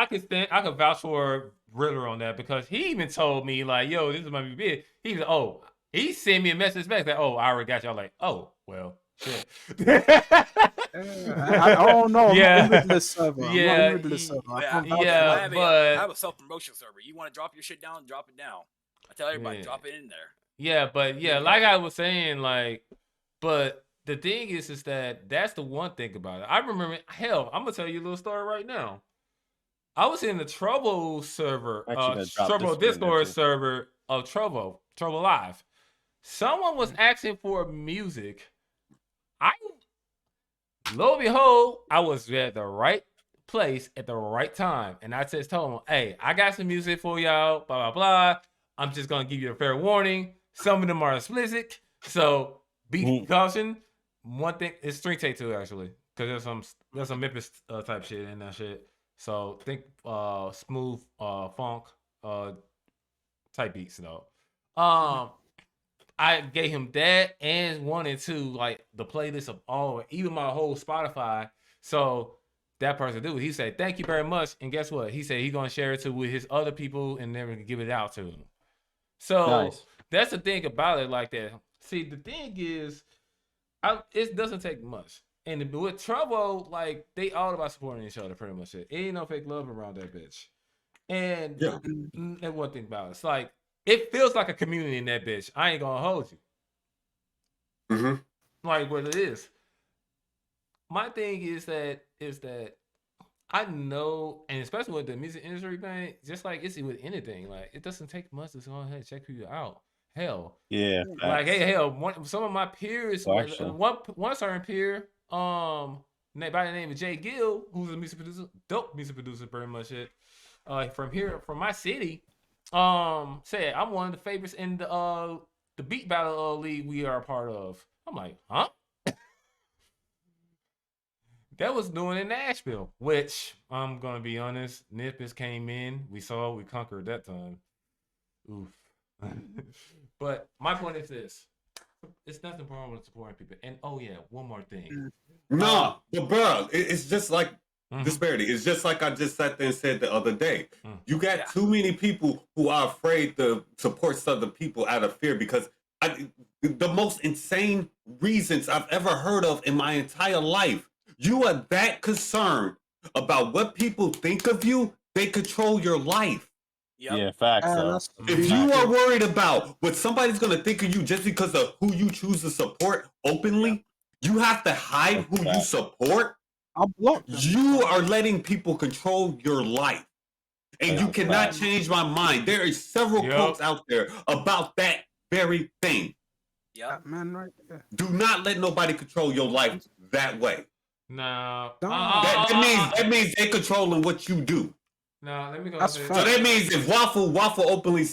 could vouch for Riddler on that because he even told me like, "Yo, this is my big." He's like, "Oh," he sent me a message back that, "Oh, I already got you." I'm like, "Oh, well, shit." I don't know. I'm not in Riddler's server. I have a self-promotion server. You want to drop your shit down, drop it down. I tell everybody, drop it in there. Yeah, but like I was saying, like, but the thing is that that's the one thing about it. I remember, hell, I'm gonna tell you a little story right now. I was in the Trovo server, Trovo Discord server of Trovo Live. Someone was asking for music. Lo and behold, I was at the right place at the right time. And I just told him, hey, I got some music for y'all, blah, blah, blah. I'm just going to give you a fair warning. Some of them are explicit. So be caution. One thing, it's string tape too, actually. Because there's some Memphis type shit in that shit. So think smooth funk type beats, though. I gave him that and 1 and 2, like the playlist of all, even my whole Spotify. So that person do it. He said, "Thank you very much." And guess what? He said he's gonna share it with his other people and then give it out to them. So that's the thing about it, like that. See, the thing is, it doesn't take much. And with Trovo, like they all about supporting each other, pretty much. It ain't no fake love around that bitch. And that one thing about it, it's like. It feels like a community in that bitch. I ain't gonna hold you. Like what it is. My thing is that I know, and especially with the music industry thing, just like it's with anything, like it doesn't take much to go ahead and check people out. Hell, like some of my peers, one certain peer, by the name of Jay Gill, who's a music producer, dope music producer, pretty much it, from my city. Said I'm one of the favorites in the beat battle league we are a part of. I'm like, huh? That was doing in Nashville, which I'm gonna be honest, Nippers came in, we conquered that time. Oof. But my point is this: it's nothing wrong with supporting people. And one more thing. No, but bro, it's just like. Disparity. It's just like I just sat there and said the other day. You got too many people who are afraid to support Southern people out of fear because the most insane reasons I've ever heard of in my entire life. You are that concerned about what people think of you, they control your life. Yeah, facts. If you are worried about what somebody's going to think of you just because of who you choose to support openly, you have to hide who you support. You are letting people control your life. And you cannot change my mind. There are several quotes out there about that very thing. Yeah, man, right there. Do not let nobody control your life that way. No. That means they're controlling what you do. No, let me go. So that means if Waffle openly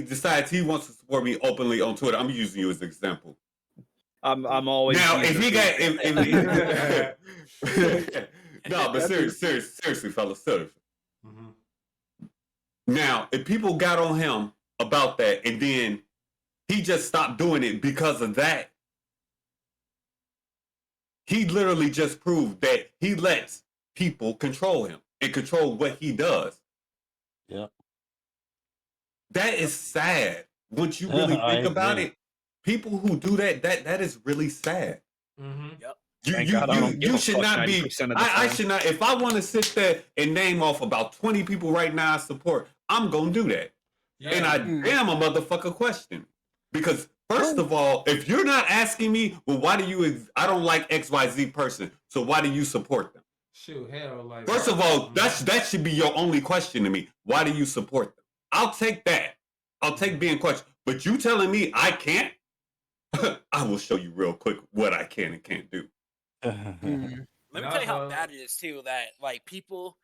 decides he wants to support me openly on Twitter, I'm using you as an example. I'm always now. If he got, no, but seriously, fellas, seriously. Now, if people got on him about that, and then he just stopped doing it because of that, he literally just proved that he lets people control him and control what he does. Yeah, that is sad. Once you really think about it. People who do that is really sad. Yep. You should not be. I should not. If I want to sit there and name off about 20 people right now I support, I'm gonna do that. Yeah. And I damn a motherfucker question. Because first of all, if you're not asking me, well, why do you? I don't like XYZ person, so why do you support them? Shoot, hell, like. First of all, that should be your only question to me. Why do you support them? I'll take that. I'll take being questioned. But you telling me I can't? I will show you real quick what I can and can't do. Let me tell you how bad it is too. That like people,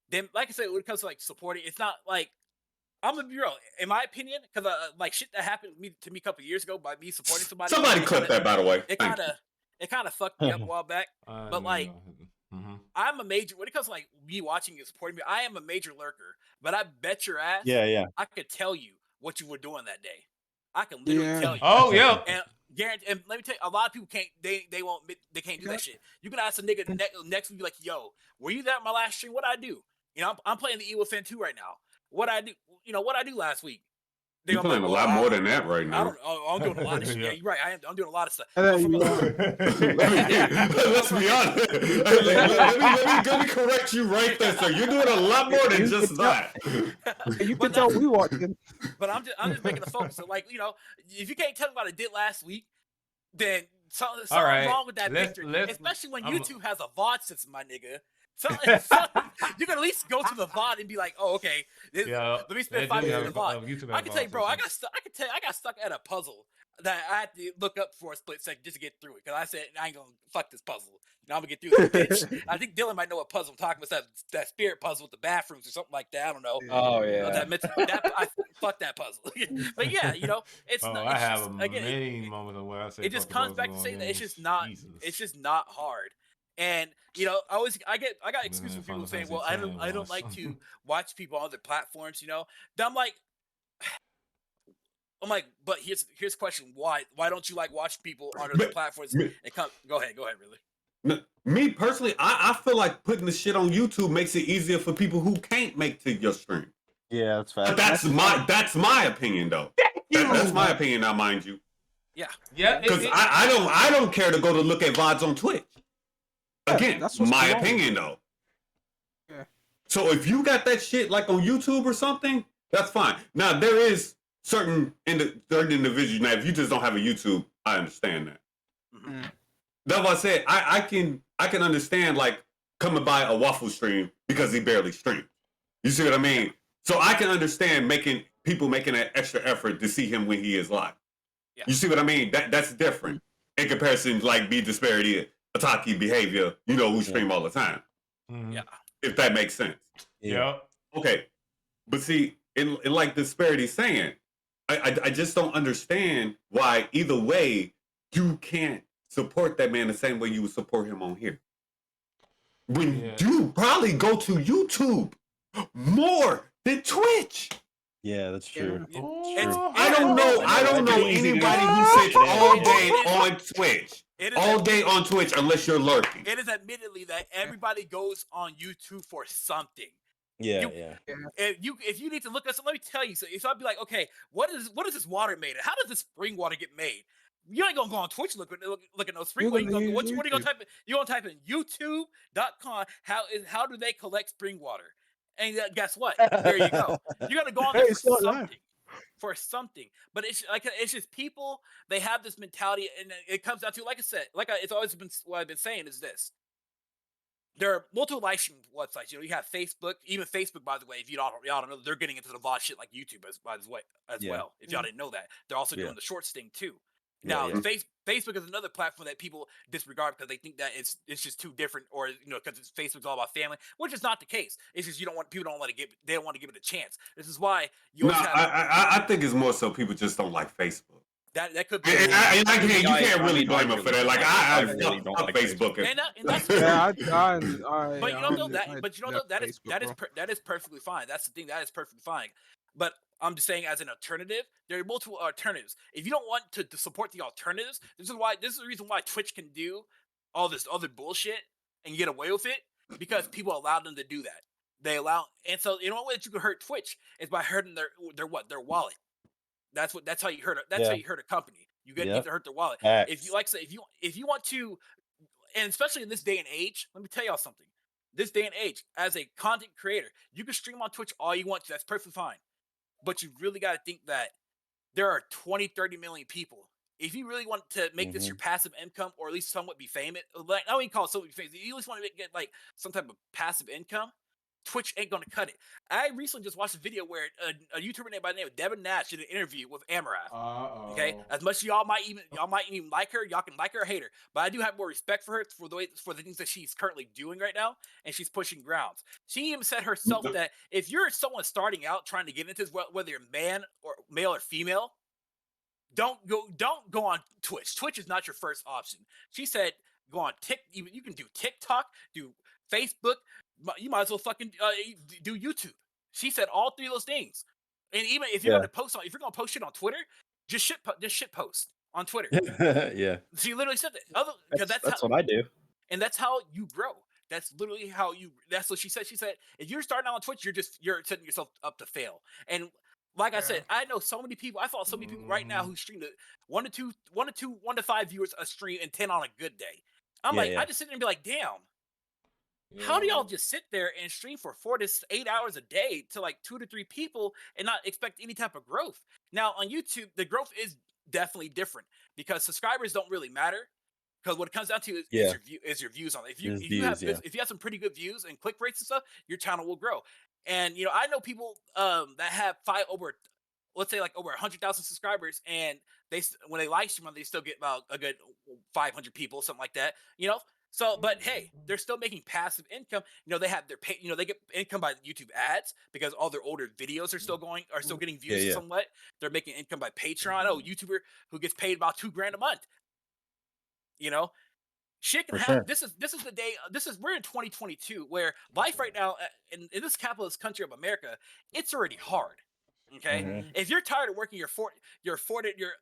then like I said, when it comes to like supporting, it's not like I'm gonna be real. In my opinion, because like shit that happened to me a couple years ago by me supporting somebody. Somebody clipped that, by the way. It kind of fucked me up a while back. But like, I'm a major when it comes to like me watching and supporting me. I am a major lurker, but I bet your ass. Yeah. I could tell you what you were doing that day. I can literally tell you. Oh yeah. Guarantee. And let me tell you, a lot of people can't. They can't do that shit. You can ask a nigga next week, be like, "Yo, were you there at my last stream? What I do? You know, I'm playing the Evil Fin 2 right now. What I do? You know, what I do last week." You're playing a lot more than that right now. I don't. I'm doing a lot of shit. Yeah, you're right. I'm doing a lot of stuff. Let's be honest. Let me correct you right there, sir. You're doing a lot more than just that. You can tell we watching. But I'm just making a focus. So, like, you know, if you can't tell me what I did last week, then something's wrong with that picture. Especially when YouTube has a VOD system, my nigga. So you can at least go to the VOD and be like, "Oh, okay, let me spend 5 minutes in the VOD." I can tell you, bro, I got stuck at a puzzle that I had to look up for a split second just to get through it because I said I ain't gonna fuck this puzzle. Now I'm gonna get through this bitch. I think Dylan might know what puzzle I'm talking about. That spirit puzzle with the bathrooms or something like that. I don't know. Oh yeah. Fuck that puzzle. But yeah, you know, it's. Not, I have many moments where I say it just comes back to saying that it's just not. Jesus. It's just not hard. And you know, I got excuses from people saying, "Well, I don't like to watch people on other platforms." You know, then I'm like, but here's the question: Why don't you like watching people on other platforms? Go ahead, really. Me personally, I feel like putting the shit on YouTube makes it easier for people who can't make to your stream. Yeah, that's fast. But that's my opinion, though. That's my opinion, now, mind you. Yeah. Because I don't care to go to look at VODs on Twitch. Again, that's my opinion, though. Yeah. So if you got that shit like on YouTube or something, that's fine. Now there is certain individuals. Now, if you just don't have a YouTube, I understand that. Mm-hmm. That's what I said. I can understand like coming by a waffle stream because he barely streams. You see what I mean? So I can understand people making an extra effort to see him when he is live. Yeah. You see what I mean? That's different in comparison to like Disbearity, Ataki behavior, you know, who stream all the time. Yeah. If that makes sense. Yeah. Okay. But see, in like Disbearity saying, I just don't understand why either way you can't support that man the same way you would support him on here. When you probably go to YouTube more than Twitch. Yeah, that's true. I don't know anybody who sits all day on Twitch. All day on Twitch unless you're lurking. It is admittedly that everybody goes on YouTube for something. Yeah. If you need to look at something, let me tell you. So I'd be like, okay, what is this water made of? How does this spring water get made? You ain't gonna go on Twitch look at no spring water. What are you gonna type in? You gonna type in YouTube.com how do they collect spring water? And guess what? There you go. You gotta go on there for something. But it's just people. They have this mentality, and it comes down to, like I said, it's always been what I've been saying is this. There are multiple live stream websites. You know, you have Facebook. Even Facebook, by the way, if y'all don't know, they're getting into the VOD shit like YouTube as well. If y'all didn't know that, they're also doing the shorts thing too. Now, Facebook is another platform that people disregard because they think that it's just too different, or you know, because Facebook's all about family, which is not the case. It's just people don't want to give it a chance. This is why you. I think it's more so people just don't like Facebook. That could be. You can't really blame them for that. Like I really don't like Facebook. But you don't know that. But you don't know that is perfectly fine. That's the thing. That is perfectly fine. But I'm just saying, as an alternative, there are multiple alternatives. If you don't want to support the alternatives, this is the reason why Twitch can do all this other bullshit and get away with it, because people allow them to do that. And so the only way that you can hurt Twitch is by hurting their wallet. That's how you hurt how you hurt a company. You need to hurt their wallet. If you want to, and especially in this day and age, let me tell y'all something. This day and age, as a content creator, you can stream on Twitch all you want to. That's perfectly fine. But you really got to think that there are 20, 30 million people. If you really want to make this your passive income, or at least somewhat be famous, like I don't even call it somewhat be famous. If you at least want to get like some type of passive income, Twitch ain't gonna cut it. I recently just watched a video where a YouTuber named by the name of Devin Nash did an interview with Amarath. Okay, as much as y'all might even like her, y'all can like her or hate her, but I do have more respect for her for the things that she's currently doing right now, and she's pushing grounds. She even said herself that if you're someone starting out trying to get into this, whether you're male or female, don't go on Twitch. Twitch is not your first option. She said go on you can do TikTok, do Facebook. You might as well fucking do YouTube. She said all three of those things. And even if you're gonna post shit on Twitter, just shit post on Twitter. Yeah. She literally said that. Because That's what I do. And that's how you grow. That's literally how you. That's what she said. She said, if you're starting out on Twitch, you're setting yourself up to fail. And like I said, I know so many people. I follow so many people right now who stream 1 to 5 viewers a stream and 10 on a good day. I'm I just sit there and be like, damn. How do y'all just sit there and stream for 4 to 8 hours a day to like 2 to 3 people and not expect any type of growth? Now on YouTube, the growth is definitely different because subscribers don't really matter. Because what it comes down to is your views on it. If you have some pretty good views and click rates and stuff, your channel will grow. And I know people that have let's say like over 100,000 subscribers, and when they live stream, they still get about a good 500 people, something like that. So, but hey, they're still making passive income. They have their pay. They get income by YouTube ads because all their older videos are still getting views somewhat. They're making income by Patreon. Oh, YouTuber who gets paid about $2,000 a month. Shit can happen. This is the day. We're in 2022 where life right now in this capitalist country of America, it's already hard. Okay, if you're tired of working your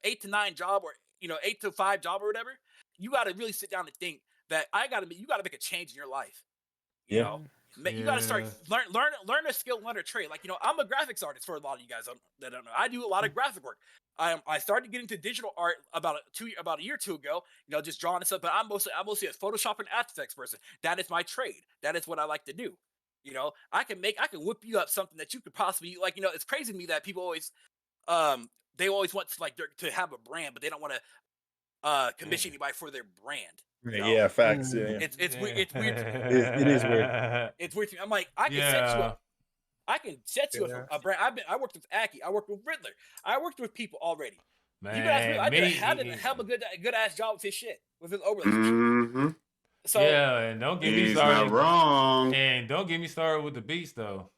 8 to 9 job or 8 to 5 job or whatever, you got to really sit down and think that you got to make a change in your life. You got to start learn a skill, learn a trade. Like I'm a graphics artist for a lot of you guys that don't know. I do a lot of graphic work. I started getting to digital art about a year or two ago. Just drawing this up, but I'm mostly a Photoshop and After Effects person. That is my trade. That is what I like to do. I can whip you up something that you could possibly like. It's crazy to me that people always they always want to have a brand, but they don't want to commission anybody for their brand. Yeah, facts. Yeah. It's weird. It's weird. It is weird. It's weird to me. I'm like, I can set you up a brand. I worked with Aki. I worked with Riddler. I worked with people already. Man, you guys, I did have a good ass job with his shit, with his overlay. So and don't get me started. Not wrong. And don't get me started with the beats though.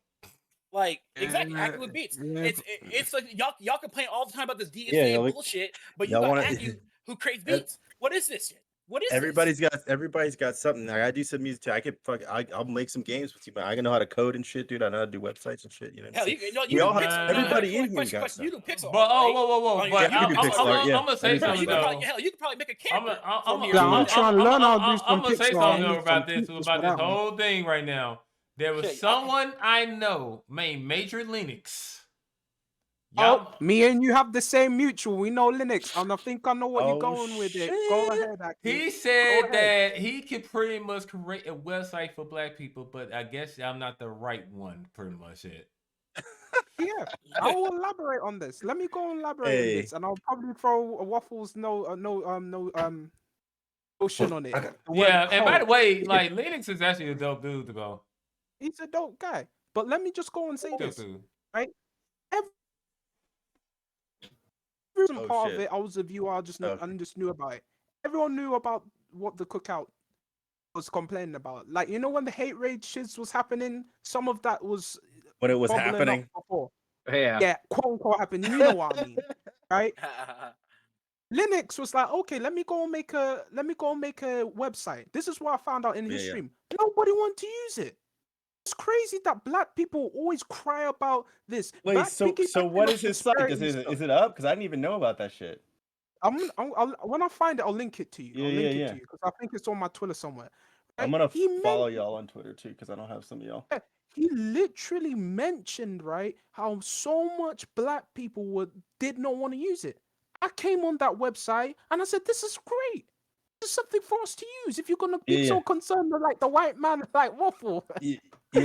Like exactly, Aki with beats. It's like y'all complain all the time about this DSA bullshit, but you got Aki who creates beats. What is this shit? What is everybody's got something. Like, I do some music too. I'll make some games with you, but I know how to code and shit, dude. I know how to do websites and shit. Hell, everybody in here got you do pixel. But whoa! But I'm gonna say something though. Hell, you could probably make a camera. I'm trying to learn how to do some I'm gonna say something about this pixel. whole thing right now. There was someone I know named Major Linux. Me and you have the same mutual. We know Linux, and I think I know what you're going with it. Go ahead, Aki. He said that he could pretty much create a website for Black people, but I guess I'm not the right one. Pretty much it. Yeah, I will elaborate on this. Let me go and elaborate on this, and I'll probably throw a Waffles ocean on it. Yeah, and by the way, like Linux is actually a dope dude to go. He's a dope guy, but let me just go and say this, right? Part of it, I was a viewer. I just knew about it. Everyone knew about what the cookout was complaining about. Like when the hate raid shits was happening, some of that was when it was happening. Yeah, quote unquote happening. You know what I mean, right? Linux was like, okay, let me go and make a website. This is what I found out in his stream. Nobody wanted to use it. It's crazy that Black people always cry about this. Wait, so what is his site? Is it up? Because I didn't even know about that shit. When I find it, I'll link it to you. I'll link it to you because I think it's on my Twitter somewhere. Right? I'm gonna follow y'all on Twitter too because I don't have some of y'all. He literally mentioned how so much Black people did not want to use it. I came on that website and I said, "This is great. This is something for us to use. If you're gonna be so concerned with the white man Waffle." But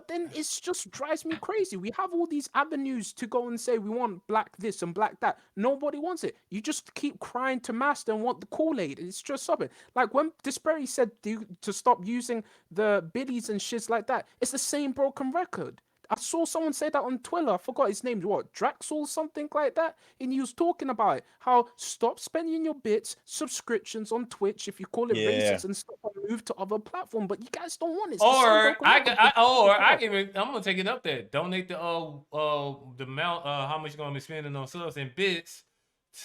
then it just drives me crazy. We have all these avenues to go and say we want Black this and Black that. Nobody wants it. You just keep crying to master and want the Kool-Aid. It's just something. Like when Disbearity said to stop using the biddies and shits like that, it's the same broken record. I saw someone say that on Twitter. I forgot his name. What, Draxel, something like that? And he was talking about it. How stop spending your bits, subscriptions on Twitch, if you call it racist, and stop and move to other platform. But you guys don't want it. I'm gonna take it up there. Donate the amount how much you're gonna be spending on subs and bits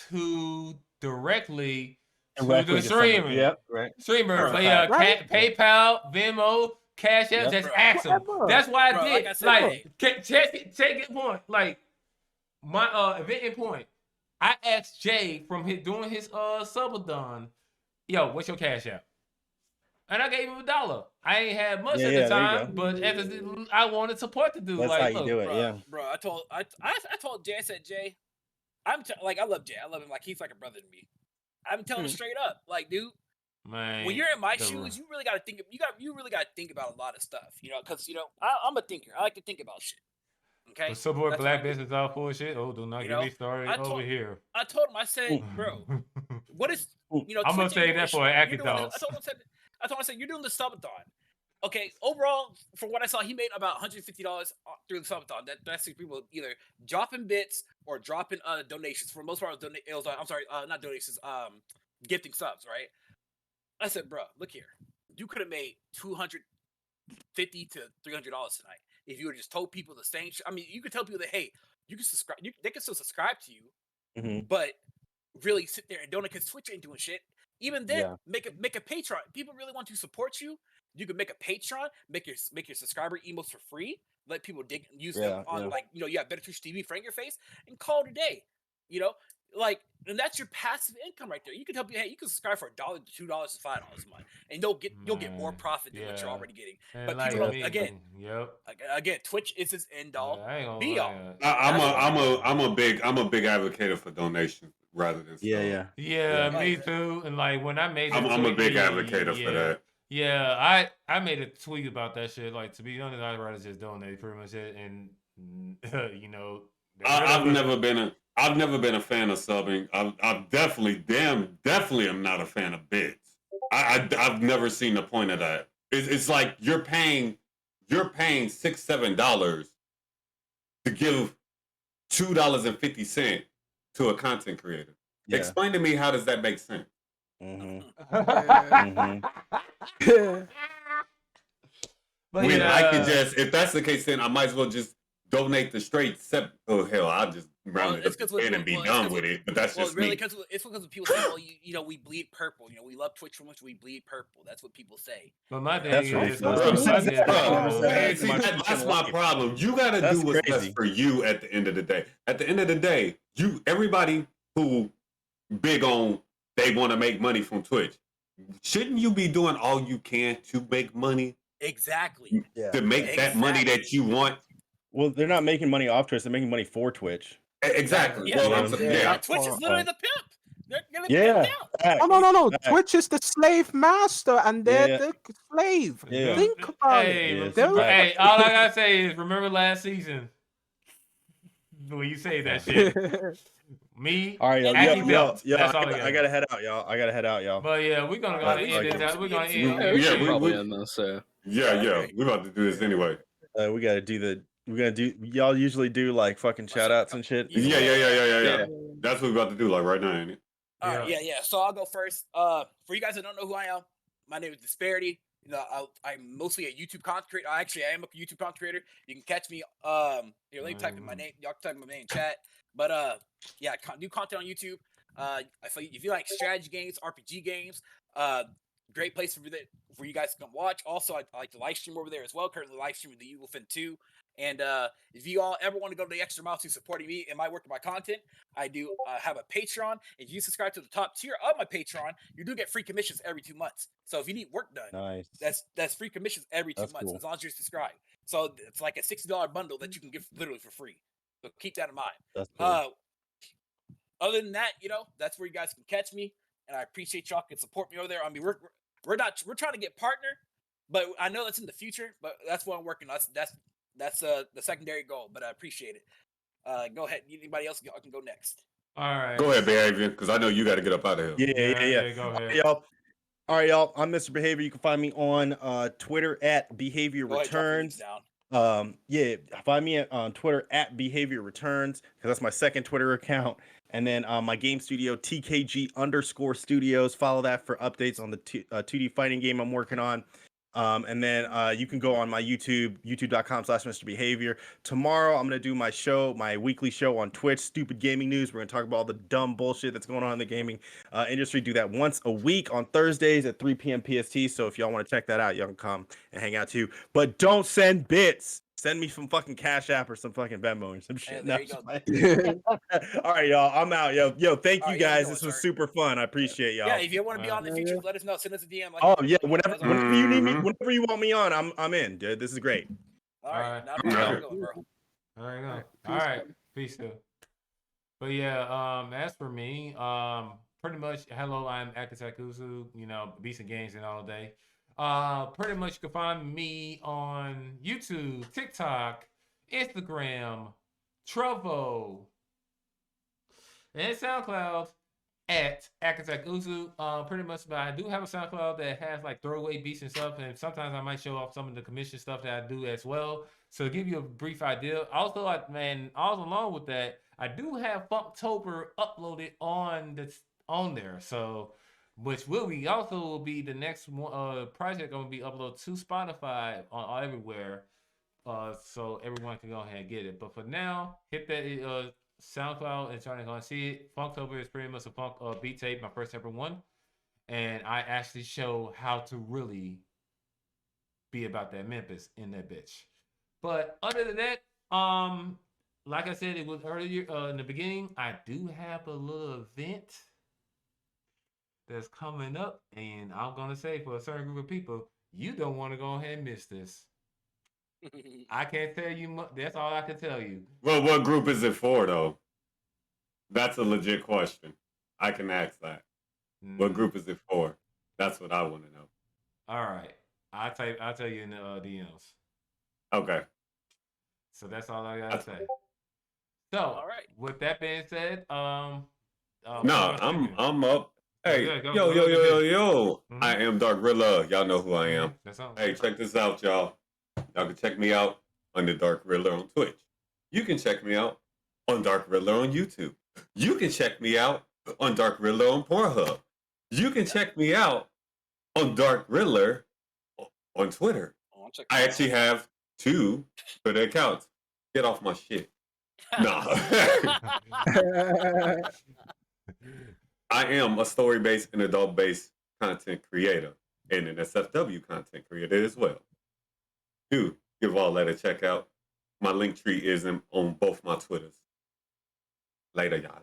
to directly to the streamer. Yep, right. Streamer, PayPal, Venmo. Cash App, that's awesome. That's why I did. Take it point. Like, my event endpoint. I asked Jay from doing his subathon, yo, what's your cash app? And I gave him $1. I ain't had much at the time, but I wanted support to do. That's like, how you look, do it. Yeah, bro. I told Jay. I said, Jay, I love Jay. I love him like he's like a brother to me. I'm telling him straight up, like, dude. Man, when you're in my shoes, you really got to think. You really got to think about a lot of stuff, because I'm a thinker. I like to think about shit. Okay. But support black business all full shit. Oh, do not get me started over here. I told him. I said, bro, what is I'm gonna say that for an Akitak. I told him I said you're doing the subathon. Okay, overall, from what I saw, he made about $150 through the subathon. That's people either dropping bits or dropping donations. For the most part, it was I'm sorry, not donations, gifting subs, right? I said, bro, look here. You could have made $250 to $300 tonight if you would just told people the same shit. I mean, you could tell people that, hey, you can subscribe. They can still subscribe to you, but really sit there and donate because Twitch ain't doing shit. Even then, make a Patreon. People really want to support you. You can make a Patreon, make your subscriber emotes for free. Let people use them on you have Better Twitch TV front your face and call it a day. And that's your passive income right there. You can tell people, hey, you can subscribe for $1 to $2 to $5 a month, and you'll get more profit than what you're already getting. And but like people me, again, Twitch is its end all, be all. I'm a big advocate for donations rather than me too. And like when I made, I'm a big advocate for that. Yeah, I made a tweet about that shit. Like, to be honest, I'd rather just donate pretty much it, and I've never been a fan of subbing. I've definitely am not a fan of bits. I've never seen the point of that. It's like you're paying $6-7 to give $2.50 to a content creator. Yeah. Explain to me, how does that make sense? But when I could just, if that's the case, then I might as well just donate the straight I'll just round it up and be done with it. But that's just really me. It's because people say, well, we bleed purple. We love Twitch so much we bleed purple. That's what people say. But my thing is, that's my problem. You got to do what's best for you at the end of the day. At the end of the day, everybody who big on, they want to make money from Twitch. Shouldn't you be doing all you can to make money? Exactly. To make that money that you want. Well, they're not making money off Twitch. They're making money for Twitch. Exactly. Twitch is literally the pimp. No. Twitch is the slave master, and they're the slave. Think about it. Hey, all I gotta say is, remember last season when you say that shit. Me, all right, yo, that's all I gotta head out, y'all. But yeah, we're gonna go ahead and end it. We're gonna end it. We're about to do this anyway. We gotta do y'all usually do like fucking shout outs and shit. Yeah. That's what we're about to do, like right now, ain't it? All right, yeah. So I'll go first. For you guys that don't know who I am, my name is Disbearity. I'm mostly a YouTube content creator. I am a YouTube content creator. You can catch me. Here, let me type in my name. Y'all can type my name in chat. But do content on YouTube. If you like strategy games, RPG games, great place for you guys to come watch. Also, I like to live stream over there as well. Currently live streaming the Ep.2. And if you all ever want to go to the extra mile to supporting me and my work and my content, I do have a Patreon. If you subscribe to the top tier of my Patreon, you do get free commissions every 2 months. So if you need work done, that's free commissions every 2 months, as long as you're subscribed. So it's like a $60 bundle that you can give literally for free. So keep that in mind. That's cool. Other than that, that's where you guys can catch me, and I appreciate y'all can support me over there. I mean, we're trying to get partner, but I know that's in the future. But that's what I'm working on. That's the secondary goal. But I appreciate it. Go ahead. Anybody else can go next. All right. Go ahead, Behavior, because I know you got to get up out of here. Yeah. Go ahead. All right, y'all. I'm Mr. Behavior. You can find me on Twitter at Behavior Returns. Find me on Twitter at Behavior Returns, because that's my second Twitter account. And then my game studio, TKG_studios. Follow that for updates on the 2D fighting game I'm working on. And then you can go on my YouTube, youtube.com/Mr. Behavior. Tomorrow, I'm going to do my weekly show on Twitch, Stupid Gaming News. We're going to talk about all the dumb bullshit that's going on in the gaming industry. Do that once a week on Thursdays at 3 p.m. PST. So if y'all want to check that out, y'all can come and hang out too. But don't send bits. Send me some fucking Cash App or some fucking Venmo or some shit. There you go. All right, y'all. I'm out. Yo, thank you guys. This was super fun. I appreciate y'all. Yeah, if you want to be on the future, let us know. Send us a DM. Oh yeah, whenever you need me, whenever you want me on, I'm in, dude. This is great. All right. All right. Peace. But yeah, as for me, pretty much, hello, I'm Akitak Uzu, Beats and Games and all day. Pretty much you can find me on YouTube, TikTok, Instagram, Trovo, and SoundCloud at Akitak Uzu. Pretty much, but I do have a SoundCloud that has like throwaway beats and stuff, and sometimes I might show off some of the commission stuff that I do as well. So to give you a brief idea, also along with that, I do have Funktober uploaded on there. So, which will be the next project going to be uploaded to Spotify on everywhere. So everyone can go ahead and get it. But for now, hit that SoundCloud and trying to go and see it. Funktober is pretty much a funk beat tape, my first ever one, and I actually show how to really be about that Memphis in that bitch. But other than that, like I said, it was earlier in the beginning. I do have a little event that's coming up, and I'm gonna say for a certain group of people, you don't want to go ahead and miss this. I can't tell you much. That's all I can tell you. Well, what group is it for, though? That's a legit question. I can ask that. What group is it for? That's what I want to know. All right, I'll tell you in the DMs. Okay. So that's all I gotta say. So, all right. With that being said, no, I'm up. Hey, yo. I am Dark Riddler. Y'all know who I am. Hey, check this out, y'all. Y'all can check me out on the Dark Riddler on Twitch. You can check me out on Dark Riddler on YouTube. You can check me out on Dark Riddler on Pornhub. You can check me out on Dark Riddler on Twitter. I actually have 2 Twitter accounts. Get off my shit. Nah. I am a story-based and adult-based content creator and an SFW content creator as well. Do give all that a check out. My link tree is on both my Twitters. Later, y'all.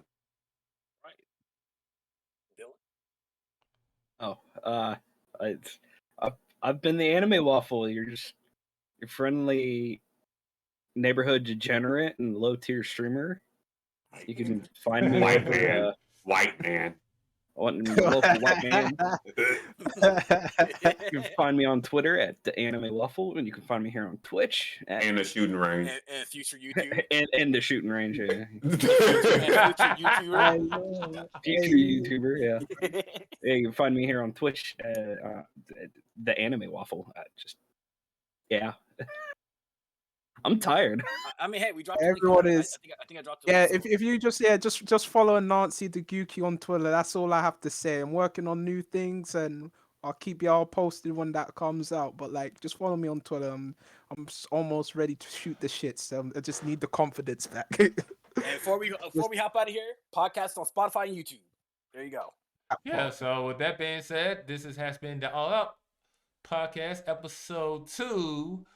Oh, I've been the AnimiWaffle. You're just your friendly neighborhood degenerate and low tier streamer. You can find me white man. Local white man. You can find me on Twitter at DaAnimeWaffle, and you can find me here on Twitch and the shooting range and future YouTube and the shooting range. Yeah. Future YouTuber, yeah. Yeah, you can find me here on Twitch, DaAnimeWaffle. Yeah. I'm tired. I mean, hey, we dropped. Everyone is. I think I dropped. Yeah, if you just follow AnasiDaGyuki on Twitter. That's all I have to say. I'm working on new things, and I'll keep y'all posted when that comes out. But like, just follow me on Twitter. I'm almost ready to shoot the shit. So I just need the confidence back. And before we hop out of here, podcast on Spotify and YouTube. There you go. Yeah. So with that being said, this has been the All Up Podcast episode 2.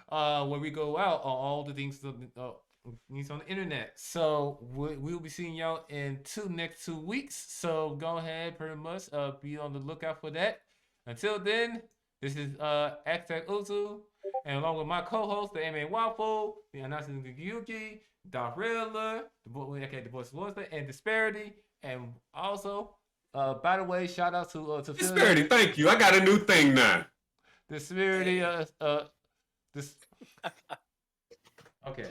Where we go out on all the things on the internet. So we'll be seeing y'all in next 2 weeks. So go ahead, pretty much be on the lookout for that. Until then, this is Akitak Uzu, and along with my co-host, the DaAnimeWaffle, the AnasiDaGyuki, Dark Riddler, the Voice of and Disbearity, and also, by the way, shout out to Disbearity. Thank you. I got a new thing now. Disbearity. Okay.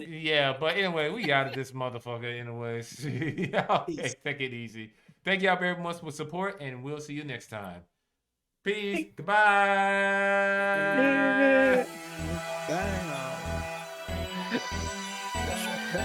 Yeah, but anyway, we out of this motherfucker anyways. Okay, take it easy. Thank y'all very much for support, and we'll see you next time. Peace. Goodbye. Damn.